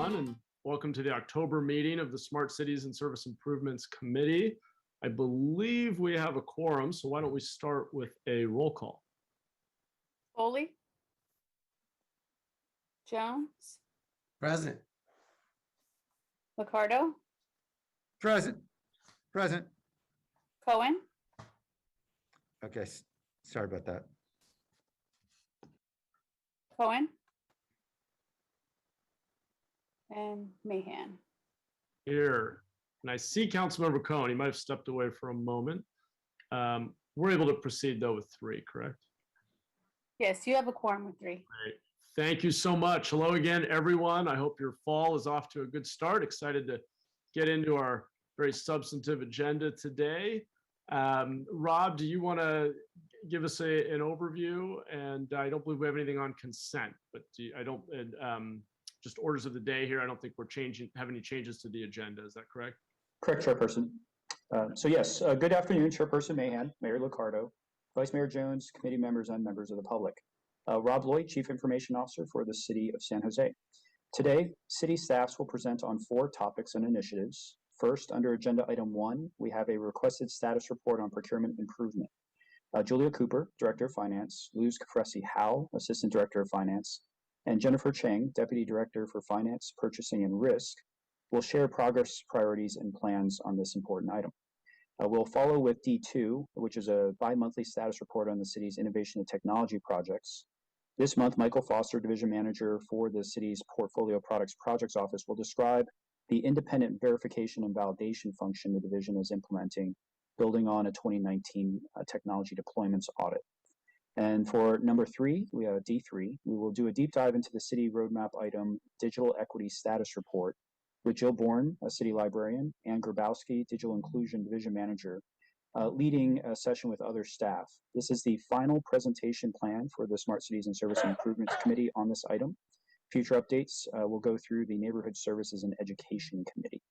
everyone, and welcome to the October meeting of the Smart Cities and Service Improvements Committee. I believe we have a quorum, so why don't we start with a roll call? Foley? Jones? Present. Liccardo? Present. Present. Cohen? Okay, sorry about that. Cohen? And Mahan. Here. And I see Councilmember Cohen. He might have stepped away for a moment. We're able to proceed, though, with 3, correct? Yes, you have a quorum with 3. Great. Thank you so much. Hello again, everyone. I hope your fall is off to a good start. Excited to get into our very substantive agenda today. Rob, do you want to give us an overview? And I don't believe we have anything on consent, but just orders of the day here. I don't think we're have any changes to the agenda. Is that correct? Correct, Chairperson. So yes, good afternoon, Chairperson Mahan, Mayor Liccardo, Vice Mayor Jones, committee members, and members of the public. Rob Lloyd, Chief Information Officer for the City of San Jose. Today, city staffs will present on 4 topics and initiatives. First, under Agenda Item 1, we have a requested status report on procurement improvement. Julia Cooper, Director of Finance, Luz Kafresi-Howe, Assistant Director of Finance, and Jennifer Chang, Deputy Director for Finance, Purchasing, and Risk, will share progress, priorities, and plans on this important item. We'll follow with D2, which is a bi-monthly status report on the city's innovation and technology projects. This month, Michael Foster, Division Manager for the city's Portfolio Products Projects Office, will describe the independent verification and validation function the division is implementing, building on a 2019 technology deployments audit. And for number 3, we have D3, we will do a deep dive into the city roadmap item, Digital Equity Status Report, with Jill Bourne, a city librarian, Ann Grabowski, Digital Inclusion Division Manager, leading a session with other staff. This is the final presentation plan for the Smart Cities and Service Improvements Committee on this item. Future updates will go through the Neighborhood Services and Education Committee.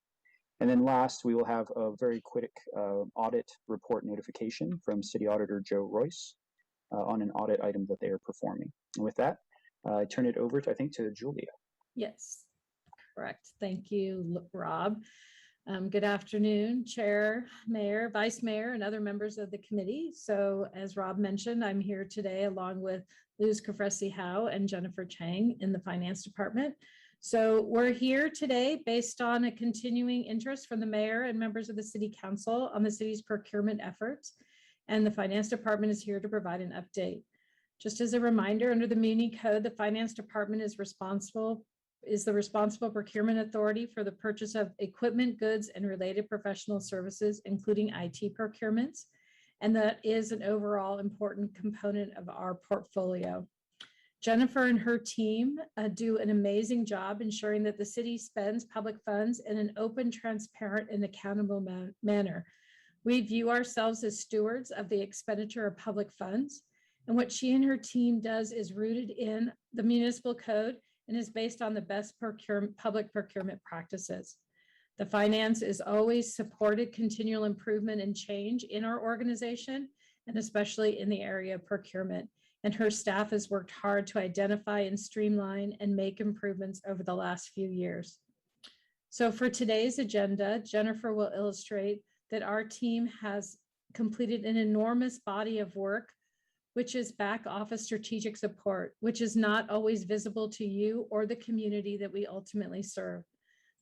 And then last, we will have a very quick audit report notification from City Auditor Joe Royce on an audit item that they are performing. And with that, I turn it over to Julia. Yes, correct. Thank you, Rob. Good afternoon, Chair, Mayor, Vice Mayor, and other members of the committee. So as Rob mentioned, I'm here today along with Luz Kafresi-Howe and Jennifer Chang in the Finance Department. So we're here today based on a continuing interest from the Mayor and members of the City Council on the city's procurement efforts. And the Finance Department is here to provide an update. Just as a reminder, under the Muni Code, the Finance Department is the responsible procurement authority for the purchase of equipment, goods, and related professional services, including IT procurements. And that is an overall important component of our portfolio. Jennifer and her team do an amazing job ensuring that the city spends public funds in an open, transparent, and accountable manner. We view ourselves as stewards of the expenditure of public funds. And what she and her team does is rooted in the municipal code and is based on the best public procurement practices. The finance is always supported continual improvement and change in our organization, and especially in the area of procurement. And her staff has worked hard to identify and streamline and make improvements over the last few years. So for today's agenda, Jennifer will illustrate that our team has completed an enormous body of work, which is back office strategic support, which is not always visible to you or the community that we ultimately serve.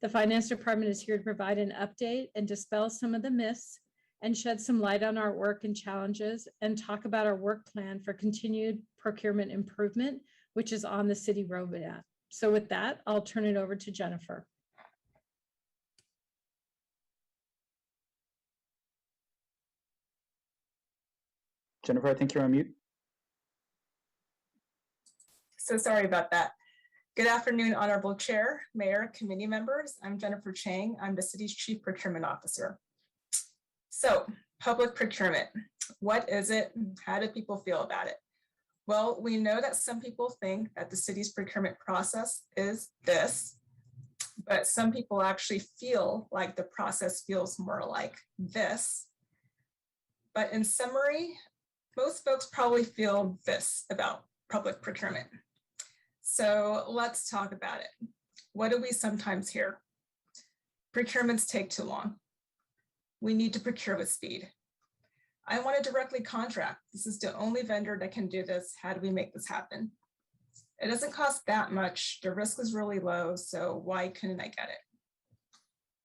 The Finance Department is here to provide an update and dispel some of the myths and shed some light on our work and challenges and talk about our work plan for continued procurement improvement, which is on the city roadmap. So with that, I'll turn it over to Jennifer. Jennifer, I think you're on mute. So sorry about that. Good afternoon, Honorable Chair, Mayor, committee members. I'm Jennifer Chang. I'm the city's Chief Procurement Officer. So, public procurement. What is it? How do people feel about it? Well, we know that some people think that the city's procurement process is this, but some people actually feel like the process feels more like this. But in summary, most folks probably feel this about public procurement. So let's talk about it. What do we sometimes hear? Procurements take too long. We need to procure with speed. I want to directly contract. This is the only vendor that can do this. How do we make this happen? It doesn't cost that much. The risk is really low, so why couldn't I get it?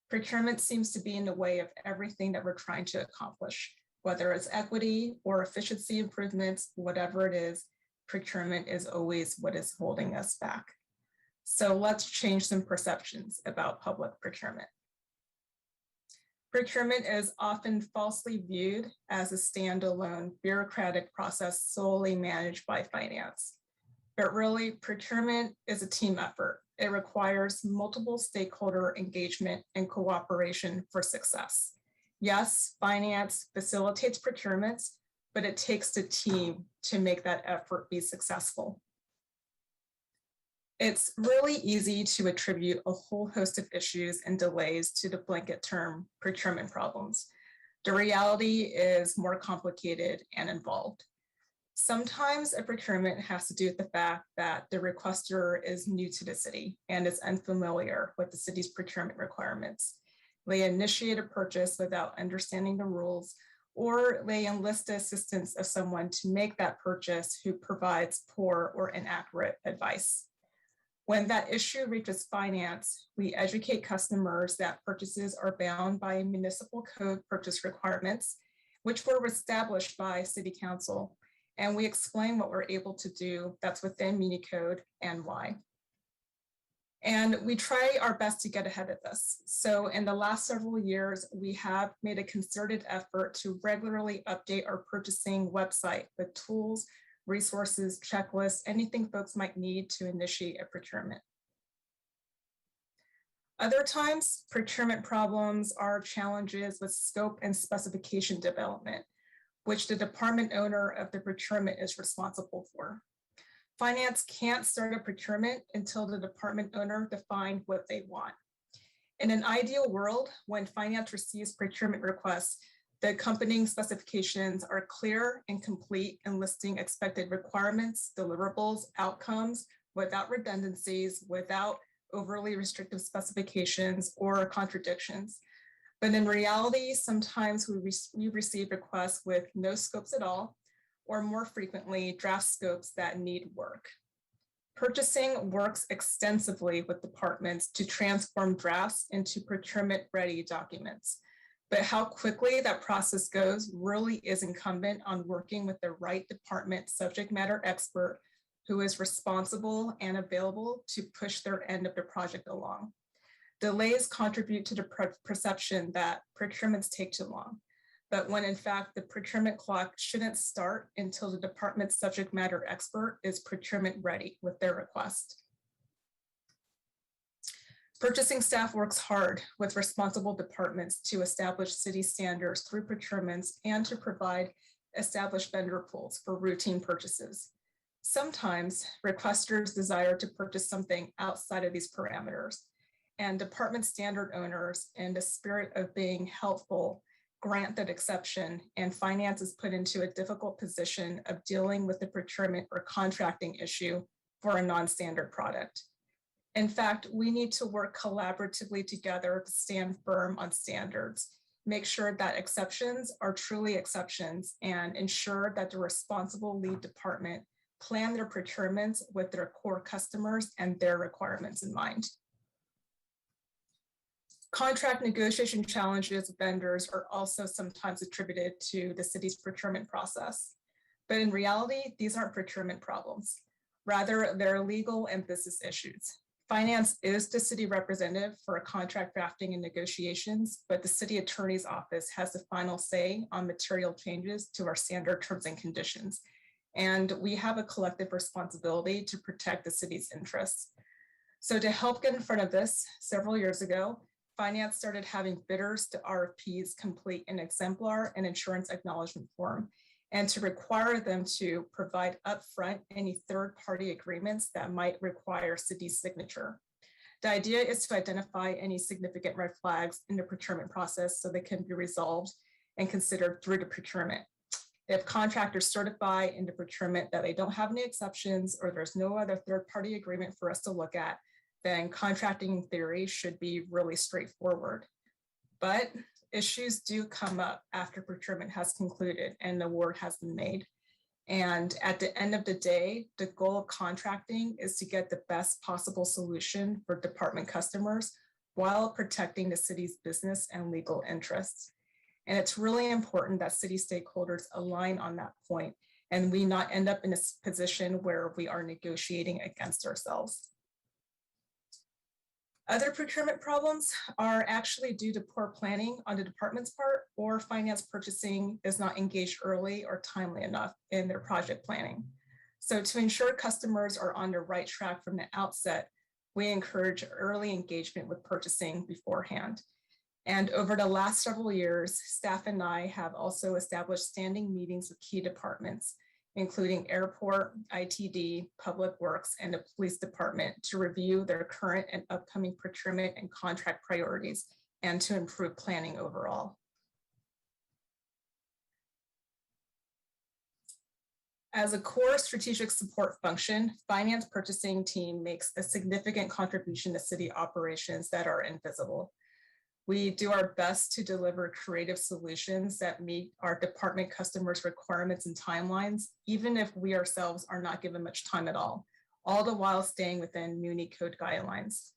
Procurement seems to be in the way of everything that we're trying to accomplish, whether it's equity or efficiency improvements, whatever it is, procurement is always what is holding us back. So let's change some perceptions about public procurement. Procurement is often falsely viewed as a standalone bureaucratic process solely managed by finance. But really, procurement is a team effort. It requires multiple stakeholder engagement and cooperation for success. Yes, finance facilitates procurements, but it takes the team to make that effort be successful. It's really easy to attribute a whole host of issues and delays to the blanket term procurement problems. The reality is more complicated and involved. Sometimes a procurement has to do with the fact that the requester is new to the city and is unfamiliar with the city's procurement requirements. They initiate a purchase without understanding the rules, or they enlist the assistance of someone to make that purchase who provides poor or inaccurate advice. When that issue reaches finance, we educate customers that purchases are bound by municipal code purchase requirements, which were established by City Council, and we explain what we're able to do that's within Muni Code and why. And we try our best to get ahead of this. So in the last several years, we have made a concerted effort to regularly update our purchasing website with tools, resources, checklists, anything folks might need to initiate a procurement. Other times, procurement problems are challenges with scope and specification development, which the department owner of the procurement is responsible for. Finance can't start a procurement until the department owner defines what they want. In an ideal world, when finance receives procurement requests, the accompanying specifications are clear and complete in listing expected requirements, deliverables, outcomes, without redundancies, without overly restrictive specifications or contradictions. But in reality, sometimes we receive requests with no scopes at all, or more frequently, draft scopes that need work. Purchasing works extensively with departments to transform drafts into procurement-ready documents. But how quickly that process goes really is incumbent on working with the right department subject matter expert who is responsible and available to push their end of the project along. Delays contribute to the perception that procurements take too long, but when in fact the procurement clock shouldn't start until the department's subject matter expert is procurement ready with their request. Purchasing staff works hard with responsible departments to establish city standards through procurements and to provide established vendor pools for routine purchases. Sometimes requesters desire to purchase something outside of these parameters, and department standard owners, in the spirit of being helpful, grant that exception, and finance is put into a difficult position of dealing with the procurement or contracting issue for a non-standard product. In fact, we need to work collaboratively together to stand firm on standards, make sure that exceptions are truly exceptions, and ensure that the responsible lead department plan their procurements with their core customers and their requirements in mind. Contract negotiation challenges with vendors are also sometimes attributed to the city's procurement process. But in reality, these aren't procurement problems. Rather, they're legal and business issues. Finance is the city representative for contract drafting and negotiations, but the city attorney's office has the final say on material changes to our standard terms and conditions. And we have a collective responsibility to protect the city's interests. So to help get in front of this, several years ago, finance started having bidders to RFPs complete an exemplar and insurance acknowledgement form, and to require them to provide upfront any third-party agreements that might require city signature. The idea is to identify any significant red flags in the procurement process so they can be resolved and considered through the procurement. If contractors certify in the procurement that they don't have any exceptions or there's no other third-party agreement for us to look at, then contracting in theory should be really straightforward. But issues do come up after procurement has concluded and the award has been made. And at the end of the day, the goal of contracting is to get the best possible solution for department customers while protecting the city's business and legal interests. And it's really important that city stakeholders align on that point and we not end up in a position where we are negotiating against ourselves. Other procurement problems are actually due to poor planning on the department's part, or finance purchasing is not engaged early or timely enough in their project planning. So to ensure customers are on the right track from the outset, we encourage early engagement with purchasing beforehand. And over the last several years, staff and I have also established standing meetings with key departments, including airport, ITD, public works, and the police department to review their current and upcoming procurement and contract priorities and to improve planning overall. As a core strategic support function, finance purchasing team makes a significant contribution to city operations that are invisible. We do our best to deliver creative solutions that meet our department customers' requirements and timelines, even if we ourselves are not given much time at all the while staying within Muni Code guidelines.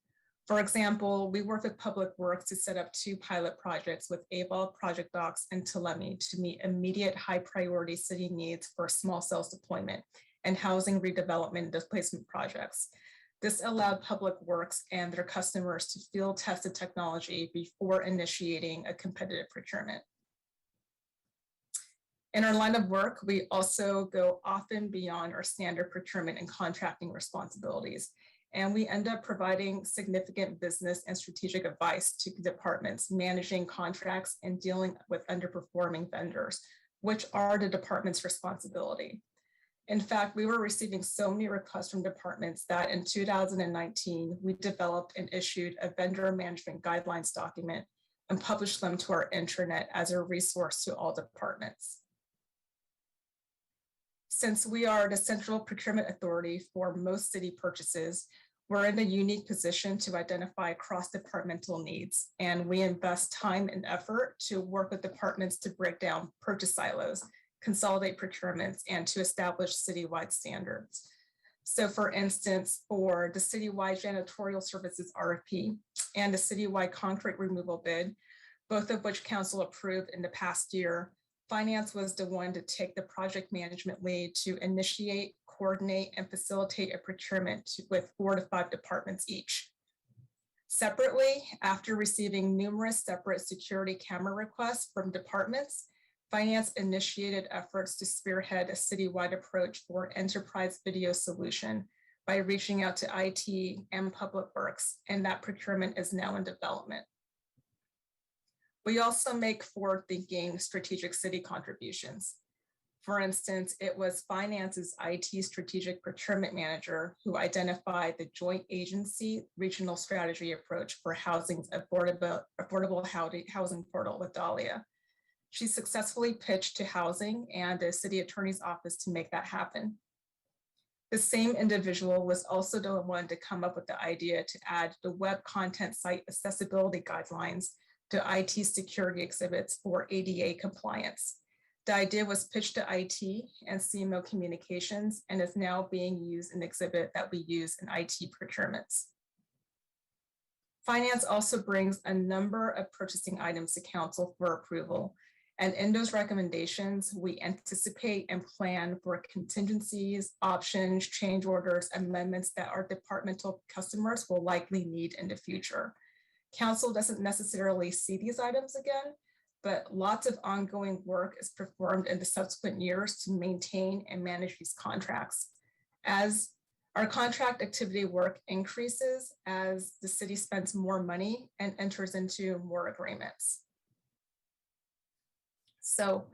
For example, we work with Public Works to set up 2 pilot projects with AVOL project docs and telemetry to meet immediate high priority city needs for small cells deployment and housing redevelopment and displacement projects. This allowed Public Works and their customers to field test the technology before initiating a competitive procurement. In our line of work, we also go often beyond our standard procurement and contracting responsibilities, and we end up providing significant business and strategic advice to departments managing contracts and dealing with underperforming vendors, which are the department's responsibility. In fact, we were receiving so many requests from departments that in 2019, we developed and issued a vendor management guidelines document and published them to our intranet as a resource to all departments. Since we are the central procurement authority for most city purchases, we're in a unique position to identify cross-departmental needs, and we invest time and effort to work with departments to break down purchase silos, consolidate procurements, and to establish citywide standards. So for instance, for the citywide janitorial services RFP and the citywide concrete removal bid, both of which council approved in the past year, finance was the one to take the project management lead to initiate, coordinate, and facilitate a procurement with 4 to 5 departments each. Separately, after receiving numerous separate security camera requests from departments, finance initiated efforts to spearhead a citywide approach for enterprise video solution by reaching out to IT and Public Works, and that procurement is now in development. We also make forward-thinking strategic city contributions. For instance, it was Finance's IT strategic procurement manager who identified the joint agency regional strategy approach for housing's affordable housing portal with Dahlia. She successfully pitched to housing and the city attorney's office to make that happen. The same individual was also the one to come up with the idea to add the web content site accessibility guidelines to IT security exhibits for ADA compliance. The idea was pitched to IT and CMO Communications and is now being used in the exhibit that we use in IT procurements. Finance also brings a number of purchasing items to council for approval. And in those recommendations, we anticipate and plan for contingencies, options, change orders, amendments that our departmental customers will likely need in the future. Council doesn't necessarily see these items again, but lots of ongoing work is performed in the subsequent years to maintain and manage these contracts. As our contract activity work increases, as the city spends more money and enters into more agreements. So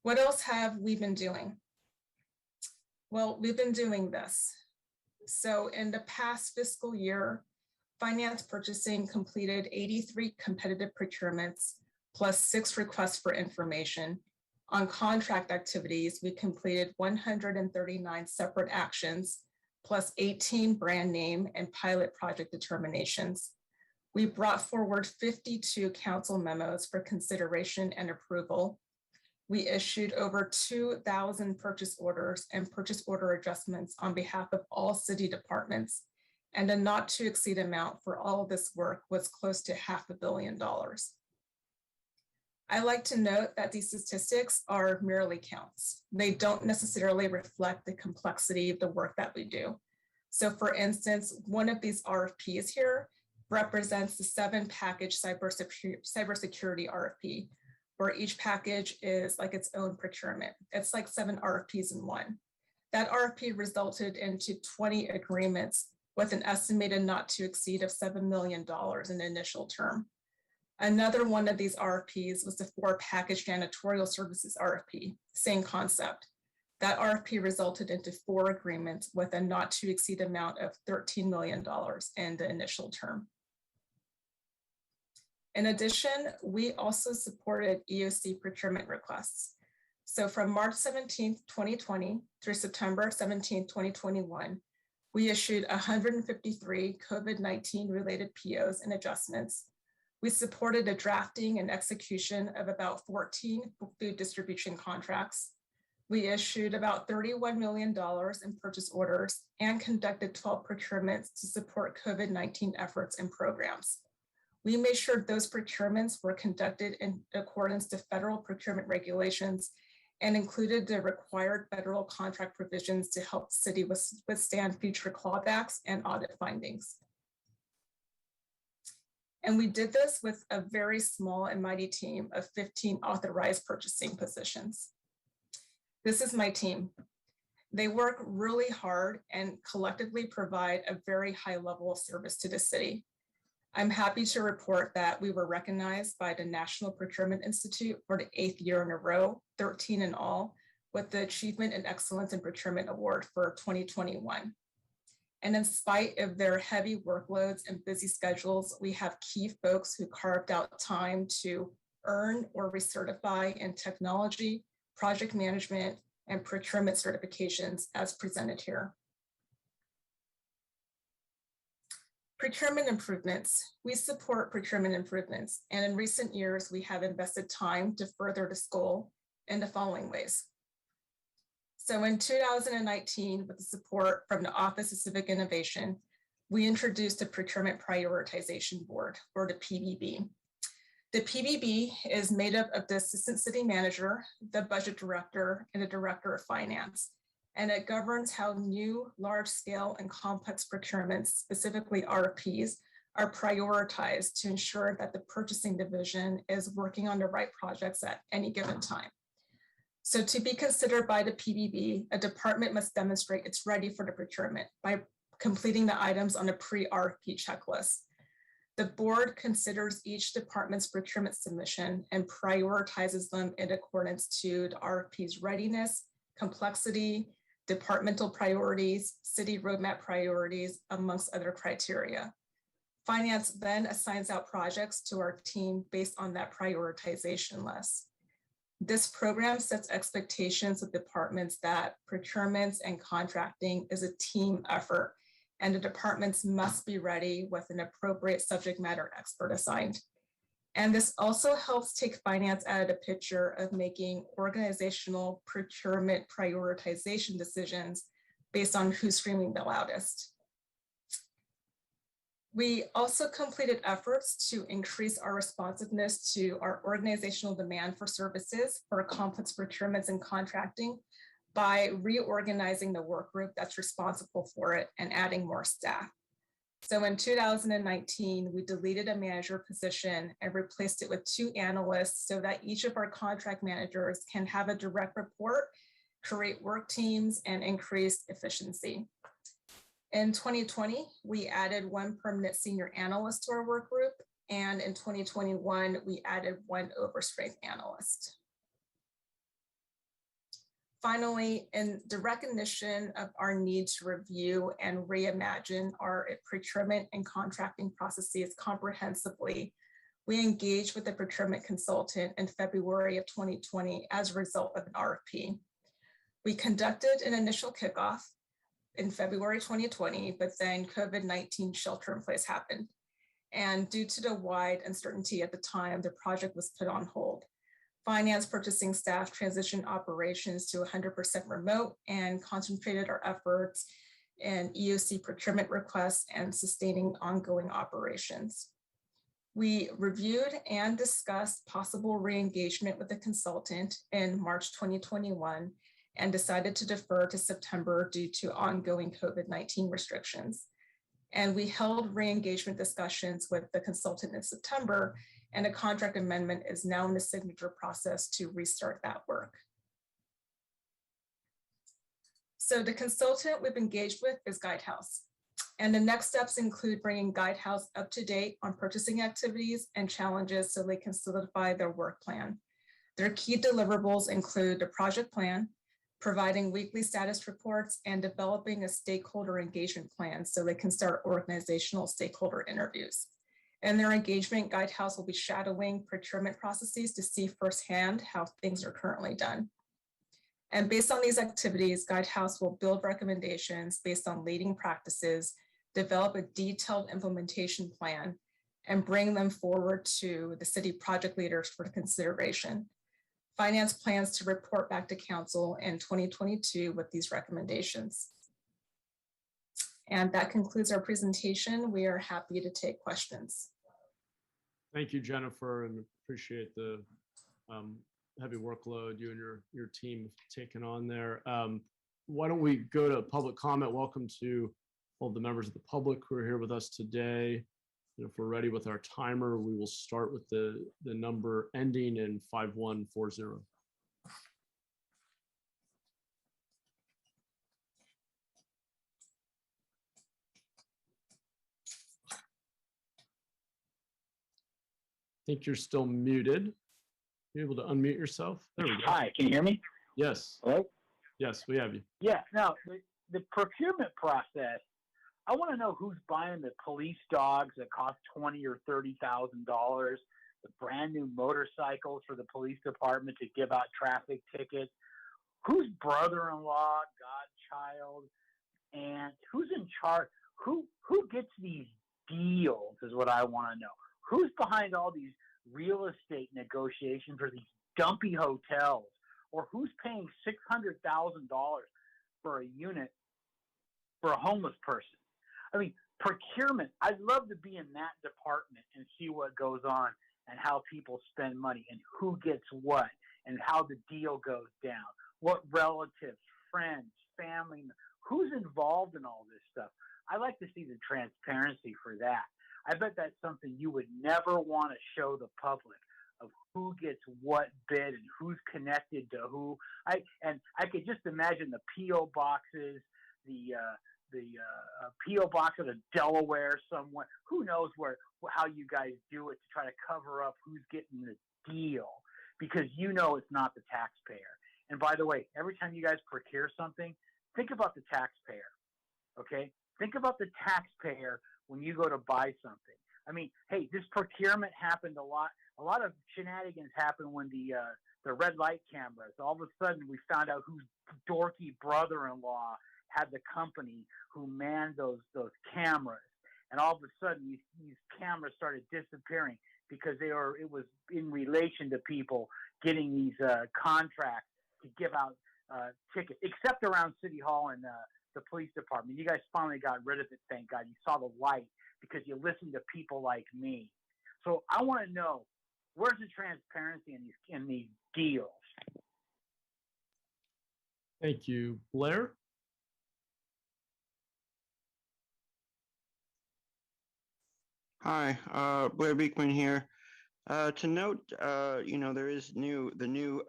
what else have we been doing? Well, we've been doing this. So in the past fiscal year, finance purchasing completed 83 competitive procurements plus 6 requests for information. On contract activities, we completed 139 separate actions, plus 18 brand name and pilot project determinations. We brought forward 52 council memos for consideration and approval. We issued over 2,000 purchase orders and purchase order adjustments on behalf of all city departments, and a not to exceed amount for all of this work was close to $500 million. I like to note that these statistics are merely counts. They don't necessarily reflect the complexity of the work that we do. So for instance, one of these RFPs here represents the 7-package cybersecurity RFP, where each package is like its own procurement. It's like 7 RFPs in one. That RFP resulted into 20 agreements with an estimated not to exceed of $7 million in the initial term. Another one of these RFPs was the 4-package janitorial services RFP, same concept. That RFP resulted into 4 agreements with a not to exceed amount of $13 million in the initial term. In addition, we also supported EOC procurement requests. So from March 17th, 2020 through September 17th, 2021, we issued 153 COVID-19 related POs and adjustments. We supported the drafting and execution of about 14 food distribution contracts. We issued about $31 million in purchase orders and conducted 12 procurements to support COVID-19 efforts and programs. We made sure those procurements were conducted in accordance to federal procurement regulations and included the required federal contract provisions to help the city withstand future clawbacks and audit findings. And we did this with a very small and mighty team of 15 authorized purchasing positions. This is my team. They work really hard and collectively provide a very high level of service to the city. I'm happy to report that we were recognized by the National Procurement Institute for the 8th year in a row, 13 in all, with the Achievement and Excellence in Procurement Award for 2021. And in spite of their heavy workloads and busy schedules, we have key folks who carved out time to earn or recertify in technology, project management, and procurement certifications as presented here. Procurement improvements. We support procurement improvements, and in recent years, we have invested time to further this goal in the following ways. So in 2019, with the support from the Office of Civic Innovation, we introduced a Procurement Prioritization Board, or the PBB. The PBB is made up of the Assistant City Manager, the Budget Director, and the Director of Finance. And it governs how new, large-scale, and complex procurements, specifically RFPs, are prioritized to ensure that the purchasing division is working on the right projects at any given time. So to be considered by the PBB, a department must demonstrate it's ready for the procurement by completing the items on a pre-RFP checklist. The board considers each department's procurement submission and prioritizes them in accordance to the RFP's readiness, complexity, departmental priorities, city roadmap priorities, amongst other criteria. Finance then assigns out projects to our team based on that prioritization list. This program sets expectations with departments that procurements and contracting is a team effort, and the departments must be ready with an appropriate subject matter expert assigned. And this also helps take finance out of the picture of making organizational procurement prioritization decisions based on who's screaming the loudest. We also completed efforts to increase our responsiveness to our organizational demand for services for complex procurements and contracting by reorganizing the work group that's responsible for it and adding more staff. So in 2019, we deleted a manager position and replaced it with 2 analysts so that each of our contract managers can have a direct report, create work teams, and increase efficiency. In 2020, we added 1 permanent senior analyst to our work group, and in 2021, we added 1 overstrength analyst. Finally, in the recognition of our need to review and reimagine our procurement and contracting processes comprehensively, we engaged with the procurement consultant in February of 2020 as a result of an RFP. We conducted an initial kickoff, in February 2020, but then COVID-19 shelter in place happened. And due to the wide uncertainty at the time, the project was put on hold. Finance purchasing staff transitioned operations to 100% remote and concentrated our efforts in EOC procurement requests and sustaining ongoing operations. We reviewed and discussed possible re-engagement with the consultant in March 2021 and decided to defer to September due to ongoing COVID-19 restrictions. And we held re-engagement discussions with the consultant in September, and a contract amendment is now in the signature process to restart that work. So the consultant we've engaged with is Guidehouse. And the next steps include bringing Guidehouse up to date on purchasing activities and challenges so they can solidify their work plan. Their key deliverables include the project plan, providing weekly status reports, and developing a stakeholder engagement plan so they can start organizational stakeholder interviews. In their engagement, Guidehouse will be shadowing procurement processes to see firsthand how things are currently done. And based on these activities, Guidehouse will build recommendations based on leading practices, develop a detailed implementation plan, and bring them forward to the city project leaders for consideration. Finance plans to report back to council in 2022 with these recommendations. And that concludes our presentation. We are happy to take questions. Thank you, Jennifer, and appreciate the heavy workload you and your team have taken on there. Why don't we go to public comment? Welcome to all the members of the public who are here with us today. And if we're ready with our timer, we will start with the number ending in 5140. I think you're still muted. You able to unmute yourself? There we go. Hi, can you hear me? Yes. Hello? Yes, we have you. Yeah, now, the procurement process, I want to know who's buying the police dogs that cost $20,000 or $30,000, the brand new motorcycles for the police department to give out traffic tickets, whose brother-in-law, godchild, aunt, who's in charge, who gets these deals is what I want to know. Who's behind all these real estate negotiations for these dumpy hotels, or who's paying $600,000 for a unit for a homeless person? I mean, procurement, I'd love to be in that department and see what goes on and how people spend money and who gets what and how the deal goes down. What relatives, friends, family, who's involved in all this stuff? I like to see the transparency for that. I bet that's something you would never want to show the public, of who gets what bid and who's connected to who. I could just imagine the P.O. boxes, the P.O. box of the Delaware somewhere. Who knows how you guys do it to try to cover up who's getting the deal, because you know it's not the taxpayer. And by the way, every time you guys procure something, think about the taxpayer, okay? Think about the taxpayer when you go to buy something. I mean, hey, this procurement happened a lot. A lot of shenanigans happened when the red light cameras. All of a sudden, we found out whose dorky brother-in-law had the company who manned those cameras, and all of a sudden, these cameras started disappearing because it was in relation to people getting these contracts to give out tickets, except around City Hall and the police department. You guys finally got rid of it, thank God. You saw the light because you listened to people like me. So I want to know, where's the transparency in these deals? Thank you. Blair? Hi, Blair Beekman here. To note, there is the new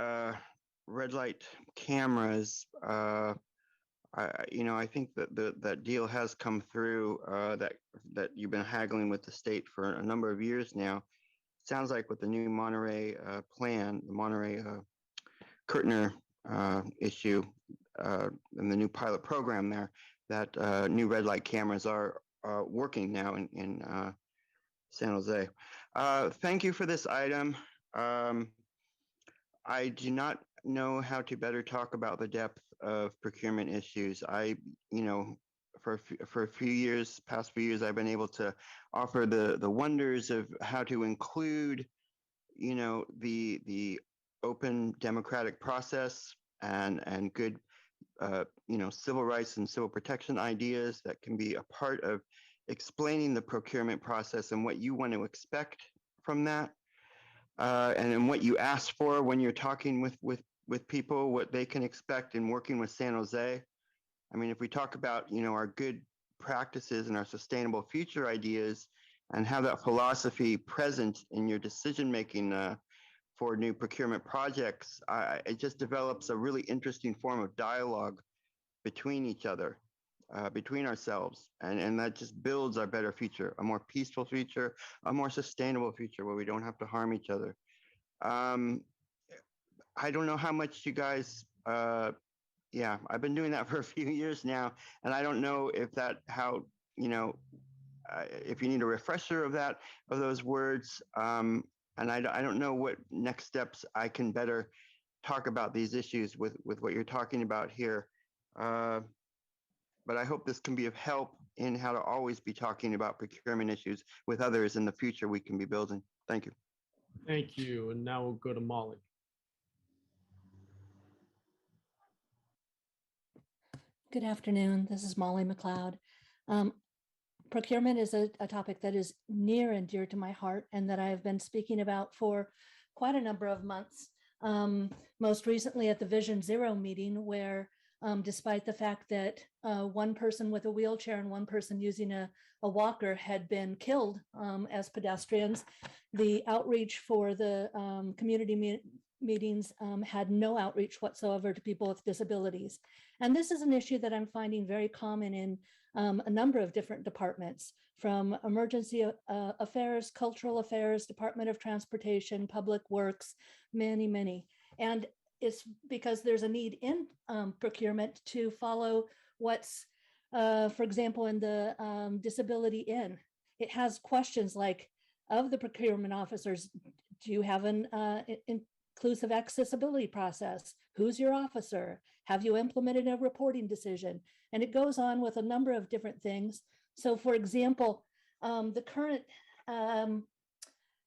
red light cameras. I think that deal has come through, that you've been haggling with the state for a number of years now. Sounds like with the new Monterey plan, the Monterey Kirtner issue, and the new pilot program there, that new red light cameras are working now in San Jose. Thank you for this item. I do not know how to better talk about the depth of procurement issues. For a few years, past few years, I've been able to offer the wonders of how to include, the open democratic process and good, civil rights and civil protection ideas that can be a part of explaining the procurement process and what you want to expect from that, and what you ask for when you're talking with people, what they can expect in working with San Jose. I mean, if we talk about, our good practices and our sustainable future ideas and have that philosophy present in your decision-making for new procurement projects, it just develops a really interesting form of dialogue between each other, between ourselves. And that just builds our better future, a more peaceful future, a more sustainable future where we don't have to harm each other. I don't know how much you guys, I've been doing that for a few years now, and I don't know if if you need a refresher of those words, and I don't know what next steps I can better talk about these issues with what you're talking about here. But I hope this can be of help in how to always be talking about procurement issues with others in the future we can be building. Thank you. Thank you. And now we'll go to Molly. Good afternoon. This is Molly McLeod. Procurement is a topic that is near and dear to my heart and that I have been speaking about for quite a number of months. Most recently at the Vision Zero meeting, where despite the fact that one person with a wheelchair and one person using a walker had been killed as pedestrians, the outreach for the community meetings had no outreach whatsoever to people with disabilities. And this is an issue that I'm finding very common in a number of different departments, from emergency affairs, cultural affairs, Department of Transportation, Public Works, many. And it's because there's a need in procurement to follow what's, for example, in the disability in. It has questions like, of the procurement officers, do you have an inclusive accessibility process? Who's your officer? Have you implemented a reporting decision? And it goes on with a number of different things. So for example, the current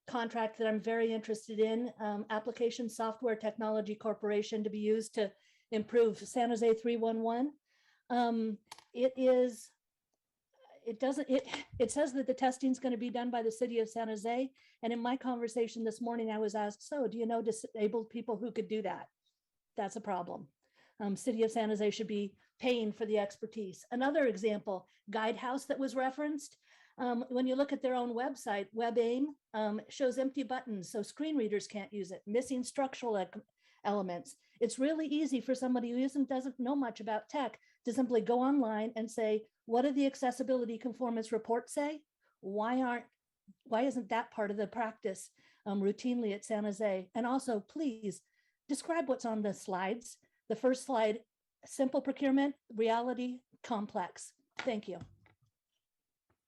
contract that I'm very interested in, Application Software Technology Corporation, to be used to improve San Jose 311. It says that the testing is going to be done by the city of San Jose. And in my conversation this morning, I was asked, so do you know disabled people who could do that? That's a problem. City of San Jose should be paying for the expertise. Another example, Guidehouse that was referenced. When you look at their own website, WebAIM shows empty buttons, so screen readers can't use it, missing structural elements. It's really easy for somebody who doesn't know much about tech to simply go online and say, what do the accessibility conformance reports say? Why isn't that part of the practice routinely at San Jose? And also, please describe what's on the slides. The first slide, simple procurement, reality, complex. Thank you.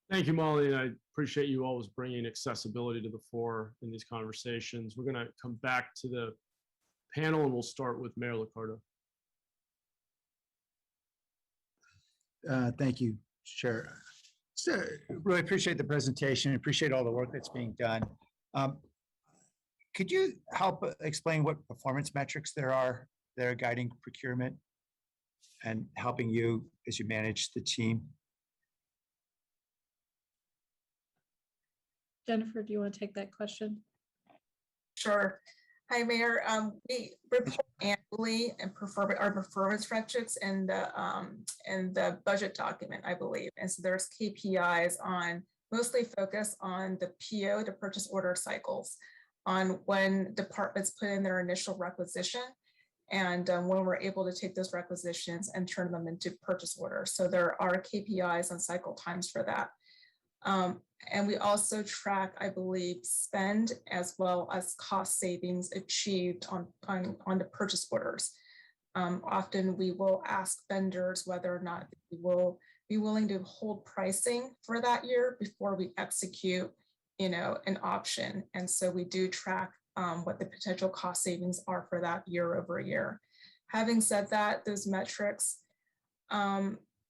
Thank you, Molly. And I appreciate you always bringing accessibility to the fore in these conversations. We're going to come back to the panel and we'll start with Mayor Liccardo. Thank you, Chair. So really appreciate the presentation. Appreciate all the work that's being done. Could you help explain what performance metrics there are that are guiding procurement and helping you as you manage the team? Jennifer, do you want to take that question? Sure. Hi, Mayor. We report annually and our performance metrics in the budget document, I believe. And so there's KPIs on mostly focus on the PO to purchase order cycles, on when departments put in their initial requisition and when we're able to take those requisitions and turn them into purchase orders. So there are KPIs on cycle times for that. And we also track, I believe, spend as well as cost savings achieved on the purchase orders. Often we will ask vendors whether or not we will be willing to hold pricing for that year before we execute, an option. And so we do track what the potential cost savings are for that year over year. Having said that, those metrics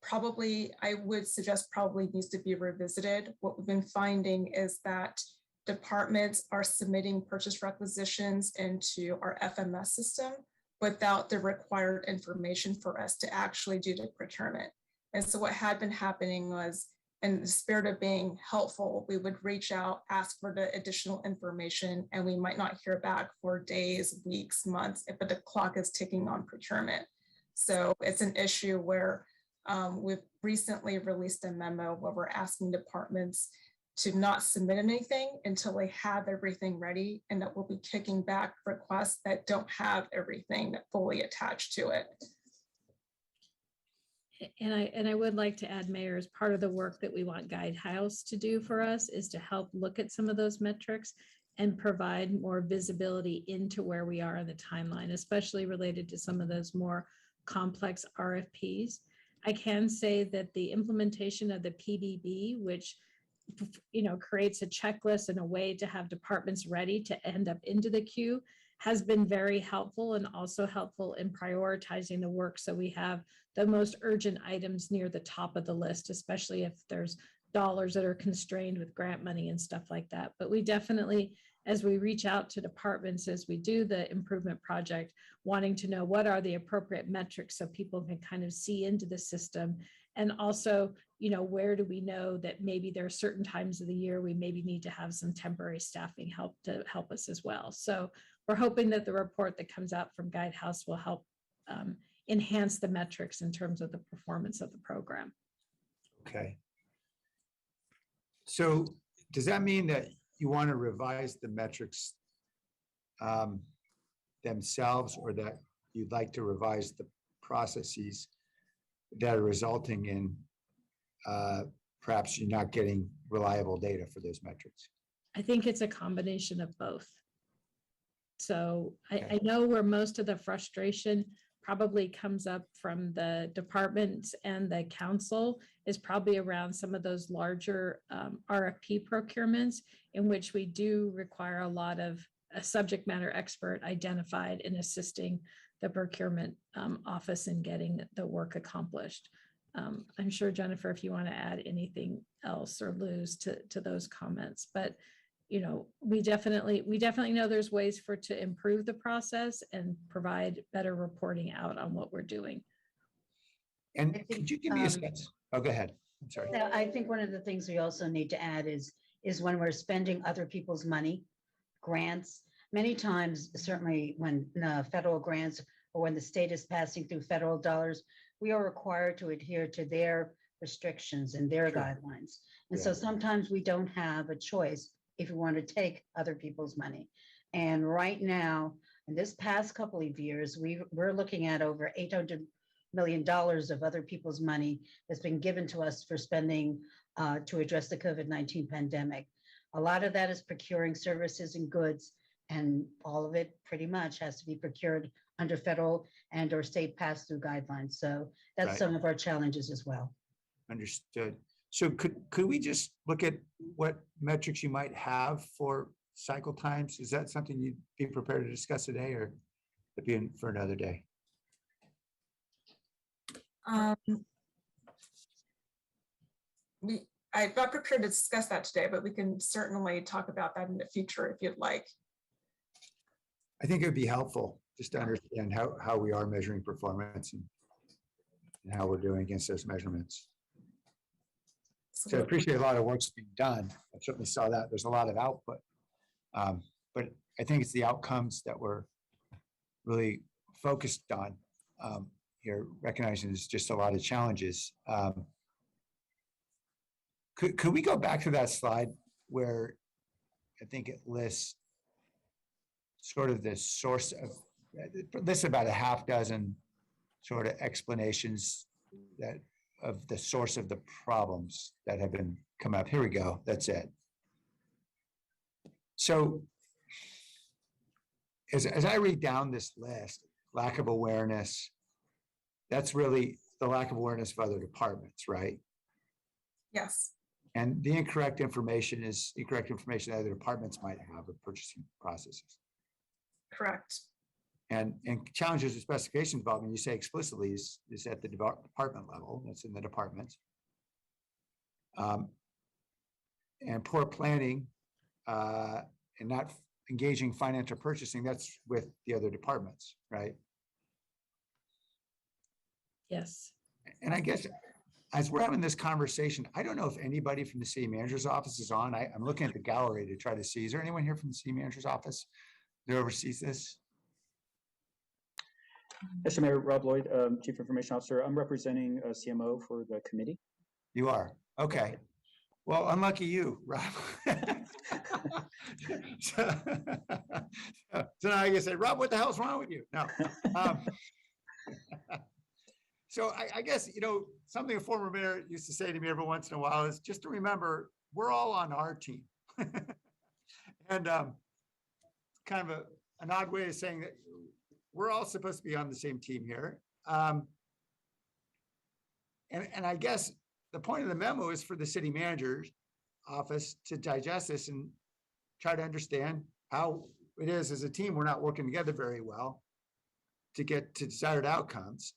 probably, I would suggest probably needs to be revisited. What we've been finding is that departments are submitting purchase requisitions into our FMS system without the required information for us to actually do the procurement. And so what had been happening was, in the spirit of being helpful, we would reach out, ask for the additional information, and we might not hear back for days, weeks, months, but the clock is ticking on procurement. So it's an issue where we've recently released a memo where we're asking departments to not submit anything until they have everything ready, and that we'll be kicking back requests that don't have everything fully attached to it. And I would like to add, Mayor, as part of the work that we want Guidehouse to do for us is to help look at some of those metrics and provide more visibility into where we are in the timeline, especially related to some of those more complex RFPs. I can say that the implementation of the PBB, which creates a checklist and a way to have departments ready to end up into the queue, has been very helpful, and also helpful in prioritizing the work. So we have the most urgent items near the top of the list, especially if there's dollars that are constrained with grant money and stuff like that. But we definitely, as we reach out to departments, as we do the improvement project, wanting to know what are the appropriate metrics so people can kind of see into the system. And also, where do we know that maybe there are certain times of the year we maybe need to have some temporary staffing help to help us as well. So we're hoping that the report that comes out from Guidehouse will help enhance the metrics in terms of the performance of the program. Okay. So does that mean that you want to revise the metrics themselves, or that you'd like to revise the processes that are resulting in perhaps you're not getting reliable data for those metrics? I think it's a combination of both. So Okay. I know where most of the frustration probably comes up from the departments and the council is probably around some of those larger RFP procurements, in which we do require a lot of a subject matter expert identified in assisting the procurement office in getting the work accomplished. I'm sure, Jennifer, if you want to add anything else, or Luz, to those comments, but we definitely know there's ways to improve the process and provide better reporting out on what we're doing. And I think, could you give me a sense? Oh, go ahead. I'm sorry. I think one of the things we also need to add is when we're spending other people's money, grants, many times, certainly when federal grants or when the state is passing through federal dollars, we are required to adhere to their restrictions and their guidelines. And so sometimes we don't have a choice if we want to take other people's money. And right now, in this past couple of years, we're looking at over $800 million of other people's money that's been given to us for spending to address the COVID-19 pandemic. A lot of that is procuring services and goods, and all of it pretty much has to be procured under federal and or state pass-through guidelines. So that's some of our challenges as well. Understood. So could we just look at what metrics you might have for cycle times? Is that something you'd be prepared to discuss today, or it'd be for another day? I'm not prepared to discuss that today, but we can certainly talk about that in the future if you'd like. I think it would be helpful just to understand how we are measuring performance and how we're doing against those measurements. So I appreciate a lot of work's being done. I certainly saw that. There's a lot of output. But I think it's the outcomes that we're really focused on here, recognizing there's just a lot of challenges. Could we go back to that slide where I think it lists sort of the source of, it lists about a half dozen sort of explanations that of the source of the problems that have been come up. Here we go. That's it. So as I read down this list, lack of awareness, that's really the lack of awareness of other departments, right? Yes. And the incorrect information is incorrect information that other departments might have of purchasing processes. Correct. And challenges with specification development, you say explicitly, is at the department level. That's in the departments. And poor planning and not engaging financial purchasing, that's with the other departments, right? Yes. And I guess as we're having this conversation, I don't know if anybody from the city manager's office is on. I'm looking at the gallery to try to see. Is there anyone here from the city manager's office that oversees this? Mr. Mayor, Rob Lloyd, Chief Information Officer. I'm representing CMO for the committee. You are? Okay. Well, unlucky you, Rob. so now I can say, Rob, what the hell's wrong with you? No. So I guess, you know, something a former mayor used to say to me every once in a while is just to remember, we're all on our team. And kind of an odd way of saying that we're all supposed to be on the same team here. And I guess the point of the memo is for the city manager's office to digest this and try to understand how it is as a team, we're not working together very well to get to desired outcomes.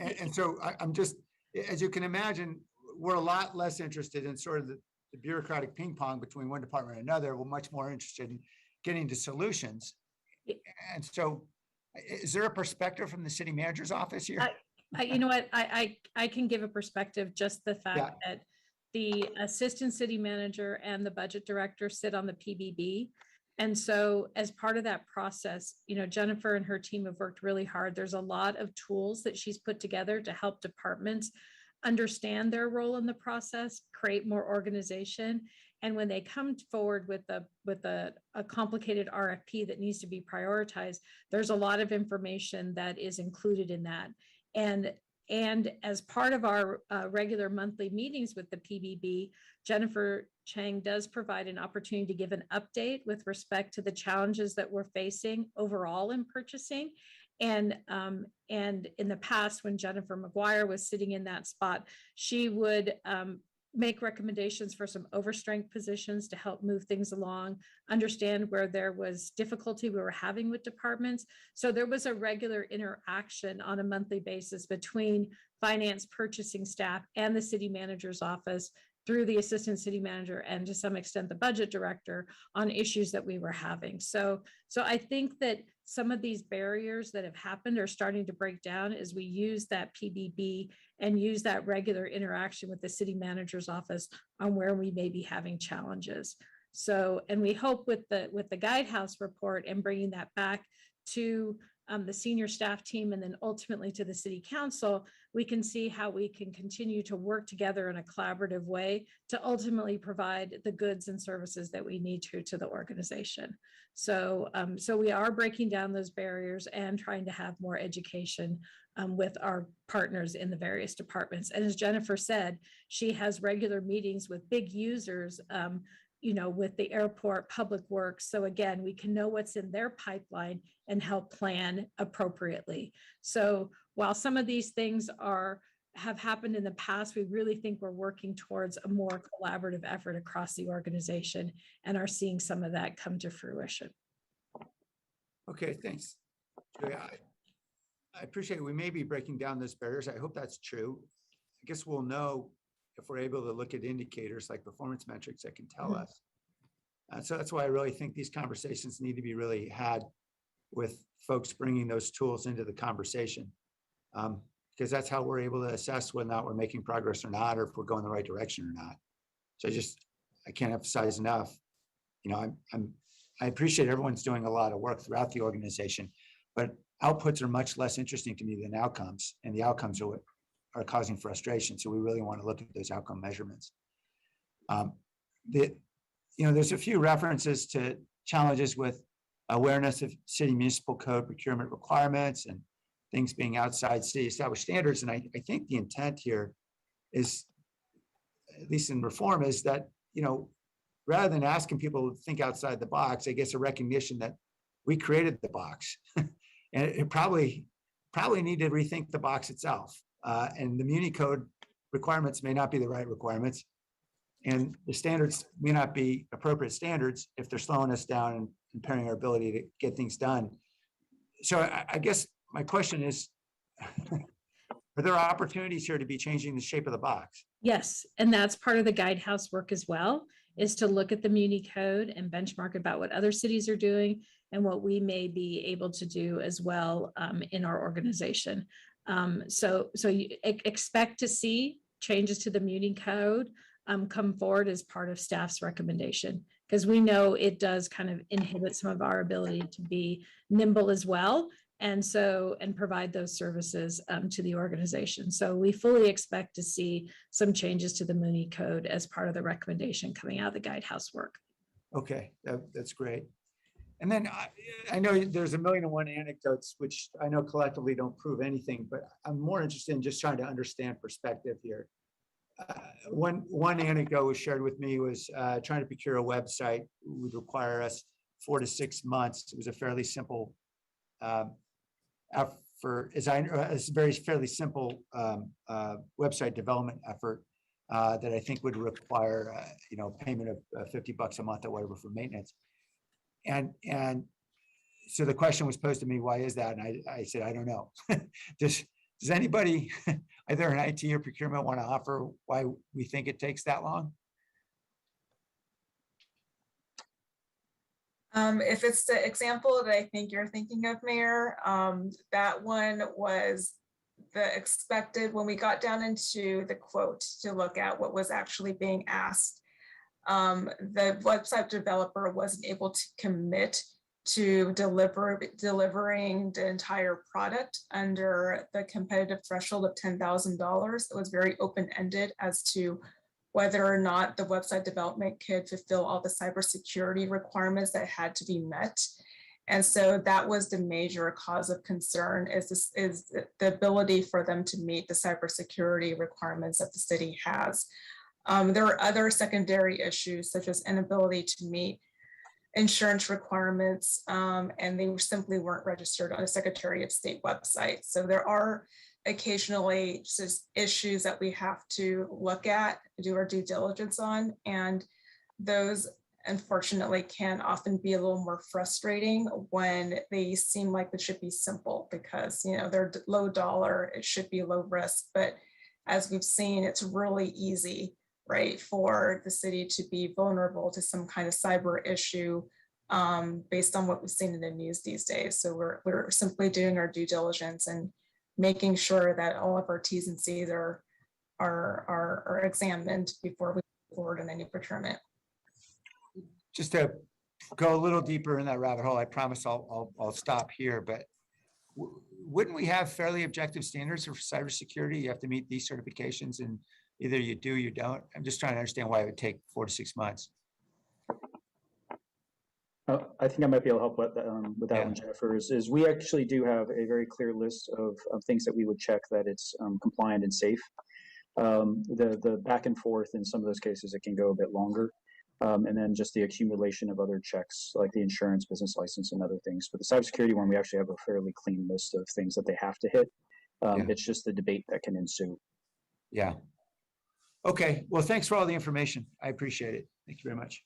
And so I'm just, as you can imagine, we're a lot less interested in sort of the bureaucratic ping pong between one department and another. We're much more interested in getting to solutions. And so is there a perspective from the city manager's office here? You know what, I can give a perspective, just the fact that the assistant city manager and the budget director sit on the PBB. And so as part of that process, you know, Jennifer and her team have worked really hard. There's a lot of tools that she's put together to help departments understand their role in the process, create more organization. And when they come forward with a complicated RFP that needs to be prioritized, there's a lot of information that is included in that. And as part of our regular monthly meetings with the PBB, Jennifer Chang does provide an opportunity to give an update with respect to the challenges that we're facing overall in purchasing. And in the past, when Jennifer McGuire was sitting in that spot, she would make recommendations for some overstrength positions to help move things along, understand where there was difficulty we were having with departments. So there was a regular interaction on a monthly basis between finance purchasing staff and the city manager's office through the assistant city manager and to some extent the budget director on issues that we were having. So I think that some of these barriers that have happened are starting to break down as we use that PBB and use that regular interaction with the city manager's office on where we may be having challenges. So, and we hope with the Guidehouse report and bringing that back to the senior staff team and then ultimately to the city council, we can see how we can continue to work together in a collaborative way to ultimately provide the goods and services that we need to the organization. So we are breaking down those barriers and trying to have more education with our partners in the various departments. And as Jennifer said, she has regular meetings with big users, you know, with the airport, public works. So again, we can know what's in their pipeline and help plan appropriately. So while some of these things have happened in the past, we really think we're working towards a more collaborative effort across the organization and are seeing some of that come to fruition. Okay, thanks. I appreciate it. We may be breaking down those barriers. I hope that's true. I guess we'll know if we're able to look at indicators like performance metrics that can tell us. So that's why I really think these conversations need to be really had with folks bringing those tools into the conversation. Because that's how we're able to assess whether or not we're making progress or not, or if we're going the right direction or not. So I can't emphasize enough, you know, I appreciate everyone's doing a lot of work throughout the organization, but outputs are much less interesting to me than outcomes, and the outcomes are causing frustration. So we really want to look at those outcome measurements. There's a few references to challenges with awareness of city municipal code procurement requirements and things being outside city established standards. And I think the intent here is, at least in reform, is that, you know, rather than asking people to think outside the box, I guess a recognition that we created the box and it probably need to rethink the box itself. And the Muni code requirements may not be the right requirements, and the standards may not be appropriate standards if they're slowing us down impairing our ability to get things done. So I guess my question is, are there opportunities here to be changing the shape of the box? Yes, and that's part of the guidehouse work as well, is to look at the Muni code and benchmark about what other cities are doing and what we may be able to do as well in our organization. So you expect to see changes to the Muni code come forward as part of staff's recommendation, because we know it does kind of inhibit some of our ability to be nimble as well. And provide those services to the organization. So we fully expect to see some changes to the Muni code as part of the recommendation coming out of the guidehouse work. Okay, that's great. And then I know there's 1,000,001 anecdotes, which I know collectively don't prove anything, but I'm more interested in just trying to understand perspective here. One anecdote was shared with me was trying to procure a website would require us 4 to 6 months. It was a fairly simple effort, it's a very fairly simple website development effort that I think would require payment of $50 a month or whatever for maintenance. And so the question was posed to me, why is that? And I said, I don't know. Does anybody, either in IT or procurement, want to offer why we think it takes that long? If it's the example that I think you're thinking of, Mayor, that one was the expected, when we got down into the quote to look at what was actually being asked, the website developer wasn't able to commit to delivering the entire product under the competitive threshold of $10,000. It was very open-ended as to whether or not the website development could fulfill all the cybersecurity requirements that had to be met. And so that was the major cause of concern, is the ability for them to meet the cybersecurity requirements that the city has. There are other secondary issues, such as inability to meet insurance requirements, and they simply weren't registered on the Secretary of State website. So there are occasionally just issues that we have to look at, do our due diligence on, and those unfortunately can often be a little more frustrating when they seem like they should be simple, because they're low dollar, it should be low risk, but as we've seen, it's really easy, right, for the city to be vulnerable to some kind of cyber issue based on what we've seen in the news these days. So we're simply doing our due diligence and making sure that all of our T's and C's are examined before we move forward in any procurement. Just to go a little deeper in that rabbit hole, I promise I'll stop here, but wouldn't we have fairly objective standards for cybersecurity? You have to meet these certifications, and either you do or you don't. I'm just trying to understand why it would take 4 to 6 months. I think I might be able to help with that one, Jennifer, is we actually do have a very clear list of things that we would check that it's compliant and safe. The back and forth in some of those cases, it can go a bit longer. And then just the accumulation of other checks, like the insurance, business license, and other things. But the cybersecurity one, we actually have a fairly clean list of things that they have to hit. It's just the debate that can ensue. Yeah. Okay. Well, thanks for all the information. I appreciate it. Thank you very much.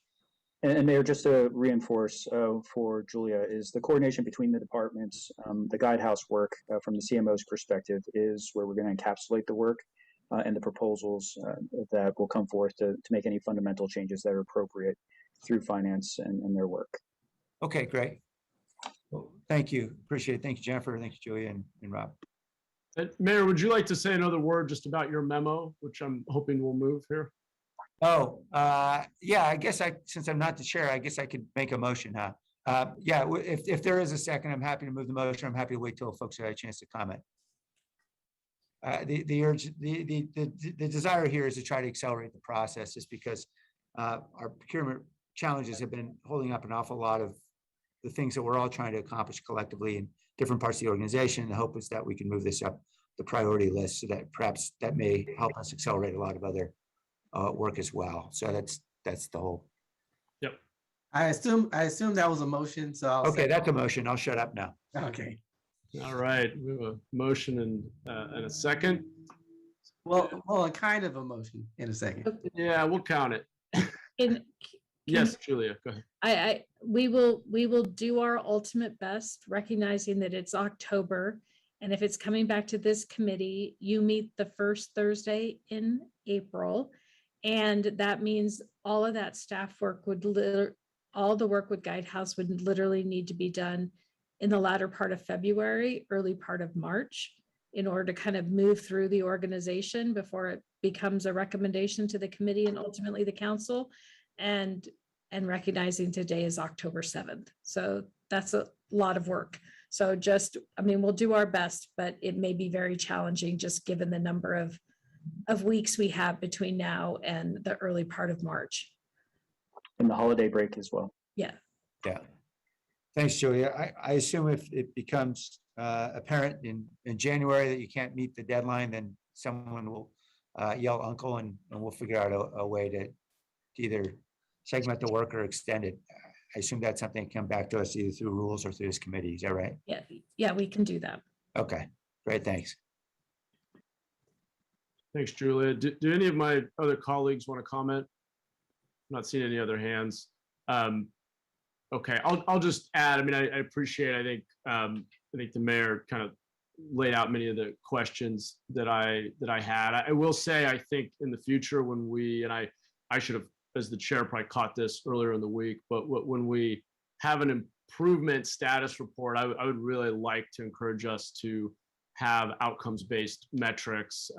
And Mayor, just to reinforce for Julia, is the coordination between the departments, the guidehouse work from the CMO's perspective is where we're going to encapsulate the work and the proposals that will come forth to make any fundamental changes that are appropriate through finance and their work. Okay, great. Well, thank you. Appreciate it. Thank you, Jennifer. Thank you, Julia and Rob. Mayor, would you like to say another word just about your memo, which I'm hoping will move here? Oh, yeah, I guess since I'm not the chair, I guess I could make a motion, huh? Yeah, if there is a second, I'm happy to move the motion. I'm happy to wait till folks have a chance to comment. The desire here is to try to accelerate the process, just because our procurement challenges have been holding up an awful lot of the things that we're all trying to accomplish collectively in different parts of the organization. The hope is that we can move this up the priority list, so that perhaps that may help us accelerate a lot of other work as well. So that's the whole. Yep. I assume that was a motion. So okay, that's a motion. I'll shut up now. Okay. All right, we have a motion and a second. Well, a kind of a motion in a second. Yeah, we'll count it. Yes, Julia, go ahead. We will do our ultimate best, recognizing that it's October. And if it's coming back to this committee, you meet the first Thursday in April. And that means all of that staff work all the work with Guidehouse would literally need to be done in the latter part of February, early part of March, in order to kind of move through the organization before it becomes a recommendation to the committee and ultimately the council. And recognizing today is October 7th. So that's a lot of work. So we'll do our best, but it may be very challenging just given the number of weeks we have between now and the early part of March. And the holiday break as well. Yeah. Yeah. Thanks, Julia. I assume if it becomes apparent in January that you can't meet the deadline, then someone will yell uncle and we'll figure out a way to either segment the work or extend it. I assume that's something that come back to us either through rules or through this committee. Is that right? Yeah. Yeah, we can do that. Okay, great, thanks. Thanks, Julia. Do any of my other colleagues want to comment? I'm not seeing any other hands. Okay, I'll just add. I mean, I appreciate. I think the mayor kind of laid out many of the questions that I had. I will say, I think in the future when I should have, as the chair, probably caught this earlier in the week, but when we have an improvement status report, I would really like to encourage us to have outcomes-based metrics,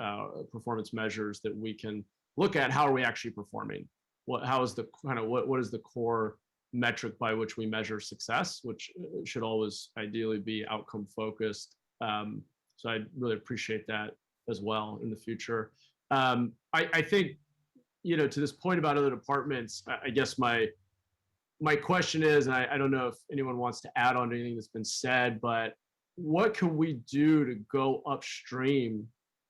performance measures that we can look at. How are we actually performing? What is the core metric by which we measure success, which should always ideally be outcome focused. So I really appreciate that as well in the future. I think, to this point about other departments, I guess my question is, and I don't know if anyone wants to add on to anything that's been said, but what can we do to go upstream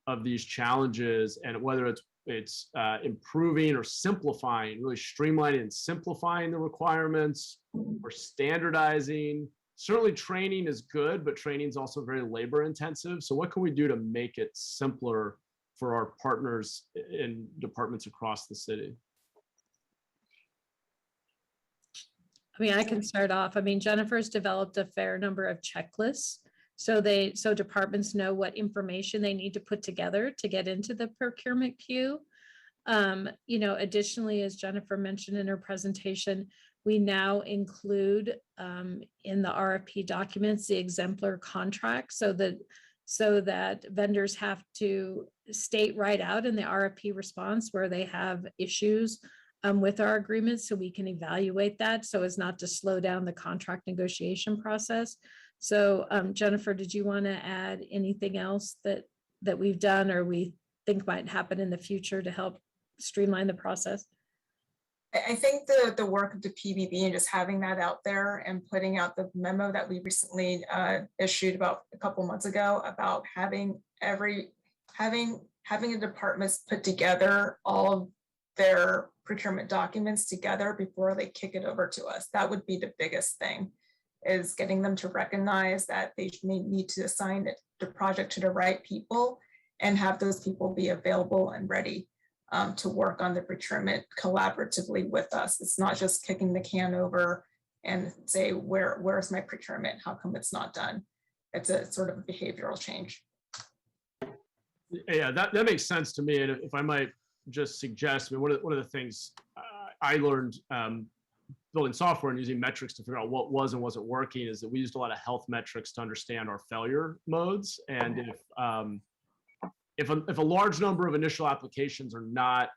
of these challenges, and whether it's improving or simplifying, really streamlining and simplifying the requirements, or standardizing. Certainly training is good, but training is also very labor intensive. So what can we do to make it simpler for our partners in departments across the city? I mean, I can start off. I mean, Jennifer's developed a fair number of checklists. So departments know what information they need to put together to get into the procurement queue. Additionally, as Jennifer mentioned in her presentation, we now include in the RFP documents the exemplar contract, so that vendors have to state right out in the RFP response where they have issues with our agreements, so we can evaluate that so as not to slow down the contract negotiation process. So Jennifer, did you want to add anything else that we've done or we think might happen in the future to help streamline the process? I think the work of the PBB and just having that out there and putting out the memo that we recently issued about a couple months ago about having the departments put together all of their procurement documents together before they kick it over to us. That would be the biggest thing, is getting them to recognize that they need to assign the project to the right people and have those people be available and ready to work on the procurement collaboratively with us. It's not just kicking the can over and say, where's my procurement? How come it's not done? It's a sort of a behavioral change. Yeah, that makes sense to me. And if I might just suggest, I mean, one of the things I learned building software and using metrics to figure out what was and wasn't working is that we used a lot of health metrics to understand our failure modes. And if a large number of initial applications are not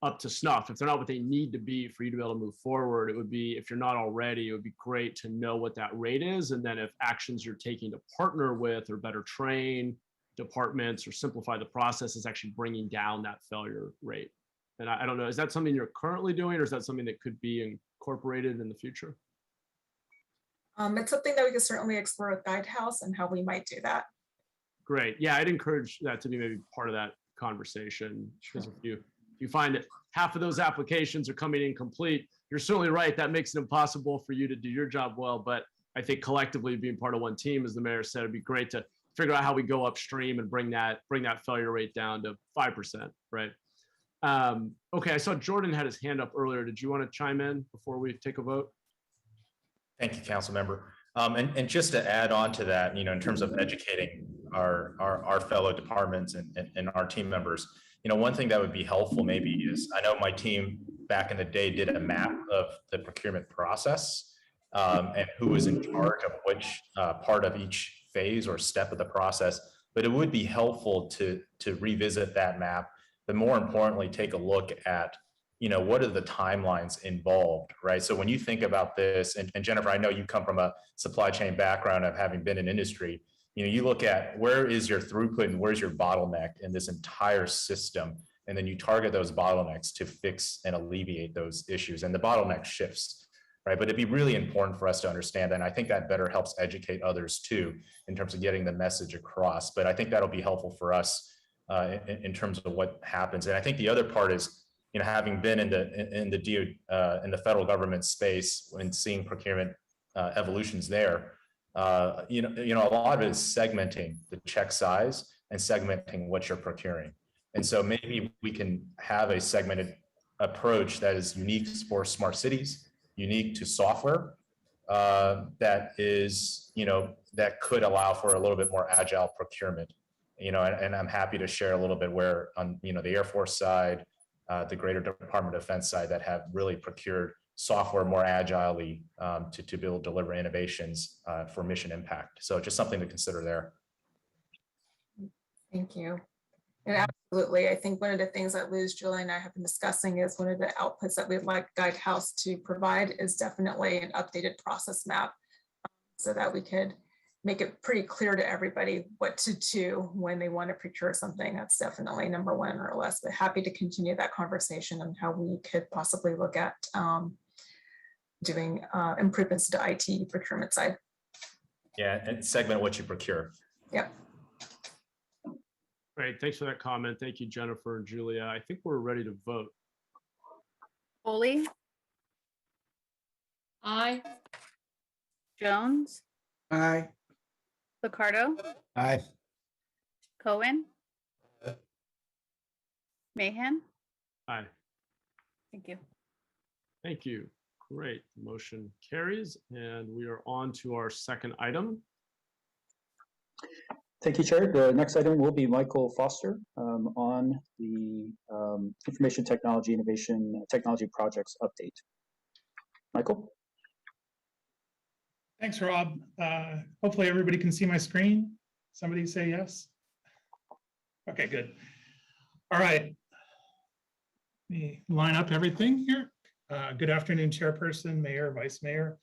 up to snuff, if they're not what they need to be for you to be able to move forward, it would be, if you're not already, it would be great to know what that rate is. And then if actions you're taking to partner with or better train departments or simplify the process is actually bringing down that failure rate. And I don't know, is that something you're currently doing, or is that something that could be incorporated in the future? It's something that we could certainly explore with Guidehouse and how we might do that. Great. Yeah, I'd encourage that to be maybe part of that conversation. Because if you find that half of those applications are coming in complete, you're certainly right. That makes it impossible for you to do your job well. But I think collectively being part of one team, as the mayor said, it'd be great to figure out how we go upstream and bring that failure rate down to 5%, right? Okay, I saw Jordan had his hand up earlier. Did you want to chime in before we take a vote? Thank you, council member. And just to add on to that, in terms of educating our fellow departments and our team members, one thing that would be helpful maybe is, I know my team back in the day did a map of the procurement process and who was in charge of which part of each phase or step of the process. But it would be helpful to revisit that map, but more importantly, take a look at what are the timelines involved, right? So when you think about this, and Jennifer, I know you come from a supply chain background of having been in industry, you look at where is your throughput and where's your bottleneck in this entire system, and then you target those bottlenecks to fix and alleviate those issues, and the bottleneck shifts, right? But it'd be really important for us to understand, and I think that better helps educate others too, in terms of getting the message across. But I think that'll be helpful for us in terms of what happens. And I think the other part is, having been in the federal government space and seeing procurement evolutions there, a lot of it is segmenting the check size and segmenting what you're procuring. And so maybe we can have a segmented approach that is unique for smart cities, unique to software, that is, that could allow for a little bit more agile procurement. And I'm happy to share a little bit where on, the Air Force side, the greater Department of Defense side, that have really procured software more agilely to be able to deliver innovations for mission impact. So just something to consider there. Thank you. And absolutely, I think one of the things that Liz, Julie, and I have been discussing is one of the outputs that we'd like Guidehouse to provide is definitely an updated process map, so that we could make it pretty clear to everybody what to do when they want to procure something. That's definitely number one on our list, but happy to continue that conversation on how we could possibly look at doing improvements to IT procurement side. Yeah, and segment what you procure. Yep. Great, thanks for that comment. Thank you, Jennifer and Julia. I think we're ready to vote. Foley, Aye. Jones, Aye. Liccardo, Aye. Cohen, Mahan. Aye. Thank you. Thank you. Great. The motion carries, and we are on to our second item. Thank you, Chair. The next item will be Michael Foster on the Information Technology Innovation Technology Projects Update. Michael? Thanks, Rob. Hopefully everybody can see my screen. Somebody say yes. Okay, good. All right. Let me line up everything here. Good afternoon, Chairperson, Mayor, Vice Mayor,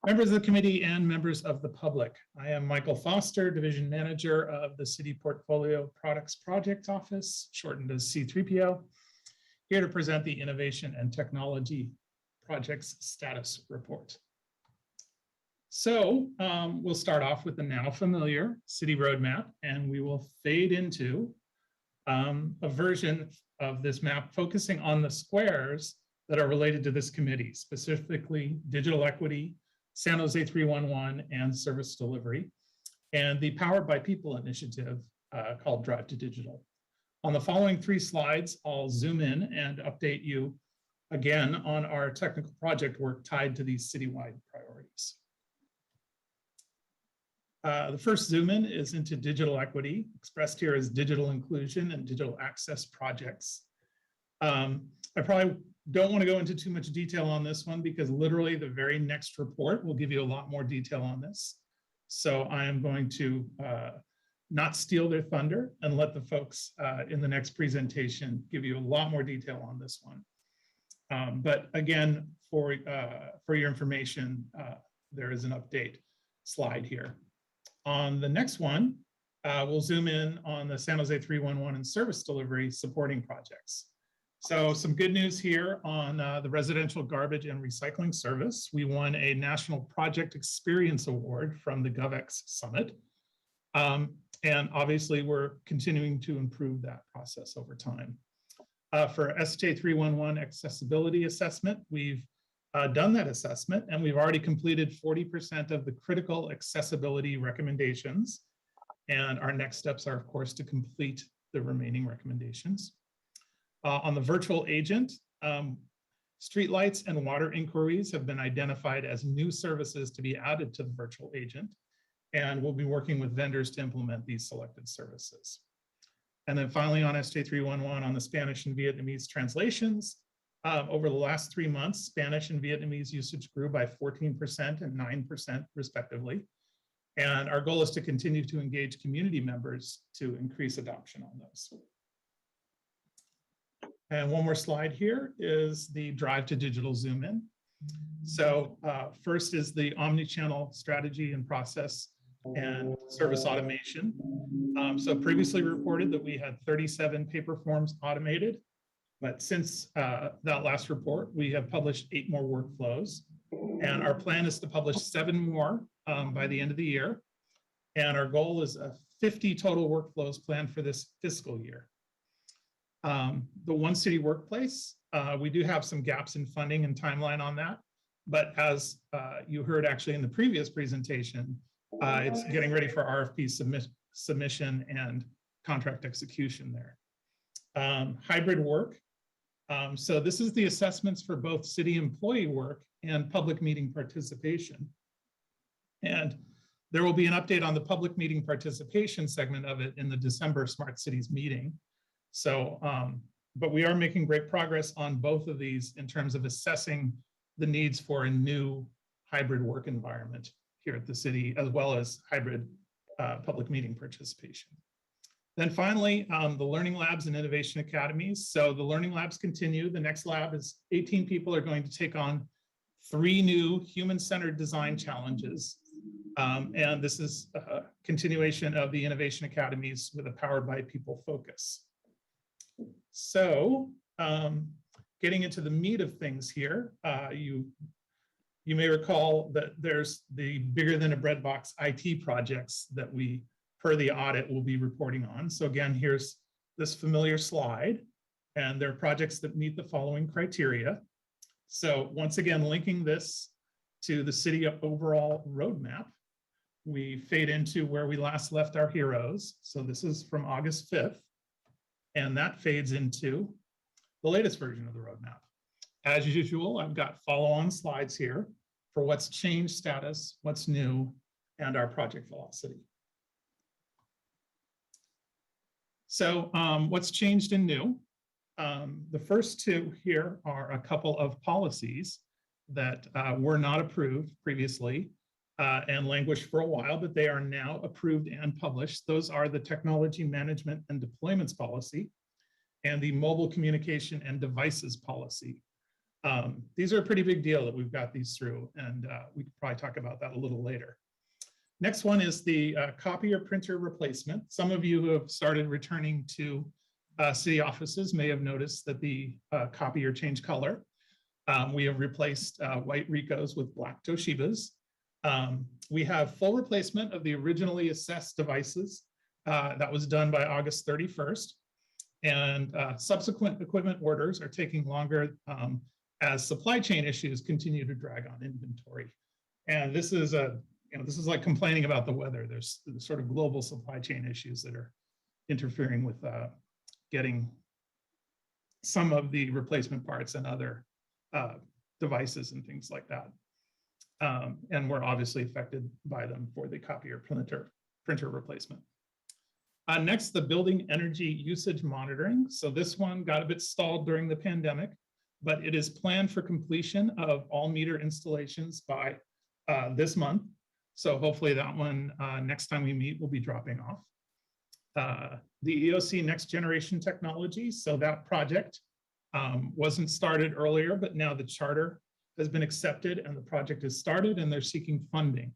members of the committee, and members of the public. I am Michael Foster, Division Manager of the City Portfolio Products Project Office, shortened as C3PO, here to present the Innovation and Technology Projects Status Report. So we'll start off with the now familiar city roadmap, and we will fade into a version of this map focusing on the squares that are related to this committee, specifically digital equity, San Jose 311, and service delivery, and the Powered by People initiative called Drive to Digital. On the following 3 slides, I'll zoom in and update you again on our technical project work tied to these citywide priorities. The first zoom in is into digital equity, expressed here as digital inclusion and digital access projects. I probably don't want to go into too much detail on this one because literally the very next report will give you a lot more detail on this. So I am going to not steal their thunder and let the folks in the next presentation give you a lot more detail on this one. But again, for your information, there is an update slide here. On the next one, we'll zoom in on the San Jose 311 and service delivery supporting projects. So some good news here on the residential garbage and recycling service. We won a National Project Experience Award from the GovX Summit. And obviously we're continuing to improve that process over time. For SJ 311 accessibility assessment, we've done that assessment and we've already completed 40% of the critical accessibility recommendations. And our next steps are, of course, to complete the remaining recommendations. On the virtual agent, streetlights and water inquiries have been identified as new services to be added to the virtual agent, and we'll be working with vendors to implement these selected services. And then finally on SJ311 on the Spanish and Vietnamese translations, over the last 3 months, Spanish and Vietnamese usage grew by 14% and 9% respectively. And our goal is to continue to engage community members to increase adoption on those. And one more slide here is the drive to digital zoom in. So first is the omni-channel strategy and process and service automation. So previously reported that we had 37 paper forms automated, but since that last report, we have published 8 more workflows. And our plan is to publish 7 more by the end of the year. And our goal is 50 total workflows planned for this fiscal year. The One City Workplace, we do have some gaps in funding and timeline on that. But as you heard actually in the previous presentation, it's getting ready for RFP submission and contract execution there. Hybrid work. So this is the assessments for both city employee work and public meeting participation. And there will be an update on the public meeting participation segment of it in the December Smart Cities meeting. So, but we are making great progress on both of these in terms of assessing the needs for a new hybrid work environment here at the city, as well as hybrid public meeting participation. Then finally, the Learning Labs and Innovation Academies. So the Learning Labs continue. The next lab is 18 people are going to take on 3 new human-centered design challenges. And this is a continuation of the Innovation Academies with a Powered by People focus. So getting into the meat of things here, you may recall that there's the bigger than a breadbox IT projects that we, per the audit, will be reporting on. So again, here's this familiar slide, and there are projects that meet the following criteria. So once again, linking this to the city overall roadmap, we fade into where we last left our heroes. So this is from August 5th, and that fades into the latest version of the roadmap. As usual, I've got follow-on slides here for what's changed status, what's new, and our project velocity. So what's changed and new? The first 2 here are a couple of policies that were not approved previously and languished for a while, but they are now approved and published. Those are the Technology Management and Deployments Policy and the Mobile Communication and Devices Policy. These are a pretty big deal that we've got these through, and we could probably talk about that a little later. Next one is the copier printer replacement. Some of you who have started returning to city offices may have noticed that the copier changed color. We have replaced white Ricos with black Toshibas. We have full replacement of the originally assessed devices. That was done by August 31st. And subsequent equipment orders are taking longer as supply chain issues continue to drag on inventory. And this is this is like complaining about the weather. There's sort of global supply chain issues that are interfering with getting some of the replacement parts and other devices and things like that. And we're obviously affected by them for the copier printer replacement. Next, the building energy usage monitoring. So this one got a bit stalled during the pandemic, but it is planned for completion of all meter installations by this month. So hopefully that one, next time we meet, will be dropping off. The EOC Next Generation Technology. So that project wasn't started earlier, but now the charter has been accepted and the project is started and they're seeking funding.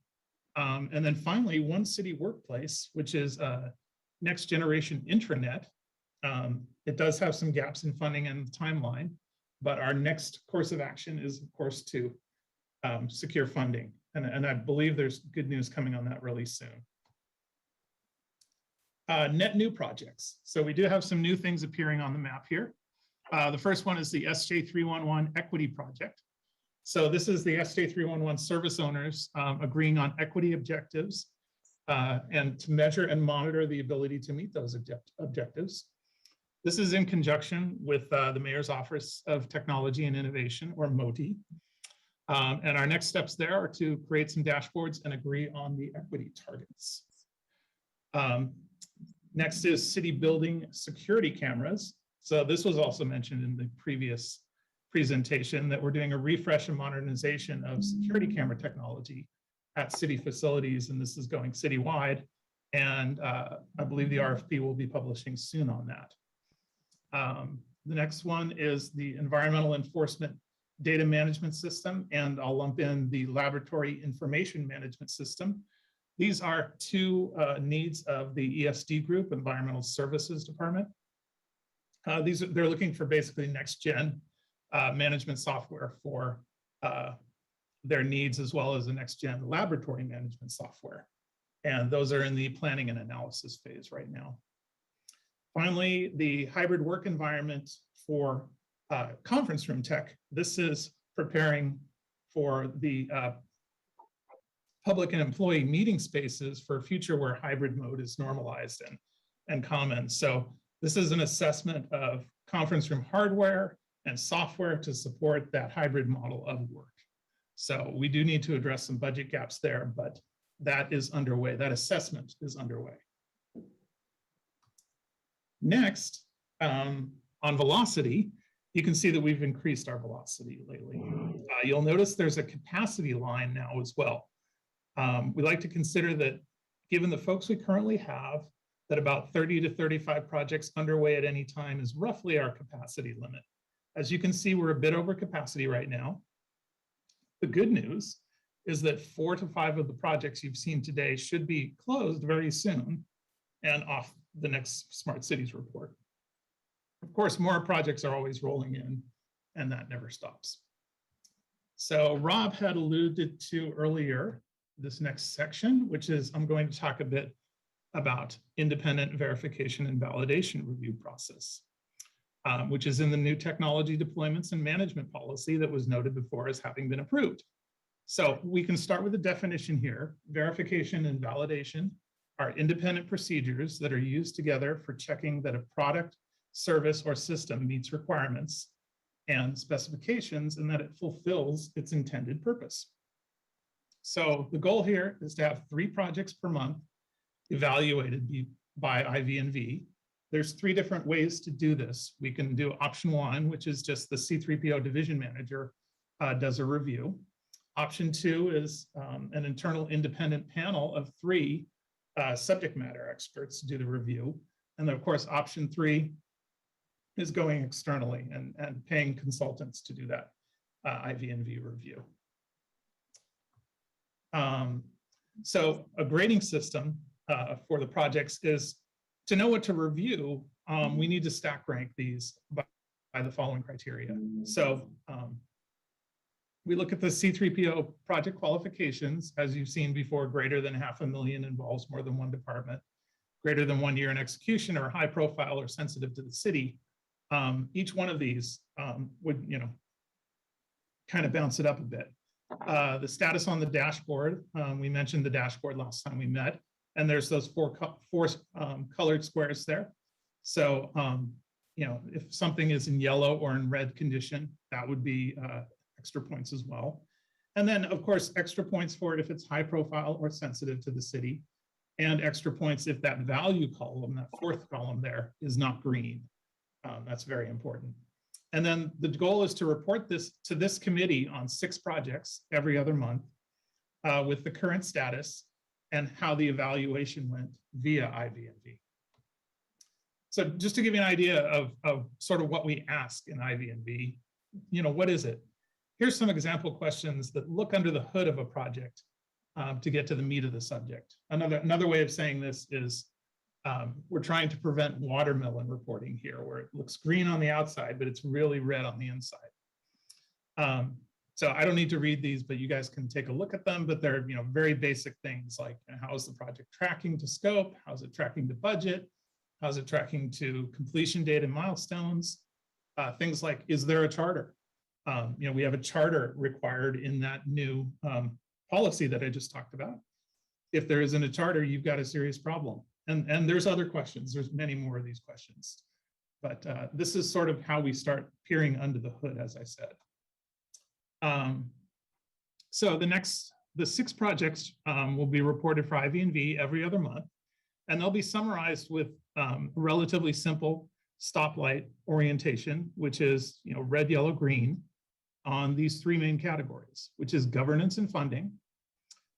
And then finally, One City Workplace, which is Next Generation Intranet. It does have some gaps in funding and timeline, but our next course of action is, of course, to secure funding. And I believe there's good news coming on that really soon. Net new projects. So we do have some new things appearing on the map here. The first one is the SJ311 Equity Project. So this is the SJ311 service owners agreeing on equity objectives and to measure and monitor the ability to meet those objectives. This is in conjunction with the Mayor's Office of Technology and Innovation, or MOTI. And our next steps there are to create some dashboards and agree on the equity targets. Next is city building security cameras. So this was also mentioned in the previous presentation, that we're doing a refresh and modernization of security camera technology at city facilities, and this is going citywide. And I believe the RFP will be publishing soon on that. The next one is the environmental enforcement data management system, and I'll lump in the laboratory information management system. These are two needs of the ESD group, Environmental Services Department. They're looking for basically next gen management software for their needs, as well as the next gen laboratory management software. And those are in the planning and analysis phase right now. Finally, the hybrid work environment for conference room tech. This is preparing for the public and employee meeting spaces for a future where hybrid mode is normalized and common. So this is an assessment of conference room hardware and software to support that hybrid model of work. So we do need to address some budget gaps there, but that is underway. That assessment is underway. Next, on velocity, you can see that we've increased our velocity lately. You'll notice there's a capacity line now as well. We like to consider that, given the folks we currently have, that about 30 to 35 projects underway at any time is roughly our capacity limit. As you can see, we're a bit over capacity right now. The good news is that 4 to 5 of the projects you've seen today should be closed very soon and off the next Smart Cities report. Of course, more projects are always rolling in, and that never stops. So Rob had alluded to earlier this next section, which is I'm going to talk a bit about independent verification and validation review process, which is in the new technology deployments and management policy that was noted before as having been approved. So we can start with the definition here. Verification and validation are independent procedures that are used together for checking that a product, service, or system meets requirements and specifications and that it fulfills its intended purpose. So the goal here is to have 3 projects per month evaluated by IVNV. There's 3 different ways to do this. We can do option 1, which is just the C3PO division manager does a review. Option 2 is an internal independent panel of 3 subject matter experts to do the review. And then of course, option 3 is going externally and paying consultants to do that IVNV review. So a grading system for the projects is to know what to review. We need to stack rank these by the following criteria. So we look at the C3PO project qualifications. As you've seen before, greater than $500,000 involves more than one department. Greater than 1 year in execution or high profile or sensitive to the city. Each one of these would, kind of bounce it up a bit. The status on the dashboard, we mentioned the dashboard last time we met, and there's those four colored squares there. So, if something is in yellow or in red condition, that would be extra points as well. And then, of course, extra points for it if it's high profile or sensitive to the city, and extra points if that value column, that 4th column there, is not green. That's very important. And then the goal is to report this to this committee on 6 projects every other month with the current status and how the evaluation went via IVNV. So just to give you an idea of sort of what we ask in IVNV, what is it? Here's some example questions that look under the hood of a project to get to the meat of the subject. Another way of saying this is we're trying to prevent watermelon reporting here, where it looks green on the outside, but it's really red on the inside. So I don't need to read these, but you guys can take a look at them. But they're very basic things like how is the project tracking to scope? How's it tracking to budget? How's it tracking to completion date and milestones? Things like, is there a charter? We have a charter required in that new policy that I just talked about. If there isn't a charter, you've got a serious problem. And there's other questions. There's many more of these questions. But this is sort of how we start peering under the hood, as I said. So the 6 projects will be reported for IV&V every other month, and they'll be summarized with relatively simple stoplight orientation, which is red, yellow, green, on these 3 main categories, which is governance and funding,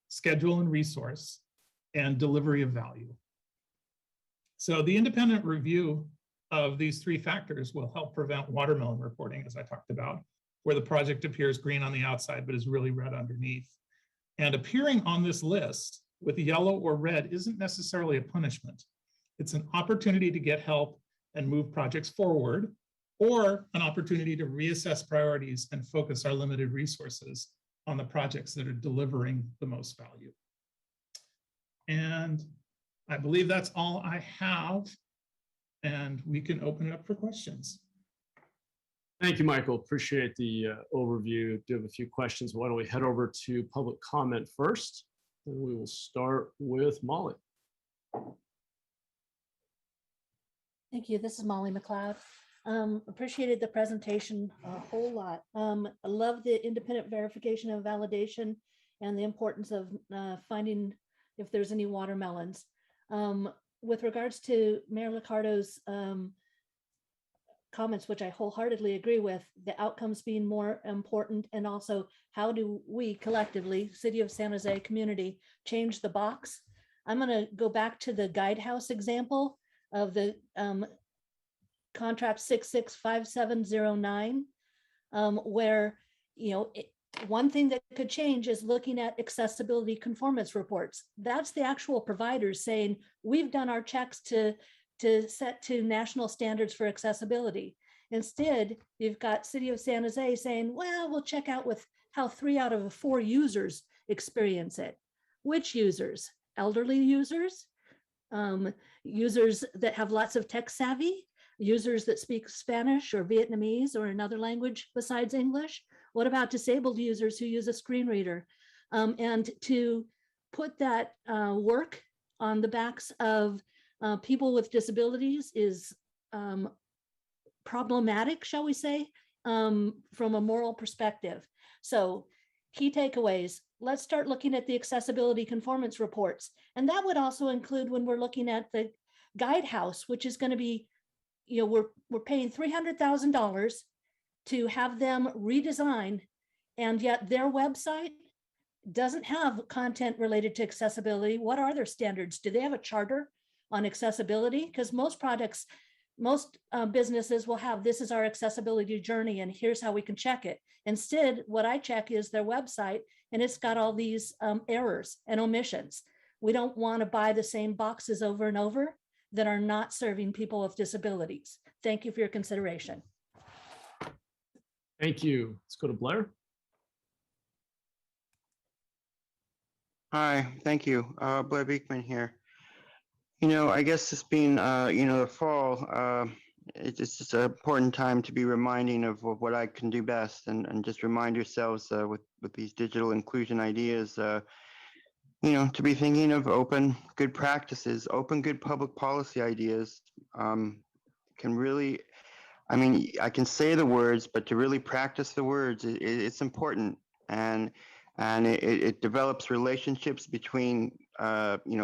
schedule and resource, and delivery of value. So the independent review of these 3 factors will help prevent watermelon reporting, as I talked about, where the project appears green on the outside, but is really red underneath. And appearing on this list with yellow or red isn't necessarily a punishment. It's an opportunity to get help and move projects forward, or an opportunity to reassess priorities and focus our limited resources on the projects that are delivering the most value. And I believe that's all I have, and we can open it up for questions. Thank you, Michael. Appreciate the overview. Do have a few questions. Why don't we head over to public comment first? And we will start with Molly. Thank you. This is Molly McLeod. Appreciated the presentation a whole lot. I love the independent verification and validation and the importance of finding if there's any watermelons. With regards to Mayor Liccardo's comments, which I wholeheartedly agree with, the outcomes being more important, and also how do we collectively, City of San Jose community, change the box? I'm going to go back to the guidehouse example of the contract 665709, where one thing that could change is looking at accessibility conformance reports. That's the actual providers saying, we've done our checks to set to national standards for accessibility. Instead, you've got City of San Jose saying, well, we'll check out with how 3 out of 4 users experience it. Which users? Elderly users? Users that have lots of tech savvy? Users that speak Spanish or Vietnamese or another language besides English? What about disabled users who use a screen reader? And to put that work on the backs of people with disabilities is problematic, shall we say, from a moral perspective. So key takeaways, let's start looking at the accessibility conformance reports. And that would also include when we're looking at the guidehouse, which is going to be, we're paying $300,000 to have them redesign, and yet their website doesn't have content related to accessibility. What are their standards? Do they have a charter on accessibility? Because most products, most businesses will have, this is our accessibility journey and here's how we can check it. Instead, what I check is their website, and it's got all these errors and omissions. We don't want to buy the same boxes over and over that are not serving people with disabilities. Thank you for your consideration. Thank you. Let's go to Blair. Hi, thank you. Blair Beekman here. I guess it's been, the fall, it's just an important time to be reminding of what I can do best, and just remind yourselves with these digital inclusion ideas, to be thinking of open good practices, open good public policy ideas can really, I can say the words, but to really practice the words, it's important. And it develops relationships between,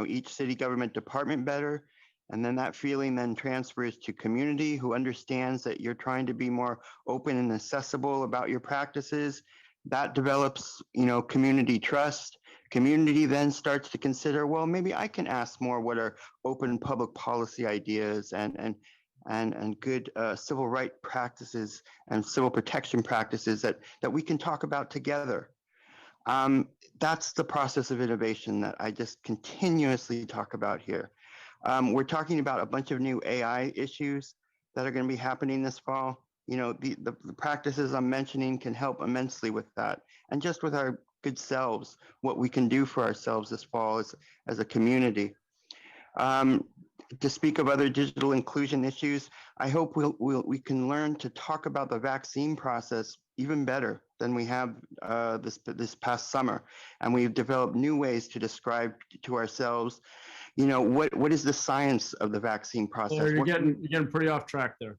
each city government department better. And then that feeling then transfers to community who understands that you're trying to be more open and accessible about your practices. That develops, community trust. Community then starts to consider, well, maybe I can ask more what are open public policy ideas and good civil right practices and civil protection practices that we can talk about together. That's the process of innovation that I just continuously talk about here. We're talking about a bunch of new AI issues that are going to be happening this fall. The practices I'm mentioning can help immensely with that. And just with our good selves, what we can do for ourselves this fall as a community. To speak of other digital inclusion issues, I hope we can learn to talk about the vaccine process even better than we have this past summer. And we've developed new ways to describe to ourselves, what is the science of the vaccine process? You're getting pretty off track there.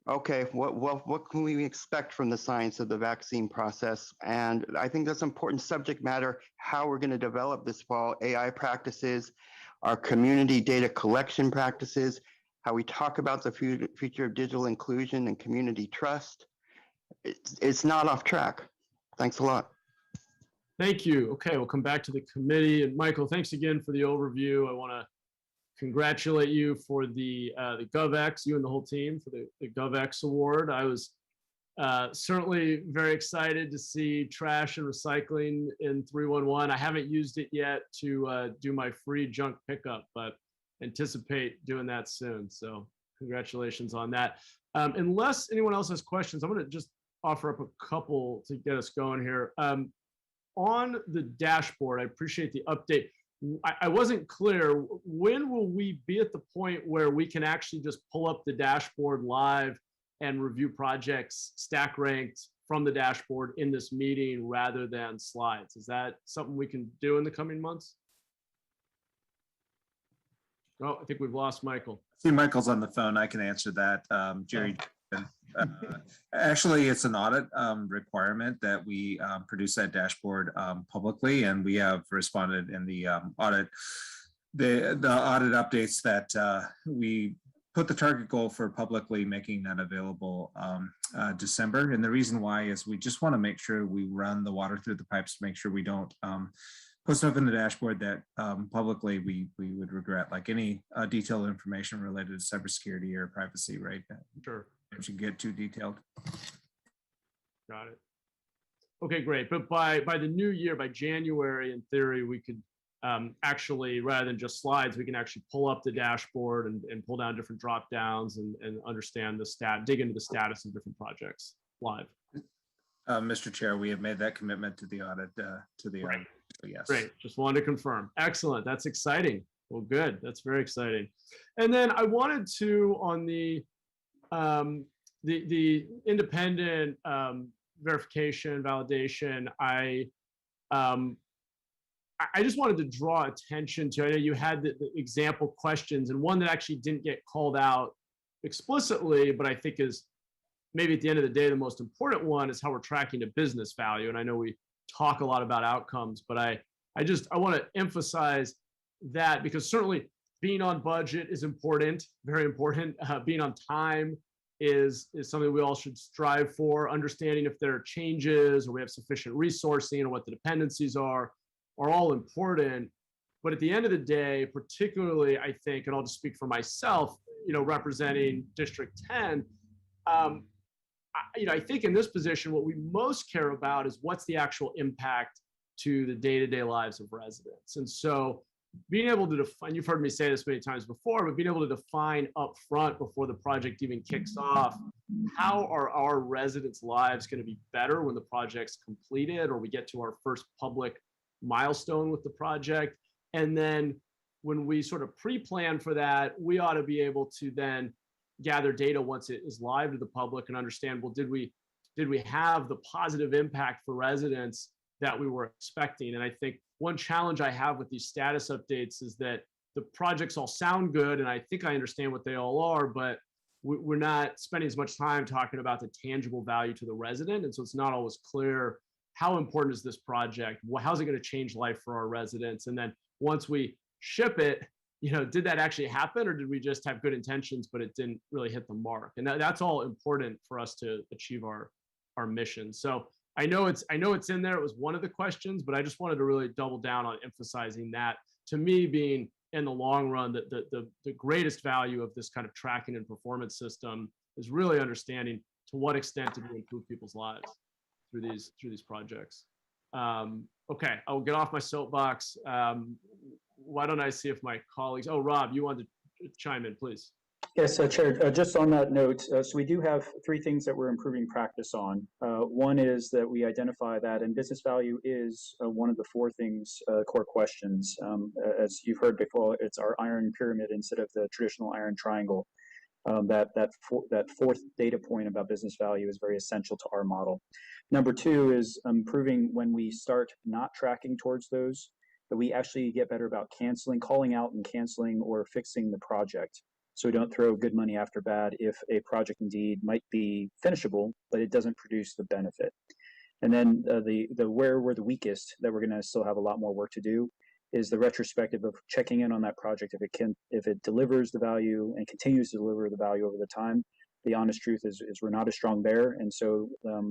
okay, what can we expect from the science of the vaccine process? And I think that's important subject matter, how we're going to develop this fall, AI practices, our community data collection practices, how we talk about the future of digital inclusion and community trust. It's not off track. Thanks a lot. Thank you. Okay, we'll come back to the committee. And Michael, thanks again for the overview. I want to congratulate you for the GovX, you and the whole team for the GovX award. I was certainly very excited to see trash and recycling in 311. I haven't used it yet to do my free junk pickup, but anticipate doing that soon. So congratulations on that. Unless anyone else has questions, I'm going to just offer up a couple to get us going here. On the dashboard, I appreciate the update. I wasn't clear, when will we be at the point where we can actually just pull up the dashboard live and review projects stack ranked from the dashboard in this meeting rather than slides? Is that something we can do in the coming months? Oh, I think we've lost Michael. See, Michael's on the phone. I can answer that. Jerry. Actually, it's an audit requirement that we produce that dashboard publicly, and we have responded in the audit, the audit updates that we put the target goal for publicly making that available December. And the reason why is we just want to make sure we run the water through the pipes to make sure we don't put stuff in the dashboard that publicly we would regret, like any detailed information related to cybersecurity or privacy, right? Sure. It should get too detailed. Got it. Okay, great. But by the new year, by January, in theory, we could actually, rather than just slides, we can actually pull up the dashboard and pull down different drop downs and understand the dig into the status of different projects live. Mr. Chair, we have made that commitment to the audit, Right. So yes. Great. Just wanted to confirm. Excellent. That's exciting. Well, good. That's very exciting. And then I wanted to, on the independent verification, validation, I just wanted to draw attention to, I know you had the example questions, and one that actually didn't get called out explicitly, but I think is maybe at the end of the day, the most important one is how we're tracking the business value. And I know we talk a lot about outcomes, but I want to emphasize that, because certainly being on budget is important, very important. Being on time is something we all should strive for. Understanding if there are changes or we have sufficient resourcing or what the dependencies are all important. But at the end of the day, particularly, I think, and I'll just speak for myself, representing District 10, I think in this position, what we most care about is what's the actual impact to the day-to-day lives of residents. And so being able to define, you've heard me say this many times before, but being able to define up front before the project even kicks off, how are our residents' lives going to be better when the project's completed or we get to our first public milestone with the project. And then when we sort of pre-plan for that, we ought to be able to then gather data once it is live to the public and understand, well, did we have the positive impact for residents that we were expecting? And I think one challenge I have with these status updates is that the projects all sound good, and I think I understand what they all are, but we're not spending as much time talking about the tangible value to the resident. And so it's not always clear, how important is this project? How's it going to change life for our residents? And then once we ship it, did that actually happen, or did we just have good intentions, but it didn't really hit the mark? And that's all important for us to achieve our mission. So I know it's in there. It was one of the questions, but I just wanted to really double down on emphasizing that, to me, being in the long run, the greatest value of this kind of tracking and performance system is really understanding to what extent did we improve people's lives through these projects. Okay, I'll get off my soapbox. Why don't I see if my colleagues, Rob, you wanted to chime in, please. Yes, Chair, just on that note, so we do have 3 things that we're improving practice on. One is that we identify that, and business value is one of the 4 things, core questions. As you've heard before, it's our iron pyramid instead of the traditional iron triangle. That 4th data point about business value is very essential to our model. Number 2 is improving when we start not tracking towards those, that we actually get better about calling out and canceling or fixing the project. so we don't throw good money after bad if a project indeed might be finishable, but it doesn't produce the benefit. And then the where we're the weakest, that we're going to still have a lot more work to do, is the retrospective of checking in on that project. If it delivers the value and continues to deliver the value over the time. The honest truth is we're not as strong there. And so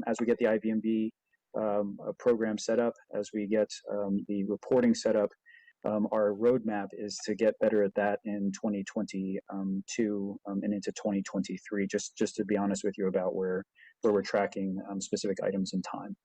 as we get the IVMB program set up, as we get the reporting set up, our roadmap is to get better at that in 2022 and into 2023, just to be honest with you about where we're tracking specific items in time.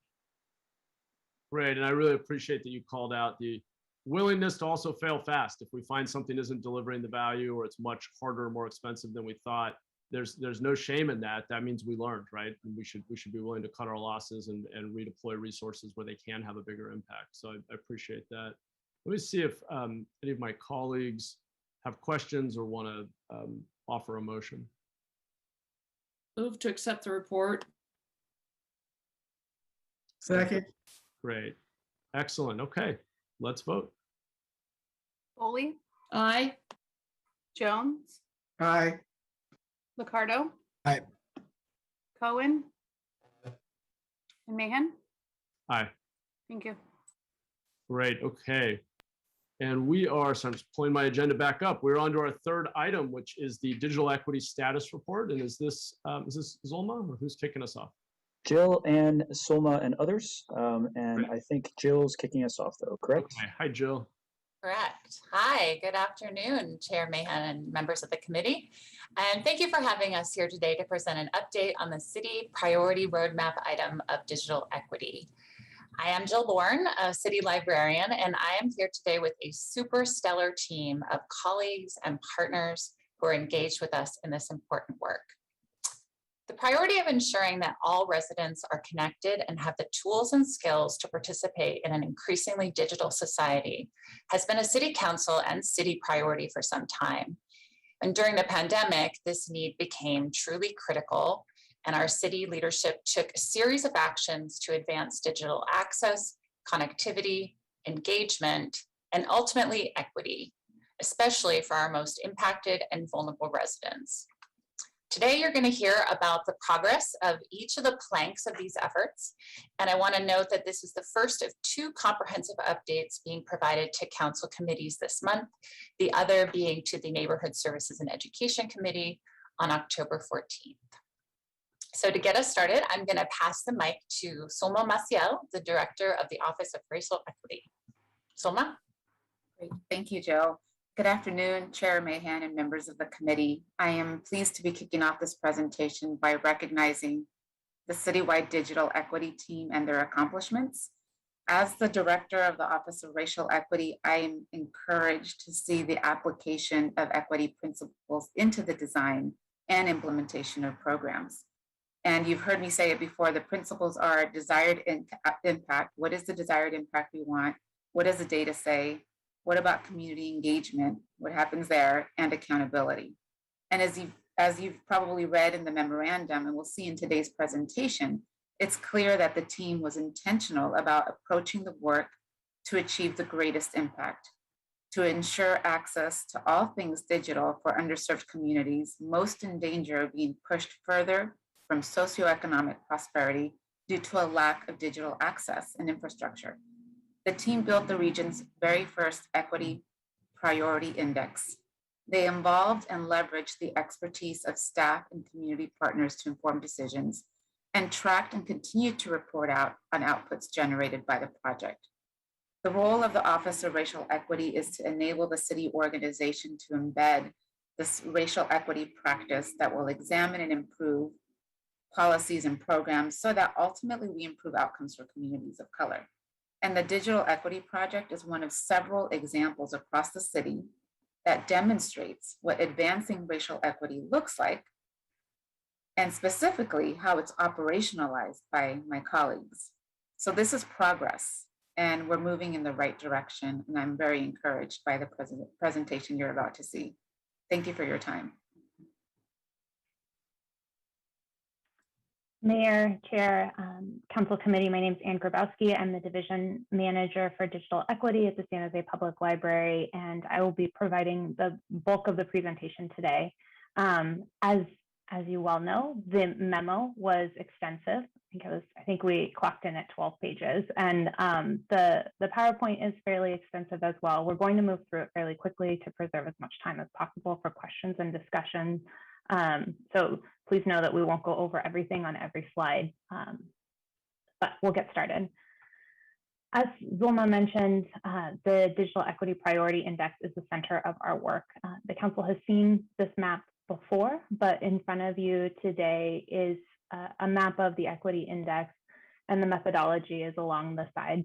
Great, and I really appreciate that you called out the willingness to also fail fast. If we find something isn't delivering the value or it's much harder or more expensive than we thought, there's no shame in that. That means we learned, right? And we should be willing to cut our losses and redeploy resources where they can have a bigger impact. So I appreciate that. Let me see if any of my colleagues have questions or want to offer a motion. Move to accept the report. Second. Great. Excellent. Okay, let's vote. Foley, Aye. Jones, Aye. Liccardo. Aye. Cohen. And Mahan. Aye. Thank you. Great. Okay. And we are, so I'm just pulling my agenda back up. We're on to our third item, which is the digital equity status report. And is this Zulma, or who's kicking us off? Jill and Solma and others. And I think Jill's kicking us off though, correct? Okay. Hi, Jill. Correct. Hi, good afternoon, Chair Mahan and members of the committee. And thank you for having us here today to present an update on the city priority roadmap item of digital equity. I am Jill Bourne, a city librarian, and I am here today with a super stellar team of colleagues and partners who are engaged with us in this important work. The priority of ensuring that all residents are connected and have the tools and skills to participate in an increasingly digital society has been a city council and city priority for some time. And during the pandemic, this need became truly critical, and our city leadership took a series of actions to advance digital access, connectivity, engagement, and ultimately equity, especially for our most impacted and vulnerable residents. Today, you're going to hear about the progress of each of the planks of these efforts. And I want to note that this is the first of two comprehensive updates being provided to council committees this month, the other being to the Neighborhood Services and Education Committee on October 14th. So to get us started, I'm going to pass the mic to Solma Maciel, the Director of the Office of Racial Equity. Solma? Great. Thank you, Jill. Good afternoon, Chair Mahan and members of the committee. I am pleased to be kicking off this presentation by recognizing the citywide digital equity team and their accomplishments. As the Director of the Office of Racial Equity, I am encouraged to see the application of equity principles into the design and implementation of programs. And you've heard me say it before, the principles are desired impact. What is the desired impact we want? What does the data say? What about community engagement? What happens there? And accountability. And as you've probably read in the memorandum, and we'll see in today's presentation, it's clear that the team was intentional about approaching the work to achieve the greatest impact, to ensure access to all things digital for underserved communities most in danger of being pushed further from socioeconomic prosperity due to a lack of digital access and infrastructure. The team built the region's very first equity priority index. They involved and leveraged the expertise of staff and community partners to inform decisions, and tracked and continued to report out on outputs generated by the project. The role of the Office of Racial Equity is to enable the city organization to embed this racial equity practice that will examine and improve policies and programs so that ultimately we improve outcomes for communities of color. And the Digital Equity Project is one of several examples across the city that demonstrates what advancing racial equity looks like, and specifically how it's operationalized by my colleagues. So this is progress, and we're moving in the right direction, and I'm very encouraged by the presentation you're about to see. Thank you for your time. Mayor, Chair, Council Committee, my name is Ann Grabowski. I'm the Division Manager for Digital Equity at the San Jose Public Library, and I will be providing the bulk of the presentation today. As you well know, the memo was extensive. I think we clocked in at 12 pages, and the PowerPoint is fairly extensive as well. We're going to move through it fairly quickly to preserve as much time as possible for questions and discussion. So please know that we won't go over everything on every slide, but we'll get started. As Zulma mentioned, the Digital Equity Priority Index is the center of our work. The council has seen this map before, but in front of you today is a map of the equity index, and the methodology is along the side.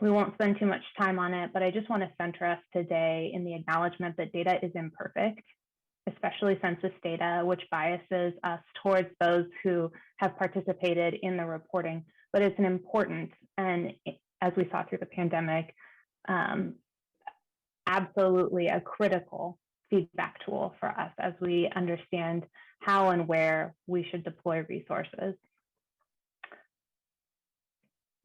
We won't spend too much time on it, but I just want to center us today in the acknowledgement that data is imperfect, especially census data, which biases us towards those who have participated in the reporting. But it's an important, and as we saw through the pandemic, absolutely a critical feedback tool for us as we understand how and where we should deploy resources.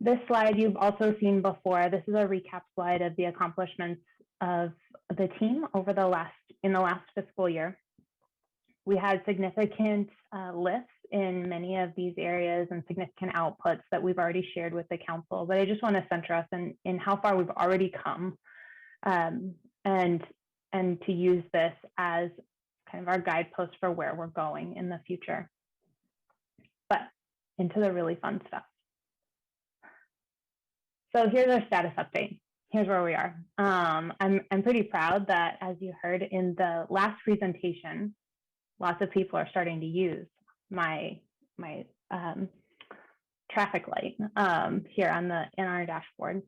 This slide you've also seen before. This is a recap slide of the accomplishments of the team over in the last fiscal year. We had significant lifts in many of these areas and significant outputs that we've already shared with the council, but I just want to center us in how far we've already come, and to use this as kind of our guidepost for where we're going in the future. But into the really fun stuff. So here's our status update. Here's where we are. I'm pretty proud that, as you heard in the last presentation, lots of people are starting to use my traffic light here in our dashboard.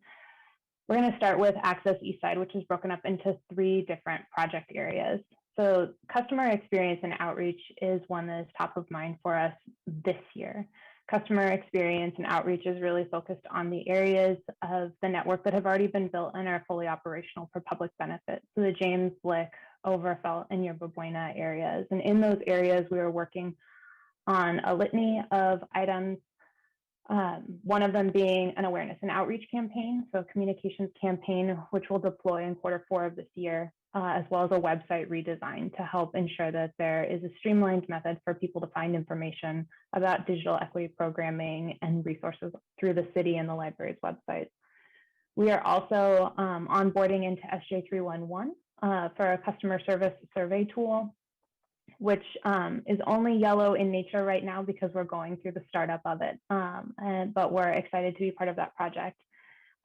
We're going to start with Access Eastside, which is broken up into 3 different project areas. So customer experience and outreach is one that is top of mind for us this year. Customer experience and outreach is really focused on the areas of the network that have already been built and are fully operational for public benefit. So the James, Blick, Overfell, and Yerba Buena areas. And in those areas, we are working on a litany of items, one of them being an awareness and outreach campaign, so a communications campaign, which we'll deploy in Q4 of this year, as well as a website redesign to help ensure that there is a streamlined method for people to find information about digital equity programming and resources through the city and the library's website. We are also onboarding into SJ311 for a customer service survey tool, which is only yellow in nature right now because we're going through the startup of it. But we're excited to be part of that project.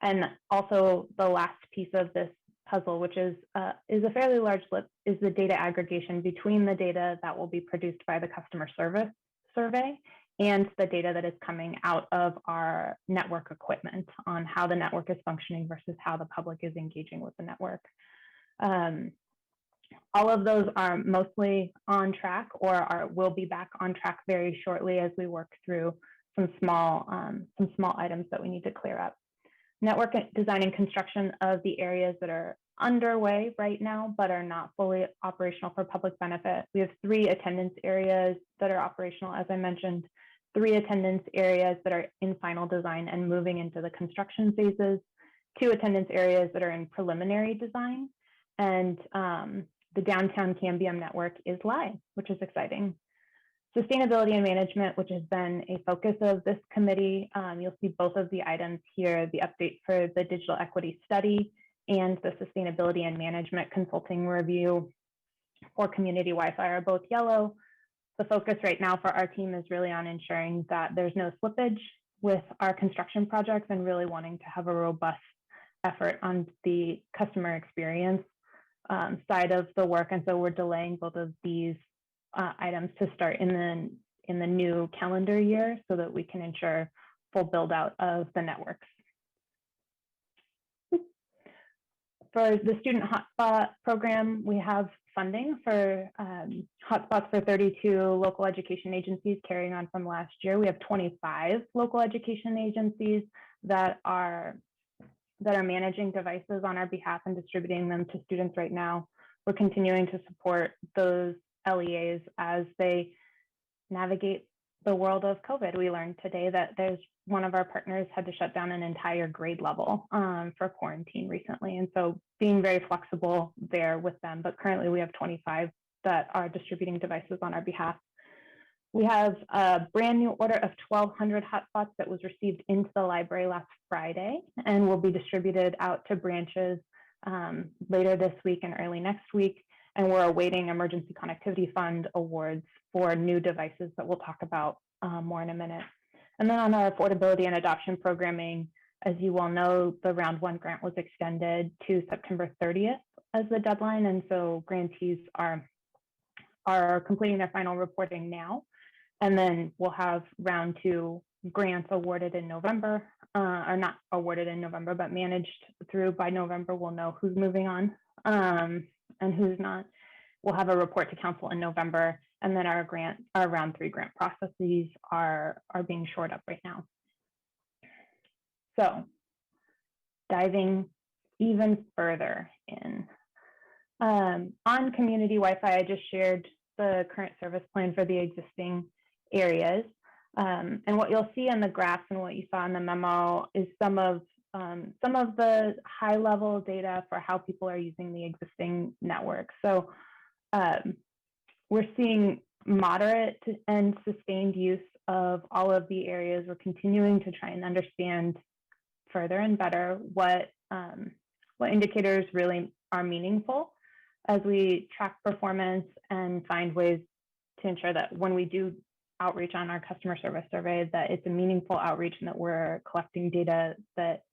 And also the last piece of this puzzle, which is a fairly large lift, is the data aggregation between the data that will be produced by the customer service survey and the data that is coming out of our network equipment on how the network is functioning versus how the public is engaging with the network. All of those are mostly on track or will be back on track very shortly as we work through some small items that we need to clear up. Network design and construction of the areas that are underway right now, but are not fully operational for public benefit. We have 3 attendance areas that are operational, as I mentioned, 3 attendance areas that are in final design and moving into the construction phases, 2 attendance areas that are in preliminary design, and the downtown Cambium network is live, which is exciting. Sustainability and management, which has been a focus of this committee. You'll see both of the items here, the update for the digital equity study and the sustainability and management consulting review for community Wi-Fi are both yellow. The focus right now for our team is really on ensuring that there's no slippage with our construction projects and really wanting to have a robust effort on the customer experience side of the work. And so we're delaying both of these items to start in the new calendar year so that we can ensure full build out of the networks. For the student hotspot program, we have funding for hotspots for 32 local education agencies carrying on from last year. We have 25 local education agencies that are managing devices on our behalf and distributing them to students right now. We're continuing to support those LEAs as they navigate the world of COVID. We learned today that there's one of our partners had to shut down an entire grade level for quarantine recently. And so being very flexible there with them, but currently we have 25 that are distributing devices on our behalf. We have a brand new order of 1,200 hotspots that was received into the library last Friday and will be distributed out to branches later this week and early next week. And we're awaiting Emergency Connectivity Fund awards for new devices that we'll talk about more in a minute. And then on our affordability and adoption programming, as you all know, the round 1 grant was extended to September 30th as the deadline. And so grantees are completing their final reporting now. And then we'll have round 2 grants awarded in November, or not awarded in November, but managed through by November. We'll know who's moving on and who's not. We'll have a report to council in November, and then our round 3 grant processes are being shored up right now. So diving even further in. On community Wi-Fi, I just shared the current service plan for the existing areas. And what you'll see on the graphs and what you saw in the memo is some of the high level data for how people are using the existing network. So we're seeing moderate and sustained use of all of the areas. We're continuing to try and understand further and better what indicators really are meaningful as we track performance and find ways to ensure that when we do outreach on our customer service survey, that it's a meaningful outreach and that we're collecting data that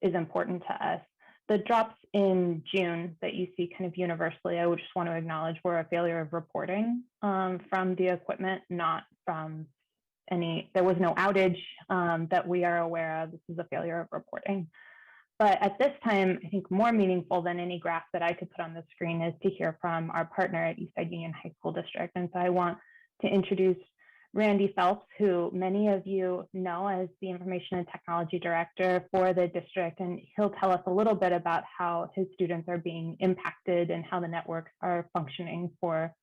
is important to us. The drops in June that you see kind of universally, I would just want to acknowledge were a failure of reporting from the equipment, not from there was no outage that we are aware of. This is a failure of reporting. But at this time, I think more meaningful than any graph that I could put on the screen is to hear from our partner at Eastside Union High School District. And so I want to introduce Randy Phelps, who many of you know as the Information and Technology Director for the district, and he'll tell us a little bit about how his students are being impacted and how the networks are functioning for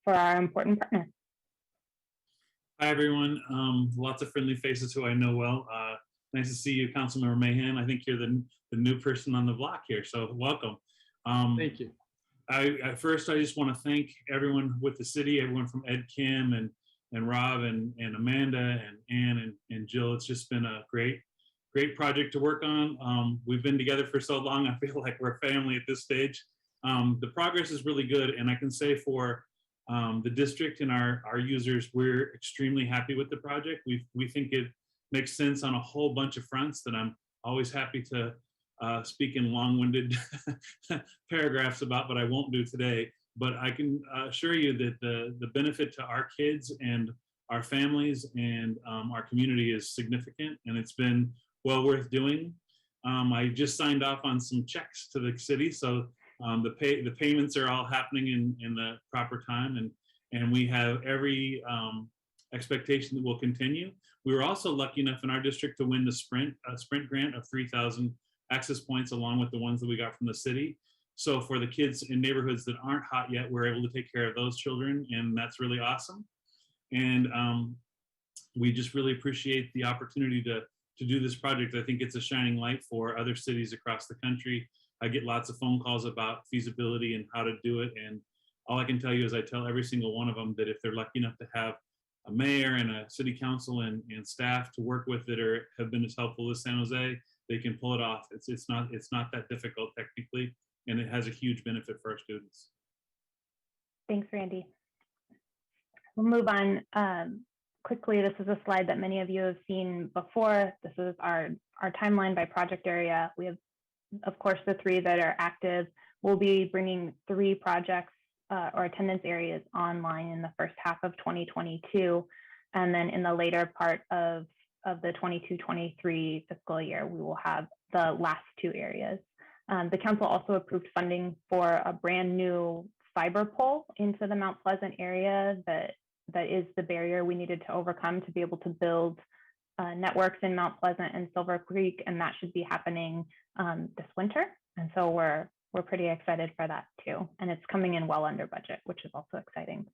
our important partner. Hi, everyone. Lots of friendly faces who I know well. Nice to see you, Councilmember Mahan. I think you're the new person on the block here, so welcome. Thank you. First, I just want to thank everyone with the city, everyone from Ed Kim and Rob and Amanda and Ann and Jill. It's just been a great project to work on. We've been together for so long, I feel like we're a family at this stage. The progress is really good, and I can say for the district and our users, we're extremely happy with the project. We think it makes sense on a whole bunch of fronts that I'm always happy to speak in long-winded paragraphs about, but I won't do today. But I can assure you that the benefit to our kids and our families and our community is significant, and it's been well worth doing. I just signed off on some checks to the city, so the payments are all happening in the proper time, and we have every expectation that will continue. We were also lucky enough in our district to win the Sprint grant of 3,000 access points along with the ones that we got from the city. So for the kids in neighborhoods that aren't hot yet, we're able to take care of those children, and that's really awesome. And we just really appreciate the opportunity to do this project. I think it's a shining light for other cities across the country. I get lots of phone calls about feasibility and how to do it. And all I can tell you is I tell every single one of them that if they're lucky enough to have a mayor and a city council and staff to work with that have been as helpful as San Jose, they can pull it off. It's not that difficult technically, and it has a huge benefit for our students. Thanks, Randy. We'll move on quickly. This is a slide that many of you have seen before. This is our timeline by project area. We have, of course, the 3 that are active. We'll be bringing 3 projects or attendance areas online in the first half of 2022. And then in the later part of the 22-23 fiscal year, we will have the last 2 areas. The council also approved funding for a brand new fiber pole into the Mount Pleasant area that is the barrier we needed to overcome to be able to build networks in Mount Pleasant and Silver Creek, and that should be happening this winter. And so we're pretty excited for that too. And it's coming in well under budget, which is also exciting.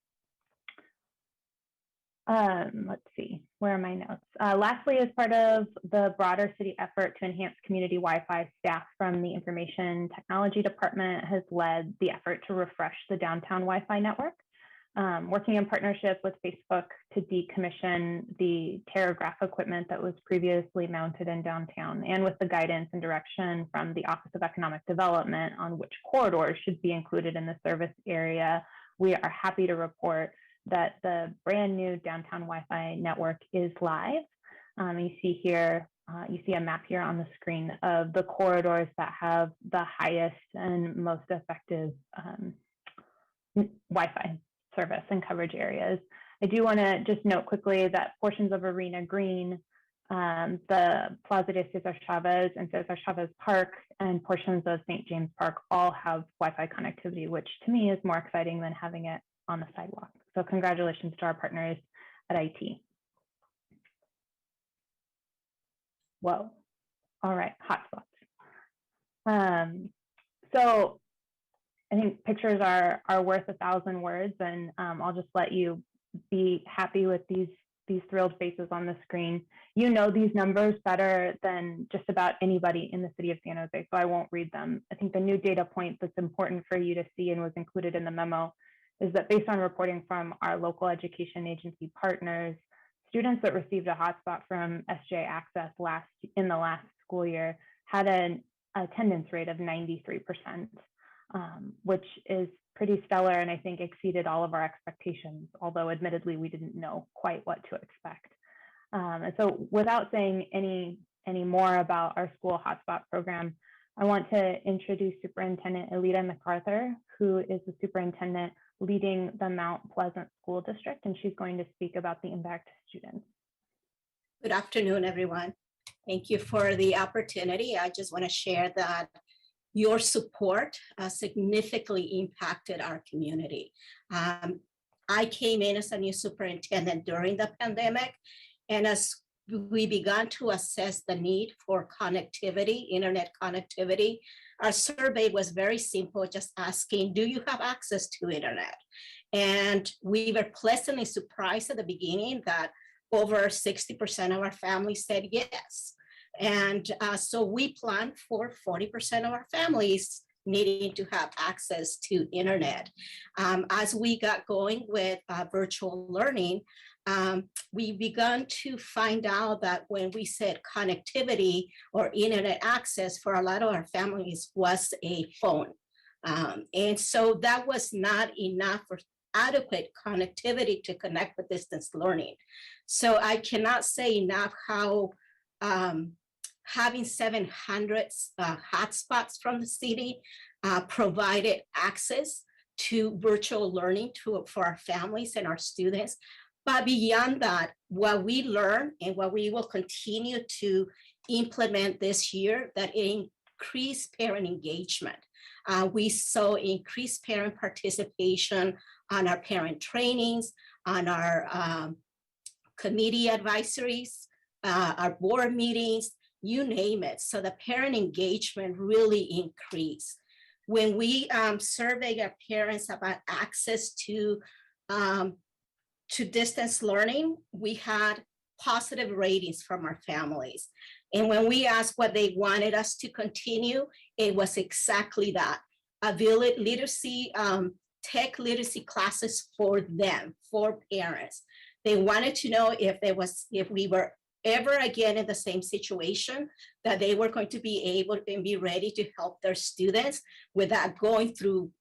Let's see, where are my notes? Lastly, as part of the broader city effort to enhance community Wi-Fi, staff from the Information Technology Department has led the effort to refresh the downtown Wi-Fi network, working in partnership with Facebook to decommission the Terragraph equipment that was previously mounted in downtown, and with the guidance and direction from the Office of Economic Development on which corridors should be included in the service area. We are happy to report that the brand new downtown Wi-Fi network is live. You see here, you see a map here on the screen of the corridors that have the highest and most effective Wi-Fi service and coverage areas. I do want to just note quickly that portions of Arena Green, the Plaza de Cesar Chavez and Cesar Chavez Park, and portions of St. James Park all have Wi-Fi connectivity, which to me is more exciting than having it on the sidewalk. So congratulations to our partners at IT. Whoa, all right, hotspots. So I think pictures are worth 1,000 words, and I'll just let you be happy with these thrilled faces on the screen. You know these numbers better than just about anybody in the city of San Jose, so I won't read them. I think the new data point that's important for you to see and was included in the memo is that based on reporting from our local education agency partners, students that received a hotspot from SJ Access in the last school year had an attendance rate of 93%, which is pretty stellar and I think exceeded all of our expectations, although admittedly we didn't know quite what to expect. And so without saying any more about our school hotspot program, I want to introduce Superintendent Elita MacArthur, who is the superintendent leading the Mount Pleasant School District, and she's going to speak about the impact to students. Good afternoon, everyone. Thank you for the opportunity. I just want to share that your support significantly impacted our community. I came in as a new superintendent during the pandemic, and as we began to assess the need for connectivity, internet connectivity, our survey was very simple, just asking, do you have access to internet? And we were pleasantly surprised at the beginning that over 60% of our families said yes. And so we planned for 40% of our families needing to have access to internet. As we got going with virtual learning, we began to find out that when we said connectivity or internet access for a lot of our families was a phone. And so that was not enough for adequate connectivity to connect with distance learning. So I cannot say enough how having 700 hotspots from the city provided access to virtual learning for our families and our students. But beyond that, what we learned and what we will continue to implement this year, that increased parent engagement. We saw increased parent participation on our parent trainings, on our committee advisories, our board meetings, you name it. So the parent engagement really increased. When we surveyed our parents about access to distance learning, we had positive ratings from our families. And when we asked what they wanted us to continue, it was exactly that. Literacy, tech literacy classes for them, for parents. They wanted to know if we were ever again in the same situation, that they were going to be able and be ready to help their students without going through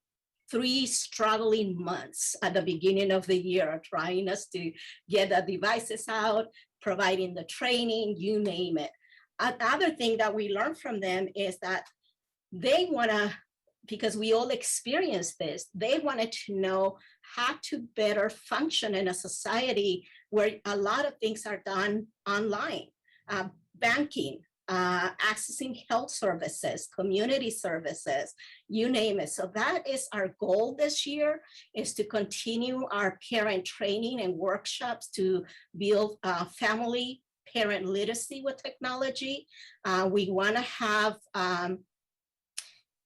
3 struggling months at the beginning of the year, trying us to get the devices out, providing the training, you name it. Another thing that we learned from them is that they wanna, because we all experience this, they wanted to know how to better function in a society where a lot of things are done online, banking, accessing health services, community services, you name it. So that is our goal this year, is to continue our parent training and workshops to build family parent literacy with technology. We want to have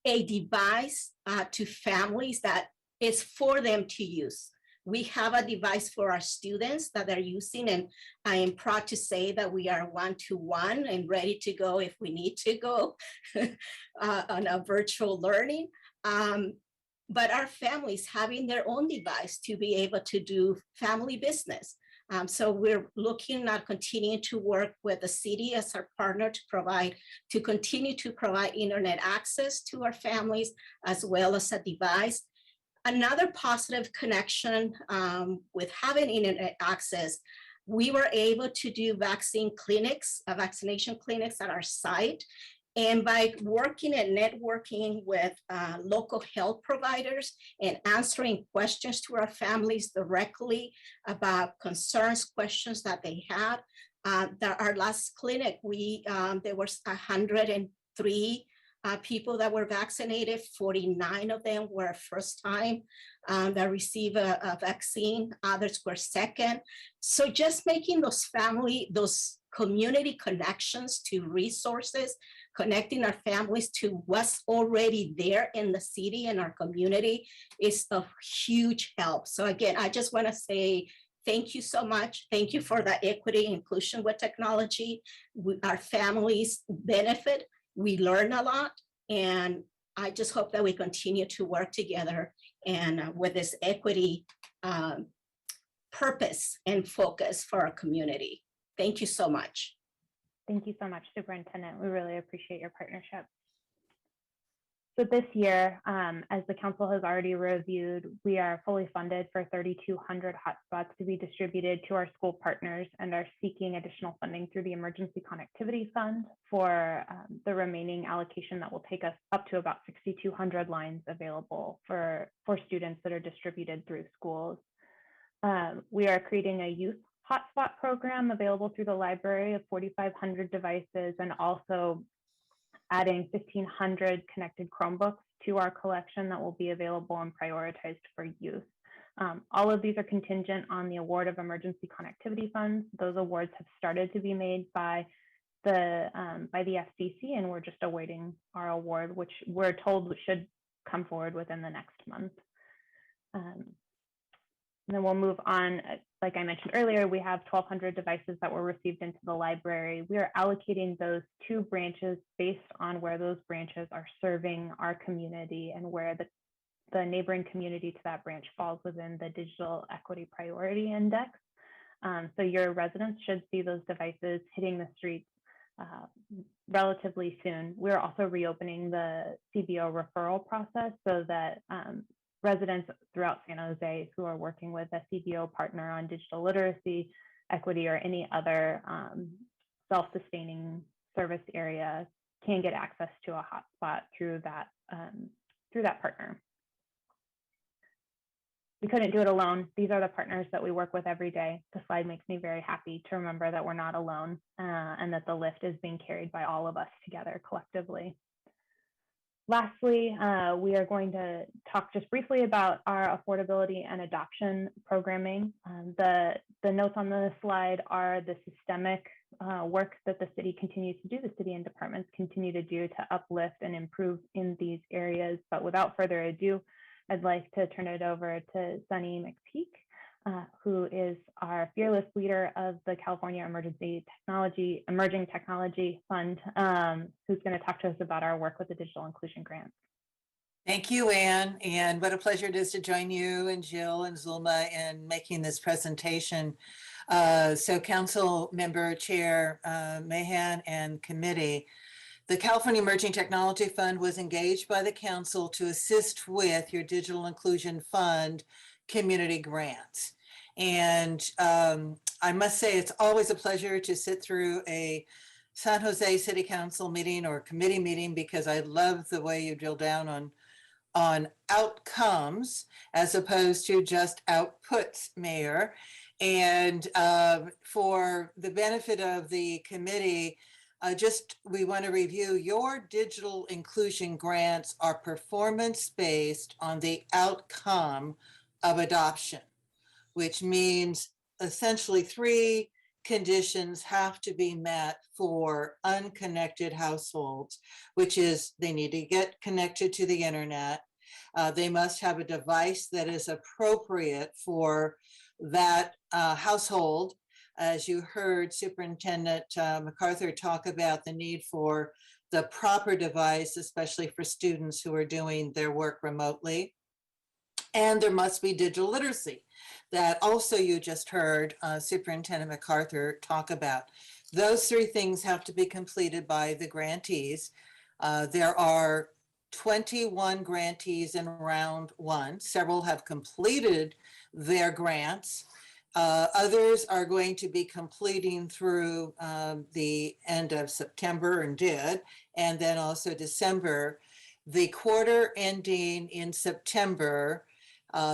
a device to families that is for them to use. We have a device for our students that they're using, and I am proud to say that we are 1-to-1 and ready to go if we need to go on a virtual learning. But our families having their own device to be able to do family business. So we're looking at continuing to work with the city as our partner to continue to provide internet access to our families, as well as a device. Another positive connection with having internet access, we were able to do vaccination clinics at our site. And by working and networking with local health providers and answering questions to our families directly about concerns, questions that they had, our last clinic, there was 103 people that were vaccinated. 49 of them were first time that received a vaccine. Others were second. So just making those community connections to resources, connecting our families to what's already there in the city and our community is a huge help. So again, I just want to say thank you so much. Thank you for the equity inclusion with technology. Our families benefit. We learn a lot, and I just hope that we continue to work together and with this equity purpose and focus for our community. Thank you so much. Thank you so much, Superintendent. We really appreciate your partnership. So this year, as the council has already reviewed, we are fully funded for 3,200 hotspots to be distributed to our school partners and are seeking additional funding through the Emergency Connectivity Fund for the remaining allocation that will take us up to about 6,200 lines available for students that are distributed through schools. We are creating a youth hotspot program available through the library of 4,500 devices, and also adding 1,500 connected Chromebooks to our collection that will be available and prioritized for youth. All of these are contingent on the award of emergency connectivity funds. Those awards have started to be made by the FCC, and we're just awaiting our award, which we're told should come forward within the next month. And then we'll move on. Like I mentioned earlier, we have 1,200 devices that were received into the library. We are allocating those to branches based on where those branches are serving our community and where the neighboring community to that branch falls within the Digital Equity Priority Index. So your residents should see those devices hitting the streets relatively soon. We're also reopening the CBO referral process so that residents throughout San Jose who are working with a CBO partner on digital literacy, equity, or any other self-sustaining service area can get access to a hotspot through that partner. We couldn't do it alone. These are the partners that we work with every day. The slide makes me very happy to remember that we're not alone and that the lift is being carried by all of us together collectively. Lastly, we are going to talk just briefly about our affordability and adoption programming. The notes on the slide are the systemic work that the city continues to do, the city and departments continue to do to uplift and improve in these areas. But without further ado, I'd like to turn it over to Sunny McPeak, who is our fearless leader of the California Emerging Technology Fund, who's going to talk to us about our work with the Digital Inclusion Grants. Thank you, Anne, and what a pleasure it is to join you and Jill and Zulma in making this presentation. So Council Member Chair Mahan and Committee, the California Emerging Technology Fund was engaged by the Council to assist with your Digital Inclusion Fund community grants. And I must say, it's always a pleasure to sit through a San Jose City Council meeting or committee meeting, because I love the way you drill down on outcomes as opposed to just outputs, Mayor. And for the benefit of the committee, we want to review your digital inclusion grants are performance-based on the outcome of adoption, which means essentially 3 conditions have to be met for unconnected households, which is they need to get connected to the internet, They must have a device that is appropriate for that household. As you heard Superintendent MacArthur talk about the need for the proper device, especially for students who are doing their work remotely. And there must be digital literacy that also you just heard Superintendent MacArthur talk about. Those three things have to be completed by the grantees. There are 21 grantees in round one. Several have completed their grants. Others are going to be completing through the end of September and did, and then also December. The quarter ending in September,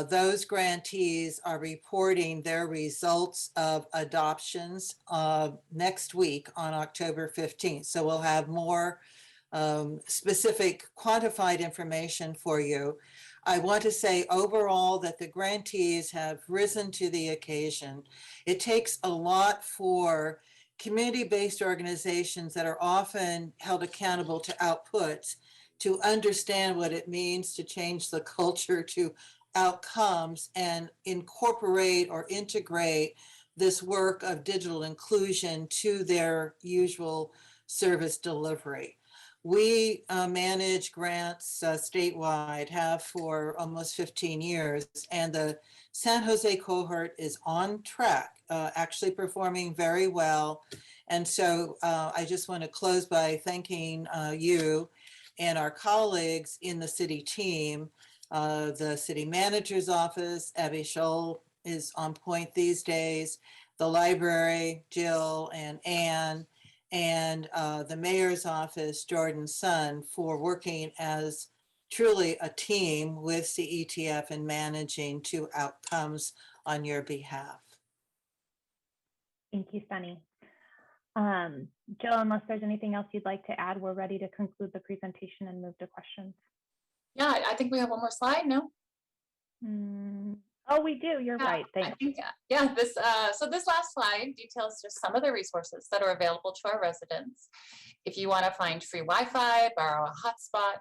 those grantees are reporting their results of adoptions next week on October 15th. So we'll have more specific quantified information for you. I want to say overall that the grantees have risen to the occasion. It takes a lot for community-based organizations that are often held accountable to outputs to understand what it means to change the culture to outcomes and incorporate or integrate this work of digital inclusion to their usual service delivery. We manage grants statewide, have for almost 15 years, and the San Jose cohort is on track, actually performing very well. And so I just want to close by thanking you and our colleagues in the city team. The city manager's office, Abby Scholl, is on point these days. The library, Jill and Anne, and the mayor's office, Jordan Sun, for working as truly a team with CETF and managing to outcomes on your behalf. Thank you, Sunny. Jill, unless there's anything else you'd like to add, we're ready to conclude the presentation and move to questions. Yeah, I think we have one more slide, no? Oh, we do. You're right. Thanks. I think, yeah, this last slide details just some of the resources that are available to our residents. If you want to find free Wi-Fi, borrow a hotspot,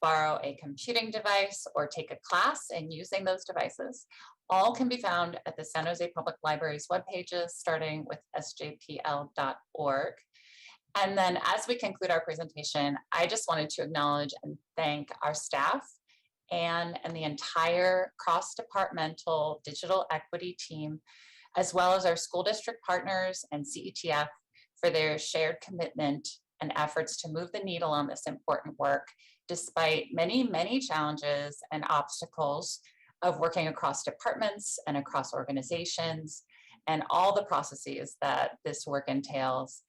borrow a computing device, or take a class in using those devices, all can be found at the San Jose Public Library's web pages, starting with sjpl.org. And then as we conclude our presentation, I just wanted to acknowledge and thank our staff and the entire cross-departmental digital equity team, as well as our school district partners and CETF for their shared commitment and efforts to move the needle on this important work, despite many, many challenges and obstacles of working across departments and across organizations and all the processes that this work entails.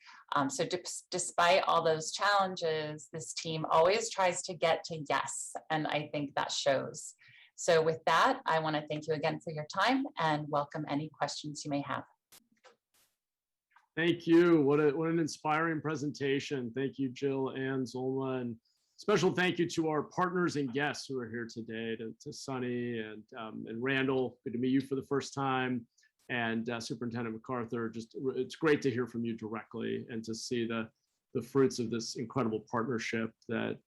So despite all those challenges, this team always tries to get to yes, and I think that shows. So with that, I want to thank you again for your time and welcome any questions you may have. Thank you. What an inspiring presentation. Thank you, Jill and Zulma. And special thank you to our partners and guests who are here today, to Sunny and Randall. Good to meet you for the first time. And Superintendent MacArthur, it's great to hear from you directly and to see the fruits of this incredible partnership that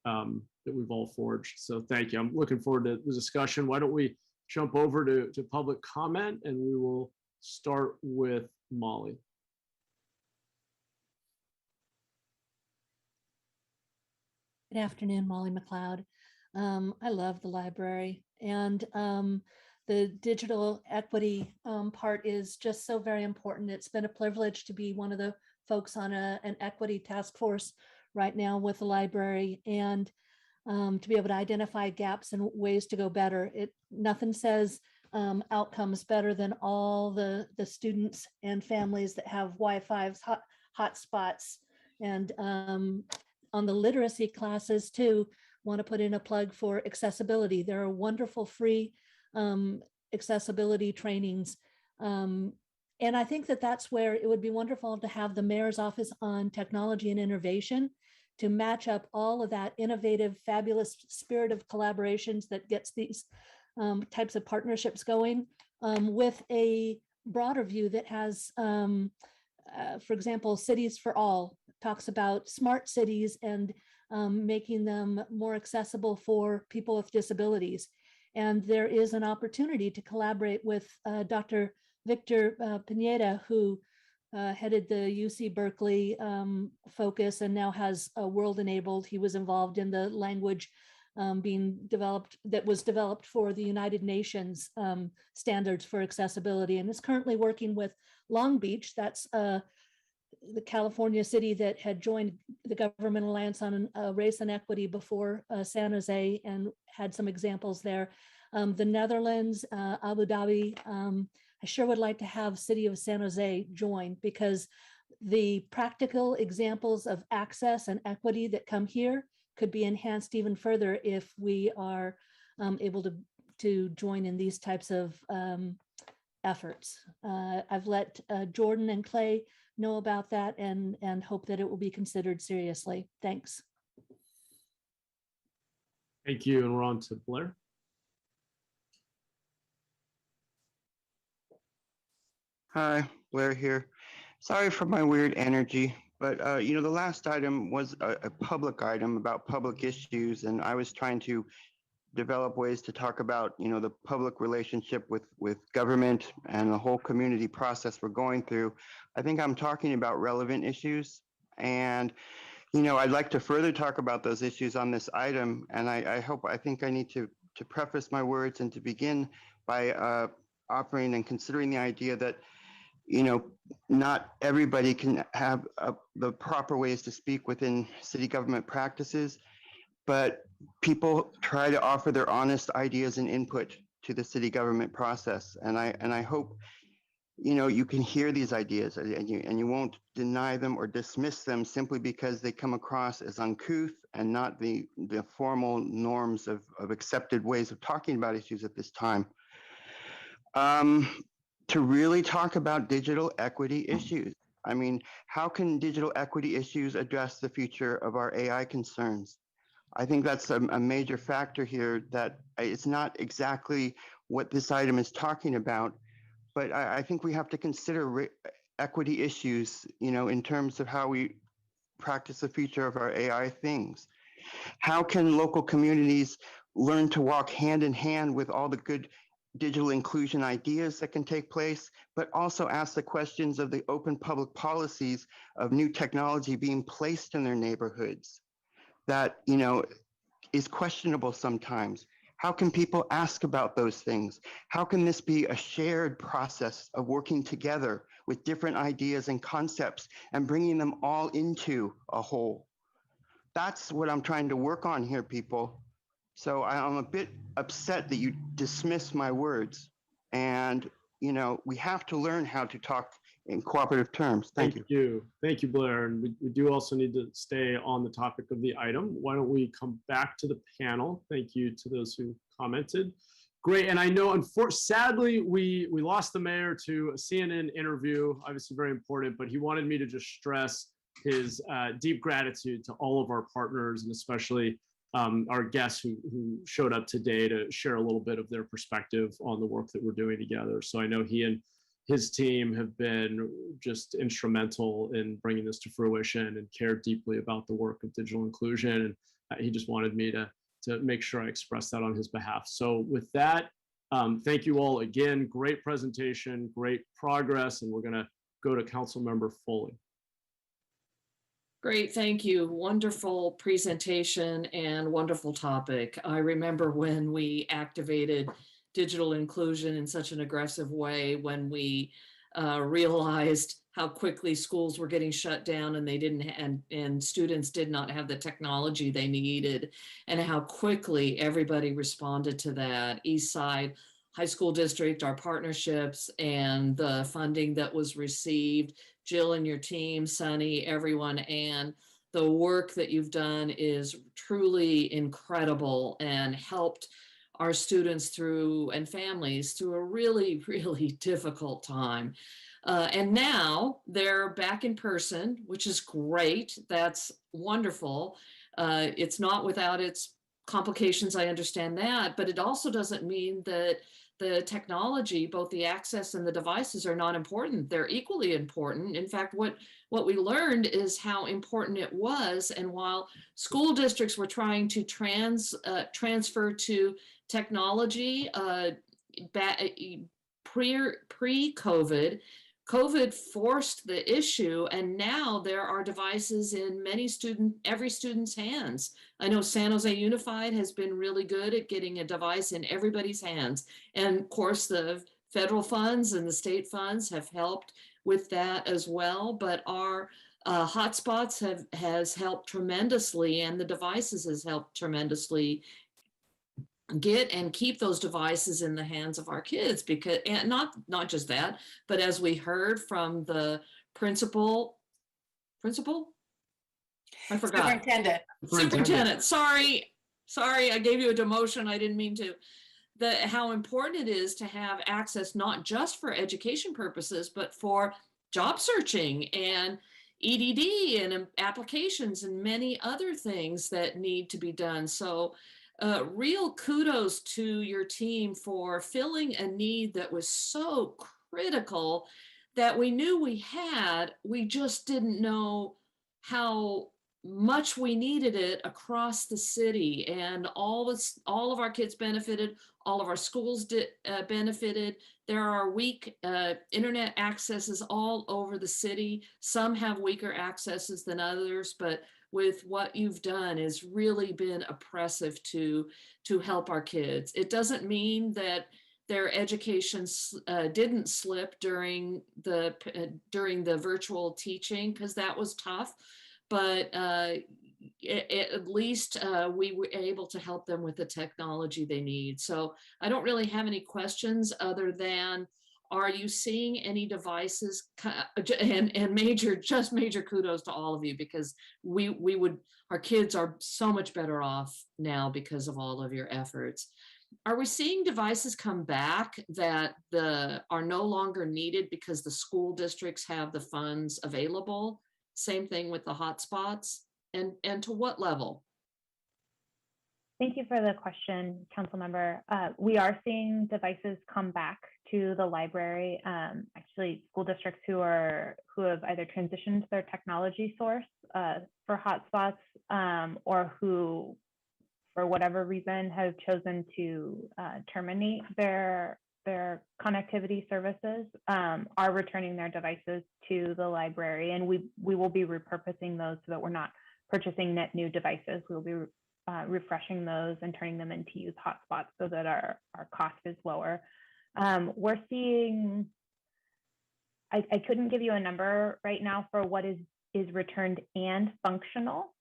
we've all forged. So thank you. I'm looking forward to the discussion. Why don't we jump over to public comment, and we will start with Molly. Good afternoon, Molly McLeod. I love the library, and the digital equity part is just so very important. It's been a privilege to be one of the folks on an equity task force right now with the library, and to be able to identify gaps and ways to go better. Nothing says outcomes better than all the students and families that have Wi-Fi's, hotspots, and on the literacy classes too, want to put in a plug for accessibility. There are wonderful free accessibility trainings. And I think that that's where it would be wonderful to have the mayor's office on technology and innovation to match up all of that innovative, fabulous spirit of collaborations that gets these types of partnerships going with a broader view that has, for example, Cities for All talks about smart cities and making them more accessible for people with disabilities. And there is an opportunity to collaborate with Dr. Victor Pineda, who headed the UC Berkeley focus and now has World Enabled. He was involved in the language being developed that was developed for the United Nations standards for accessibility, and is currently working with Long Beach. That's the California city that had joined the Government Alliance on Race and Equity before San Jose, and had some examples there. The Netherlands, Abu Dhabi. I sure would like to have City of San Jose join, because the practical examples of access and equity that come here could be enhanced even further if we are able to join in these types of efforts. I've let Jordan and Clay know about that, and hope that it will be considered seriously. Thanks. Thank you. And we're on to Blair. Hi, Blair here. Sorry for my weird energy, but the last item was a public item about public issues, and I was trying to develop ways to talk about, the public relationship with government and the whole community process we're going through. I think I'm talking about relevant issues, and I'd like to further talk about those issues on this item, and I think I need to preface my words and to begin by offering and considering the idea that not everybody can have the proper ways to speak within city government practices, but people try to offer their honest ideas and input to the city government process. And I hope, you can hear these ideas and you won't deny them or dismiss them simply because they come across as uncouth and not the formal norms of accepted ways of talking about issues at this time. To really talk about digital equity issues. I mean, how can digital equity issues address the future of our AI concerns? I think that's a major factor here, that it's not exactly what this item is talking about, but I think we have to consider equity issues, in terms of how we practice the future of our AI things. How can local communities learn to walk hand in hand with all the good digital inclusion ideas that can take place, but also ask the questions of the open public policies of new technology being placed in their neighborhoods that, is questionable sometimes. How can people ask about those things? How can this be a shared process of working together with different ideas and concepts and bringing them all into a whole? That's what I'm trying to work on here, people. So I'm a bit upset that you dismiss my words, and we have to learn how to talk in cooperative terms. Thank you. Thank you, Blair. And we do also need to stay on the topic of the item. Why don't we come back to the panel? Thank you to those who commented. Great. And I know, sadly, we lost the mayor to a CNN interview, obviously very important, but he wanted me to just stress his deep gratitude to all of our partners, and especially our guests who showed up today to share a little bit of their perspective on the work that we're doing together. So I know he and his team have been just instrumental in bringing this to fruition and care deeply about the work of digital inclusion. And he just wanted me to make sure I express that on his behalf. So with that, thank you all again. Great presentation, great progress, and we're going to go to Councilmember Foley. Great, thank you. Wonderful presentation and wonderful topic. I remember when we activated digital inclusion in such an aggressive way, when we realized how quickly schools were getting shut down and they didn't, and students did not have the technology they needed, and how quickly everybody responded to that. East Side High School District, our partnerships, and the funding that was received. Jill and your team, Sunny, everyone, and the work that you've done is truly incredible and helped our students through, and families through, a really, really difficult time. And now they're back in person, which is great. That's wonderful. It's not without its complications, I understand that, but it also doesn't mean that the technology, both the access and the devices, are not important. They're equally important. In fact, what what we learned is how important it was. And while school districts were trying to transfer to technology pre-COVID, COVID forced the issue, and now there are devices in every student's hands. I know San Jose Unified has been really good at getting a device in everybody's hands. And of course, the federal funds and the state funds have helped with that as well. But our hotspots has helped tremendously, and the devices has helped tremendously get and keep those devices in the hands of our kids, because, and not just that, but as we heard from the principal, I forgot. Superintendent, sorry, I gave you a demotion, I didn't mean to. How important it is to have access, not just for education purposes, but for job searching and EDD and applications and many other things that need to be done. So real kudos to your team for filling a need that was so critical that we knew we had. We just didn't know how much we needed it across the city, and all of our kids benefited, all of our schools benefited. There are weak internet accesses all over the city. Some have weaker accesses than others, but with what you've done has really been oppressive to help our kids. It doesn't mean that their education didn't slip during the virtual teaching, because that was tough, but at least we were able to help them with the technology they need. So I don't really have any questions other than, are you seeing any devices, and major kudos to all of you, because our kids are so much better off now because of all of your efforts. Are we seeing devices come back that are no longer needed because the school districts have the funds available? Same thing with the hotspots, and to what level? Thank you for the question, Council Member. We are seeing devices come back to the library. Actually, school districts who have either transitioned their technology source for hotspots, or who, for whatever reason, have chosen to terminate their connectivity services, are returning their devices to the library, and we will be repurposing those so that we're not purchasing net new devices. We'll be refreshing those and turning them into youth hotspots so that our cost is lower. We're seeing, I couldn't give you a number right now for what is returned and functional.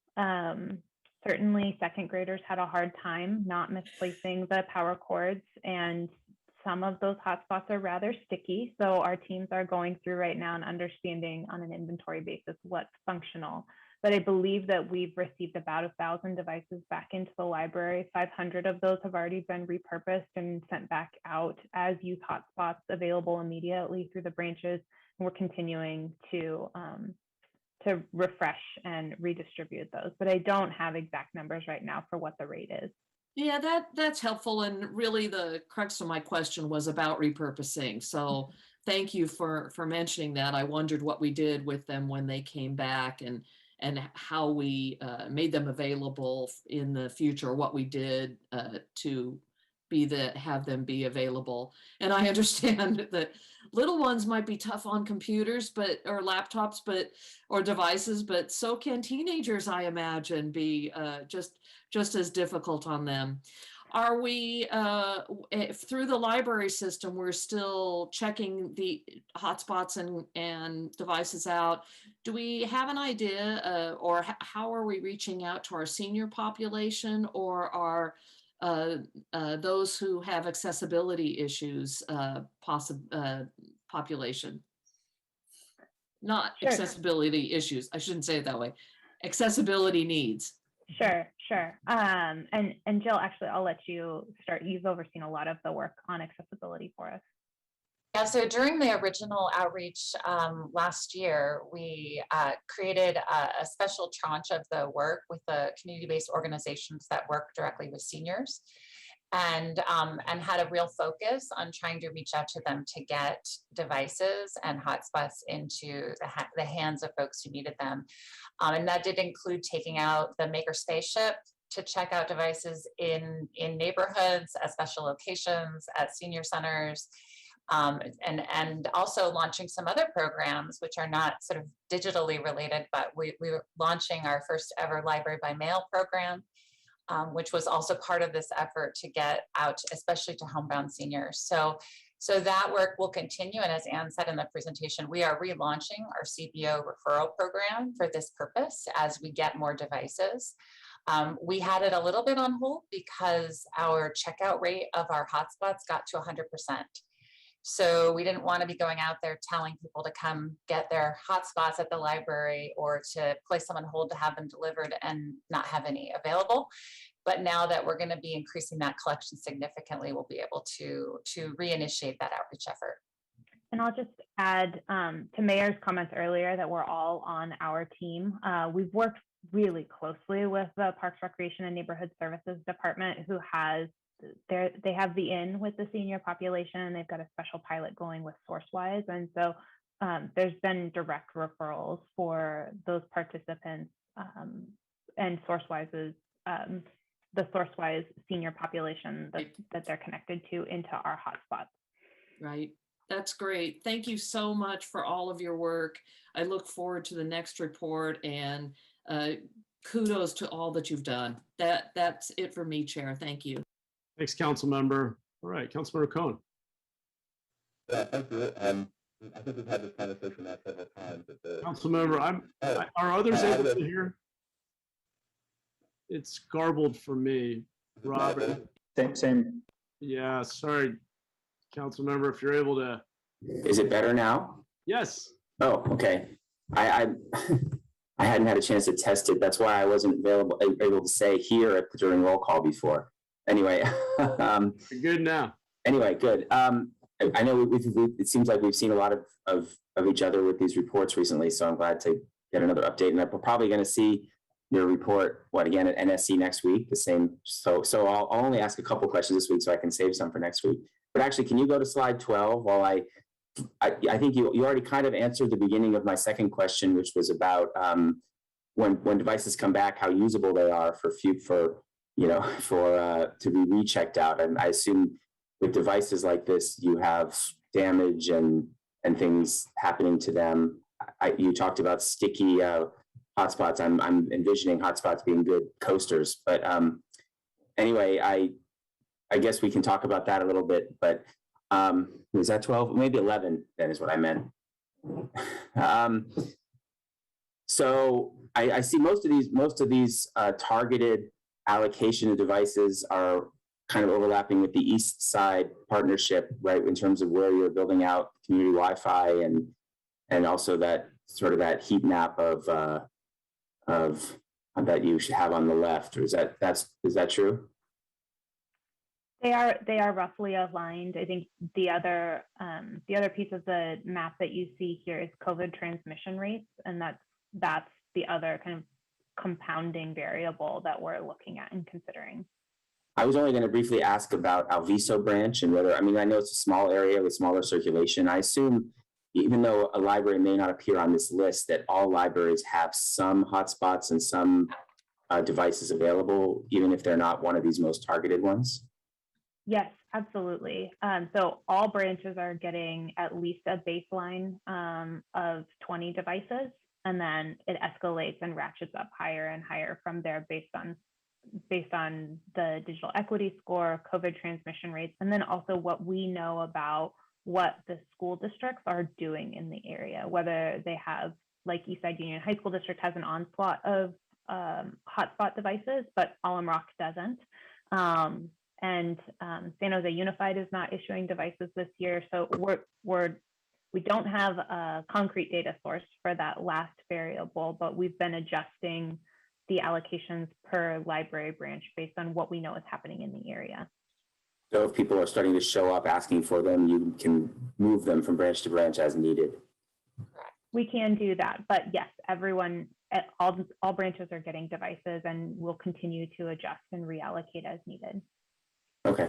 Certainly second graders had a hard time not misplacing the power cords, and some of those hotspots are rather sticky. So our teams are going through right now and understanding on an inventory basis what's functional. But I believe that we've received about 1,000 devices back into the library. 500 of those have already been repurposed and sent back out as youth hotspots available immediately through the branches. And we're continuing to refresh and redistribute those. But I don't have exact numbers right now for what the rate is. Yeah, that's helpful. And really the crux of my question was about repurposing. So thank you for mentioning that. I wondered what we did with them when they came back, and how we made them available in the future, what we did to have them be available. And I understand that little ones might be tough on computers, or laptops, or devices, but so can teenagers, I imagine, be just as difficult on them. Are we, through the library system, we're still checking the hotspots and devices out. Do we have an idea, or how are we reaching out to our senior population, or are those who have accessibility issues population? Not Sure. Accessibility issues, I shouldn't say it that way. Accessibility needs. Sure. And Jill, actually, I'll let you start. You've overseen a lot of the work on accessibility for us. Yeah, so during the original outreach last year, we created a special tranche of the work with the community-based organizations that work directly with seniors. and had a real focus on trying to reach out to them to get devices and hotspots into the hands of folks who needed them. And that did include taking out the maker spaceship to check out devices in neighborhoods, at special locations, at senior centers, and also launching some other programs which are not sort of digitally related, but we were launching our first ever library by mail program, which was also part of this effort to get out, especially to homebound seniors. So that work will continue. And as Anne said in the presentation, we are relaunching our CBO referral program for this purpose as we get more devices. We had it a little bit on hold because our checkout rate of our hotspots got to 100%. So we didn't want to be going out there telling people to come get their hotspots at the library or to place them on hold to have them delivered and not have any available. But now that we're going to be increasing that collection significantly, we'll be able to reinitiate that outreach effort. And I'll just add to Mayor's comments earlier that we're all on our team. We've worked really closely with the Parks, Recreation, and Neighborhood Services Department, who has they have the in with the senior population, and they've got a special pilot going with SourceWise. And so there's been direct referrals for those participants and SourceWise's the SourceWise senior population that they're connected to into our hotspots. Right. That's great. Thank you so much for all of your work. I look forward to the next report, and kudos to all that you've done. That's it for me, Chair. Thank you. Thanks, Council Member. All right, Councilmember Cohen. Thank you. I think we've had this conversation now several times. Council Member, are others able to hear? It's garbled for me. Robert. Same. Yeah, sorry, Council Member, if you're able to. Is it better now? Yes. Oh, okay. I hadn't had a chance to test it. That's why I wasn't able to say here during roll call before. Anyway, you're good now. Anyway, good. I know it seems like we've seen a lot of each other with these reports recently, so I'm glad to get another update. And we're probably going to see your report, again, at NSC next week, the same. So I'll only ask a couple questions this week so I can save some for next week. But actually, can you go to slide 12 while I think you already kind of answered the beginning of my second question, which was about when devices come back, how usable they are to be rechecked out. And I assume with devices like this, you have damage and things happening to them. You talked about sticky hotspots. I'm envisioning hotspots being good coasters. But anyway, I guess we can talk about that a little bit. But was that 12? Maybe 11 then is what I meant. So I see most of these targeted allocation of devices are kind of overlapping with the East Side partnership, right? In terms of where you're building out community Wi-Fi and also that sort of that heat map of that you should have on the left. Or is that true? They are roughly aligned. I think the other piece of the map that you see here is COVID transmission rates, and that's the other kind of compounding variable that we're looking at and considering. I was only going to briefly ask about Alviso branch and whether, I know it's a small area with smaller circulation. I assume even though a library may not appear on this list, that all libraries have some hotspots and some devices available, even if they're not one of these most targeted ones? Yes, absolutely. So all branches are getting at least a baseline of 20 devices, and then it escalates and ratchets up higher and higher from there based on the digital equity score, COVID transmission rates, and then also what we know about what the school districts are doing in the area, whether they have, like Eastside Union High School District has an onslaught of hotspot devices, but Alum Rock doesn't. And San Jose Unified is not issuing devices this year. So we don't have a concrete data source for that last variable, but we've been adjusting the allocations per library branch based on what we know is happening in the area. So if people are starting to show up asking for them, you can move them from branch to branch as needed. We can do that, but yes, all branches are getting devices, and we'll continue to adjust and reallocate as needed. Okay.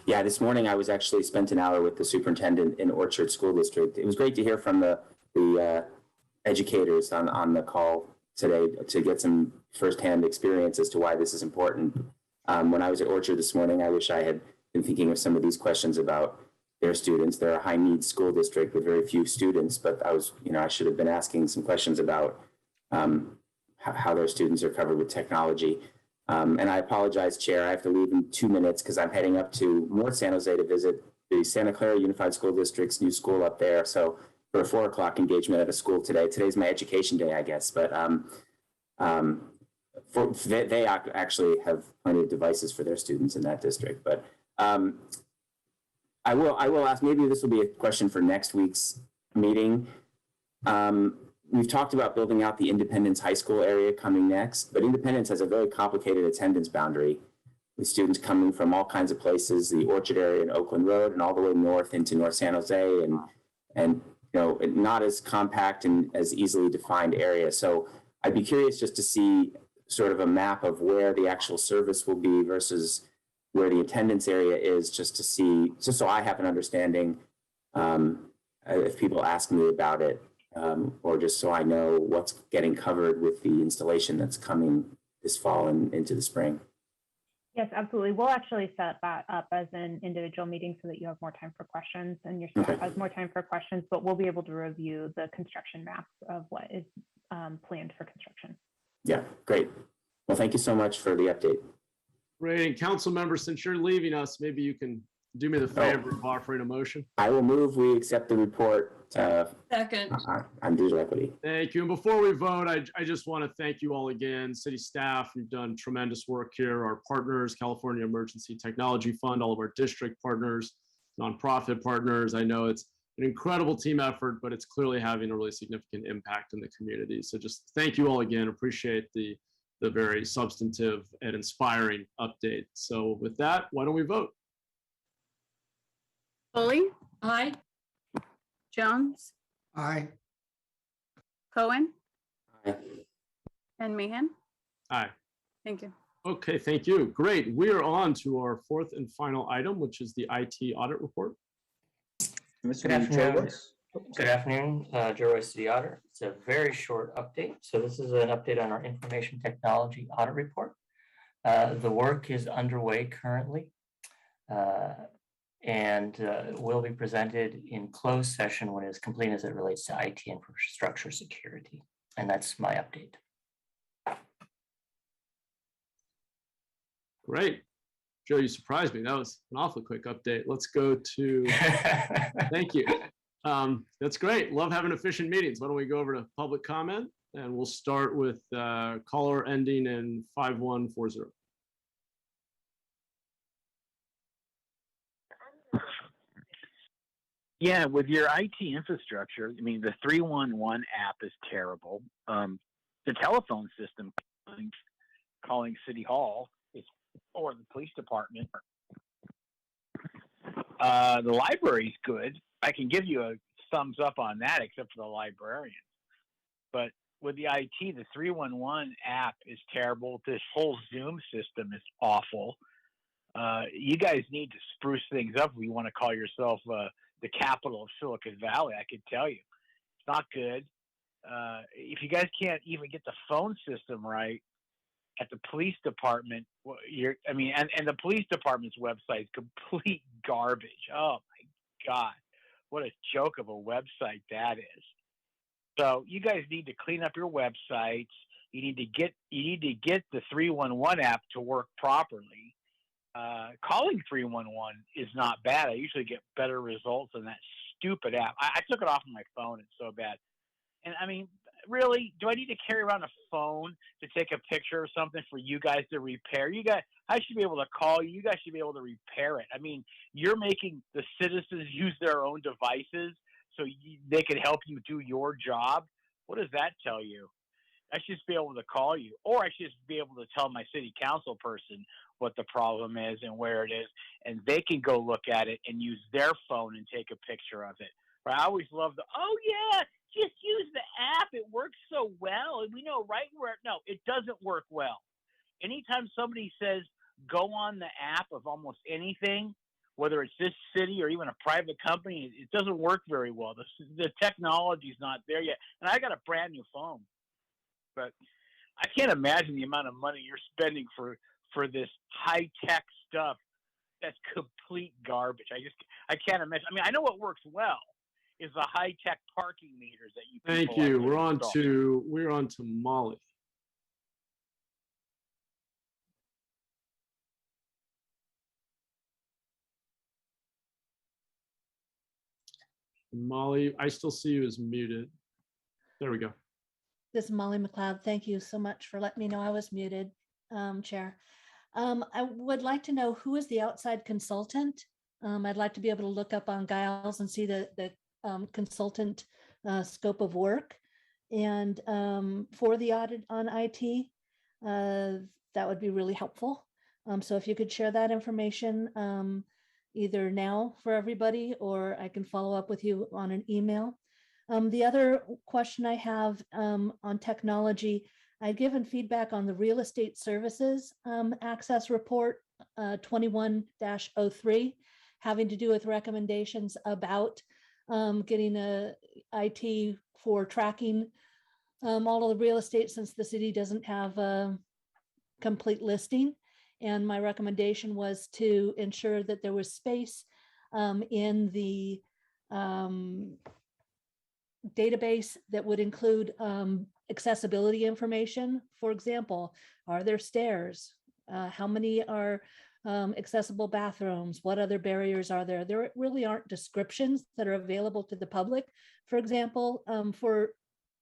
Yeah, this morning I was actually spent an hour with the superintendent in Orchard School District. It was great to hear from the educators on the call today to get some firsthand experience as to why this is important. When I was at Orchard this morning, I wish I had been thinking of some of these questions about their students. They're a high needs school district with very few students, but I should have been asking some questions about how their students are covered with technology. And I apologize, Chair, I have to leave in 2 minutes because I'm heading up to North San Jose to visit the Santa Clara Unified School District's new school up there. So for a 4 o'clock engagement at a school today. Today's my education day, I guess, but they actually have plenty of devices for their students in that district. But I will ask, maybe this will be a question for next week's meeting. We've talked about building out the Independence High School area coming next, but Independence has a very complicated attendance boundary with students coming from all kinds of places, the Orchard area and Oakland Road, and all the way north into North San Jose, and not as compact and as easily defined area. So I'd be curious just to see sort of a map of where the actual service will be versus where the attendance area is, just so I have an understanding if people ask me about it, or just so I know what's getting covered with the installation that's coming this fall and into the spring. Yes, absolutely. We'll actually set that up as an individual meeting so that you have more time for questions and your staff has more time for questions, but we'll be able to review the construction maps of what is planned for construction. Yeah, great. Well, thank you so much for the update. Great. And council members, since you're leaving us, maybe you can do me the favor of offering a motion. I will move we accept the report Second. on digital equity. Thank you. And before we vote, I just want to thank you all again. City staff, you've done tremendous work here. Our partners, California Emergency Technology Fund, all of our district partners, nonprofit partners. I know it's an incredible team effort, but it's clearly having a really significant impact in the community. So just thank you all again. Appreciate the very substantive and inspiring update. So with that, why don't we vote? Foley, Aye. Jones, Aye. Cohen, Aye. and Mahan. Aye. Thank you. Okay, thank you. Great. We are on to our fourth and final item, which is the IT audit report. Mr. Good afternoon. Royce. Good afternoon, Joe Royce, City Auditor. It's a very short update. So this is an update on our information technology audit report. The work is underway currently and will be presented in closed session when it is complete as it relates to IT infrastructure security. And that's my update. Great. Joe, you surprised me. That was an awfully quick update. Let's go to, thank you. That's great. Love having efficient meetings. Why don't we go over to public comment, and we'll start with caller ending in 5140. Yeah, with your IT infrastructure, I mean, the 311 app is terrible. The telephone system calling City Hall or the police department. The library's good. I can give you a thumbs up on that, except for the librarian. But with the IT, the 311 app is terrible. This whole Zoom system is awful. You guys need to spruce things up if you want to call yourself the capital of Silicon Valley. I can tell you, it's not good. If you guys can't even get the phone system right at the police department, and the police department's website is complete garbage. Oh my God, what a joke of a website that is. So you guys need to clean up your websites. You need to get the 311 app to work properly. Calling 311 is not bad. I usually get better results than that stupid app. I took it off of my phone. It's so bad. And I mean, really, do I need to carry around a phone to take a picture of something for you guys to repair? I should be able to call you. You guys should be able to repair it. I mean, you're making the citizens use their own devices so they can help you do your job. What does that tell you? I should just be able to call you, or I should just be able to tell my city council person what the problem is and where it is, and they can go look at it and use their phone and take a picture of it. Right? I always love oh yeah, just use the app. It works so well, and we know right where. No, it doesn't work well. Anytime somebody says, go on the app of almost anything, whether it's this city or even a private company, it doesn't work very well. The technology's not there yet. And I got a brand new phone, but I can't imagine the amount of money you're spending for this high tech stuff. That's complete garbage. I can't imagine. I mean, I know what works well is the high tech parking meters that you. Thank you. We're on to Molly. Molly, I still see you as muted. There we go. This is Molly McLeod. Thank you so much for letting me know I was muted, Chair. I would like to know who is the outside consultant. I'd like to be able to look up on Giles and see the consultant scope of work. And for the audit on IT, that would be really helpful. So if you could share that information either now for everybody, or I can follow up with you on an email. The other question I have on technology, I've given feedback on the real estate services access report 21-03, having to do with recommendations about getting a IT for tracking all of the real estate, since the city doesn't have a complete listing. And my recommendation was to ensure that there was space in the database that would include accessibility information. For example, are there stairs? How many are accessible bathrooms? What other barriers are there? There really aren't descriptions that are available to the public, for example, for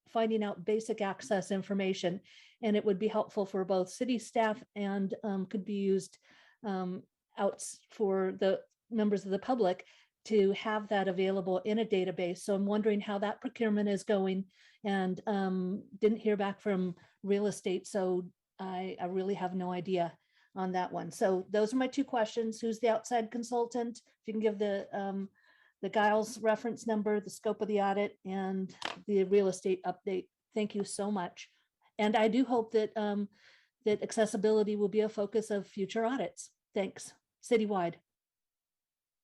finding out basic access information. And it would be helpful for both city staff and could be used out for the members of the public to have that available in a database. So I'm wondering how that procurement is going, and didn't hear back from real estate. So I really have no idea on that one. So those are my two questions. Who's the outside consultant? If you can give the Giles reference number, the scope of the audit, and the real estate update. Thank you so much. And I do hope that that accessibility will be a focus of future audits. Thanks. Citywide.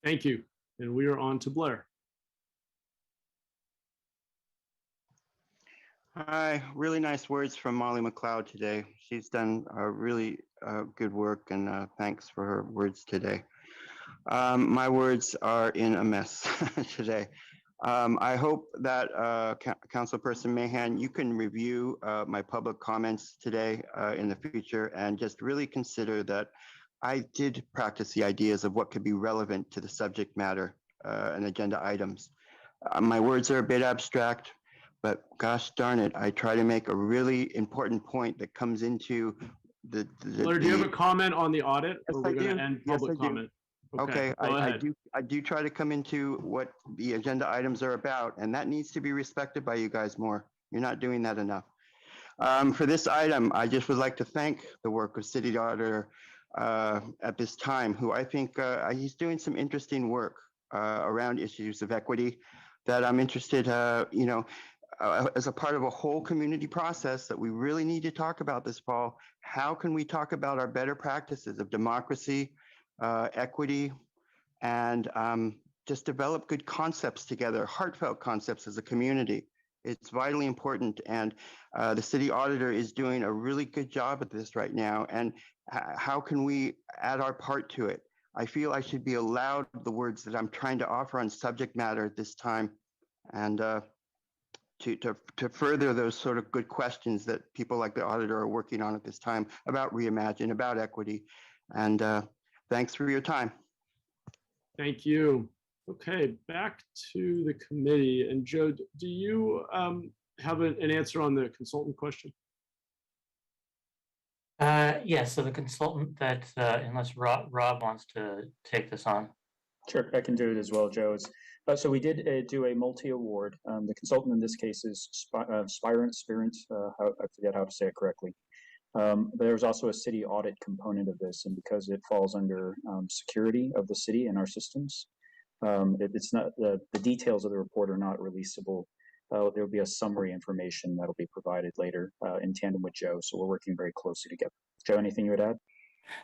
Thank you. And we are on to Blair. Hi, really nice words from Molly McLeod today. She's done really good work, and thanks for her words today. My words are in a mess today. I hope that Councilperson Mahan, you can review my public comments today in the future, and just really consider that I did practice the ideas of what could be relevant to the subject matter and agenda items. My words are a bit abstract, but gosh darn it, I try to make a really important point that comes into the Blair, do you have a comment on the audit? Yes, or we're I going do. to end Yes, public I do. comment? Okay, go I ahead. do try to come into what the agenda items are about, and that needs to be respected by you guys more. You're not doing that enough. For this item, I just would like to thank the work of City Auditor at this time, who I think he's doing some interesting work around issues of equity that I'm interested, as a part of a whole community process that we really need to talk about this fall. How can we talk about our better practices of democracy, equity, and just develop good concepts together, heartfelt concepts as a community? It's vitally important, and the city auditor is doing a really good job at this right now. And how can we add our part to it? I feel I should be allowed the words that I'm trying to offer on subject matter at this time, and to further those sort of good questions that people like the auditor are working on at this time about reimagine, about equity. And thanks for your time. Thank you. Okay, back to the committee. And Joe, do you have an answer on the consultant question? Yes, so the consultant that, unless Rob wants to take this on. Sure, I can do it as well, Joe. So we did do a multi-award. The consultant in this case is Spirent, I forget how to say it correctly. There's also a city audit component of this, and because it falls under security of the city and our systems, it's not the details of the report are not releasable. There'll be a summary information that'll be provided later in tandem with Joe. So we're working very closely together. Joe, anything you would add?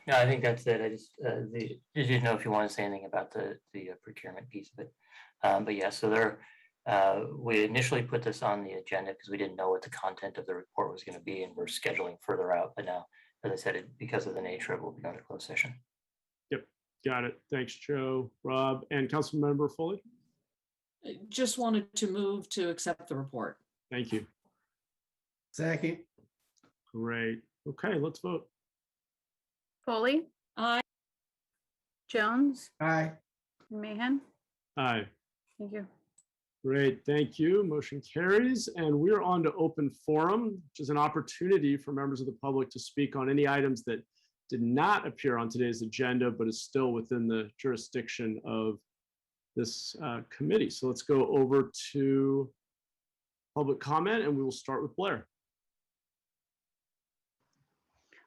No, I think that's it. I just didn't know if you want to say anything about the procurement piece of it. But yeah, so we initially put this on the agenda because we didn't know what the content of the report was going to be, and we're scheduling further out. But now, as I said, because of the nature of it, we'll be going to closed session. Yep, got it. Thanks, Joe, Rob, and Councilmember Foley. Just wanted to move to accept the report. Thank you. Second. Great. Okay, let's vote. Foley, Aye. Jones, Aye. Mahan. Aye. Thank you. Great, thank you. Motion carries. And we're on to open forum, which is an opportunity for members of the public to speak on any items that did not appear on today's agenda, but is still within the jurisdiction of this committee. So let's go over to public comment, and we will start with Blair.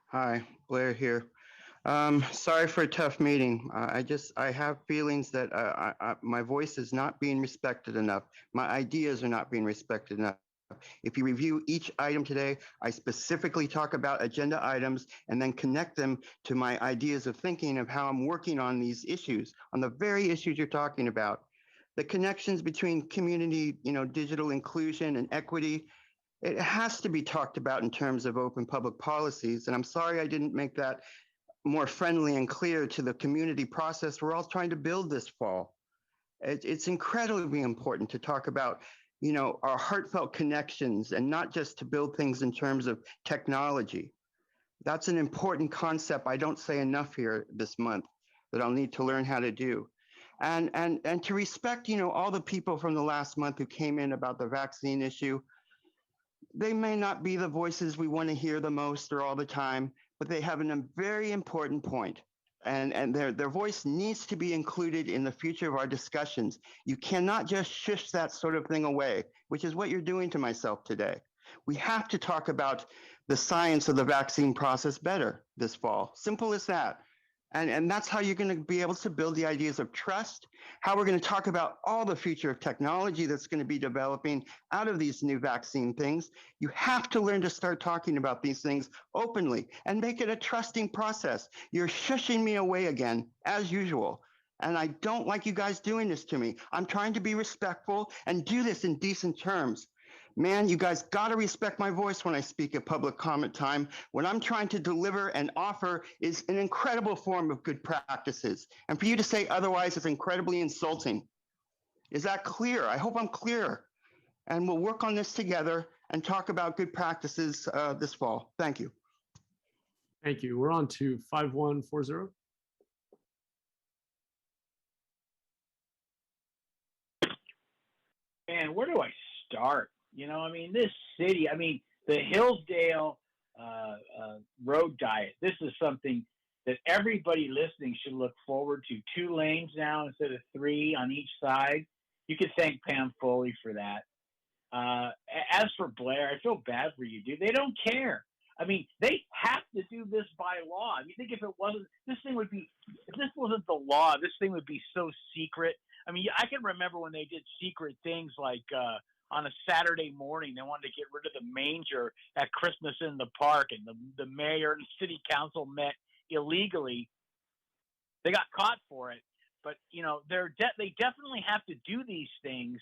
Hi, Blair here. Sorry for a tough meeting. I have feelings that my voice is not being respected enough. My ideas are not being respected enough. If you review each item today, I specifically talk about agenda items and then connect them to my ideas of thinking of how I'm working on these issues, on the very issues you're talking about. The connections between community, digital inclusion and equity, it has to be talked about in terms of open public policies. And I'm sorry I didn't make that more friendly and clear to the community process we're all trying to build this fall. It's incredibly important to talk about, our heartfelt connections and not just to build things in terms of technology. That's an important concept I don't say enough here this month that I'll need to learn how to do. And to respect, all the people from the last month who came in about the vaccine issue. They may not be the voices we want to hear the most or all the time, but they have a very important point. And their voice needs to be included in the future of our discussions. You cannot just shush that sort of thing away, which is what you're doing to myself today. We have to talk about the science of the vaccine process better this fall. Simple as that. And that's how you're going to be able to build the ideas of trust, how we're going to talk about all the future of technology that's going to be developing out of these new vaccine things. You have to learn to start talking about these things openly and make it a trusting process. You're shushing me away again, as usual. And I don't like you guys doing this to me. I'm trying to be respectful and do this in decent terms. Man, you guys got to respect my voice when I speak at public comment time. What I'm trying to deliver and offer is an incredible form of good practices. And for you to say otherwise is incredibly insulting. Is that clear? I hope I'm clear. And we'll work on this together and talk about good practices this fall. Thank you. Thank you. We're on to 5140. Man, where do I start? This city, the Hillsdale road diet, this is something that everybody listening should look forward to. 2 lanes now instead of 3 on each side. You could thank Pam Foley for that. As for Blair, I feel bad for you, dude. They don't care. They have to do this by law. You think if it wasn't, if this wasn't the law, this thing would be so secret. I can remember when they did secret things like, on a Saturday morning, they wanted to get rid of the manger at Christmas in the Park, and the mayor and city council met illegally. They got caught for it, but they definitely have to do these things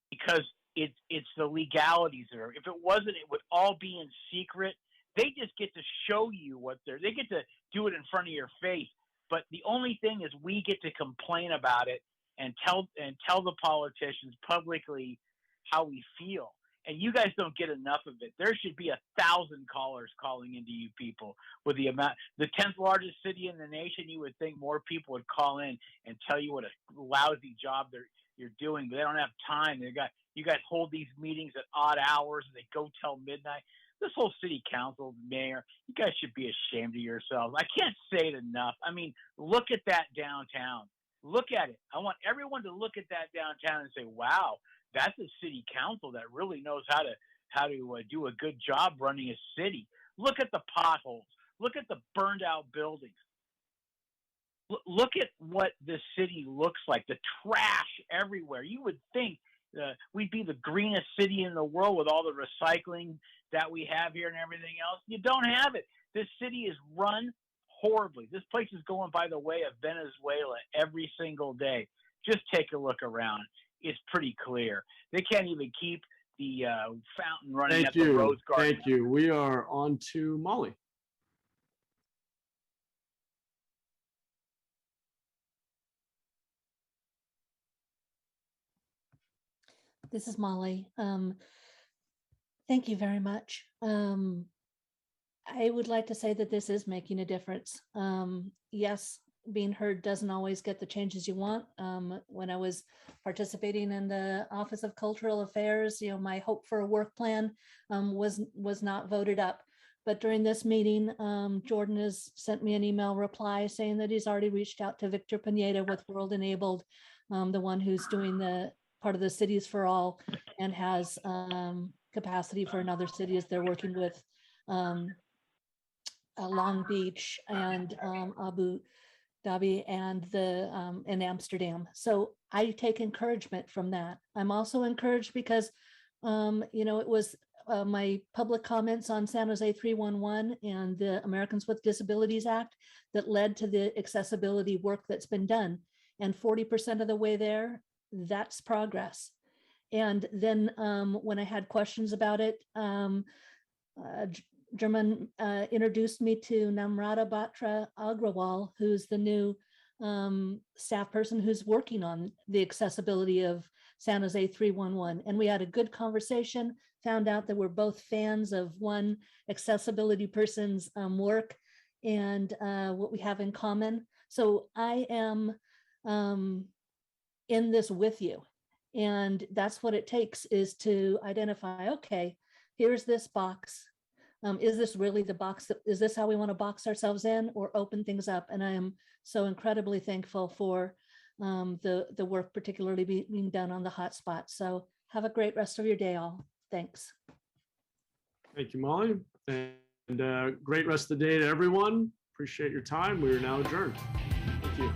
because it's the legalities there. If it wasn't, it would all be in secret. They just get to show you they get to do it in front of your face. But the only thing is we get to complain about it and tell the politicians publicly how we feel. And you guys don't get enough of it. There should be 1,000 callers calling into you people with the 10th largest city in the nation. You would think more people would call in and tell you what a lousy job you're doing, but they don't have time. You guys hold these meetings at odd hours and they go till midnight. This whole city council, mayor, you guys should be ashamed of yourselves. I can't say it enough. Look at that downtown. Look at it. I want everyone to look at that downtown and say, wow, that's a city council that really knows how to do a good job running a city. Look at the potholes. Look at the burned out buildings. Look at what this city looks like, the trash everywhere. You would think we'd be the greenest city in the world with all the recycling that we have here and everything else. You don't have it. This city is run horribly. This place is going by the way of Venezuela every single day. Just take a look around. It's pretty clear. They can't even keep the fountain running at the Rose Garden. Thank you. We are on to Molly. This is Molly. Thank you very much. I would like to say that this is making a difference. Yes, being heard doesn't always get the changes you want. When I was participating in the Office of Cultural Affairs, my hope for a work plan was not voted up. But during this meeting, Jordan has sent me an email reply saying that he's already reached out to Victor Pineda with World Enabled, the one who's doing the part of the Cities for All and has capacity for another city as they're working with Long Beach and Abu Dhabi and in Amsterdam. So I take encouragement from that. I'm also encouraged because it was my public comments on San Jose 311 and the Americans with Disabilities Act that led to the accessibility work that's been done. And 40% of the way there, that's progress. And then when I had questions about it, German introduced me to Namrata Batra Agrawal, who's the new staff person who's working on the accessibility of San Jose 311. And we had a good conversation, found out that we're both fans of one accessibility person's work and what we have in common. So I am in this with you. And that's what it takes, is to identify, okay, here's this box. Is this really the box? Is this how we want to box ourselves in or open things up? And I am so incredibly thankful for the work particularly being done on the hotspots. So have a great rest of your day, all. Thanks. Thank you, Molly. And great rest of the day to everyone. Appreciate your time. We are now adjourned. Thank you.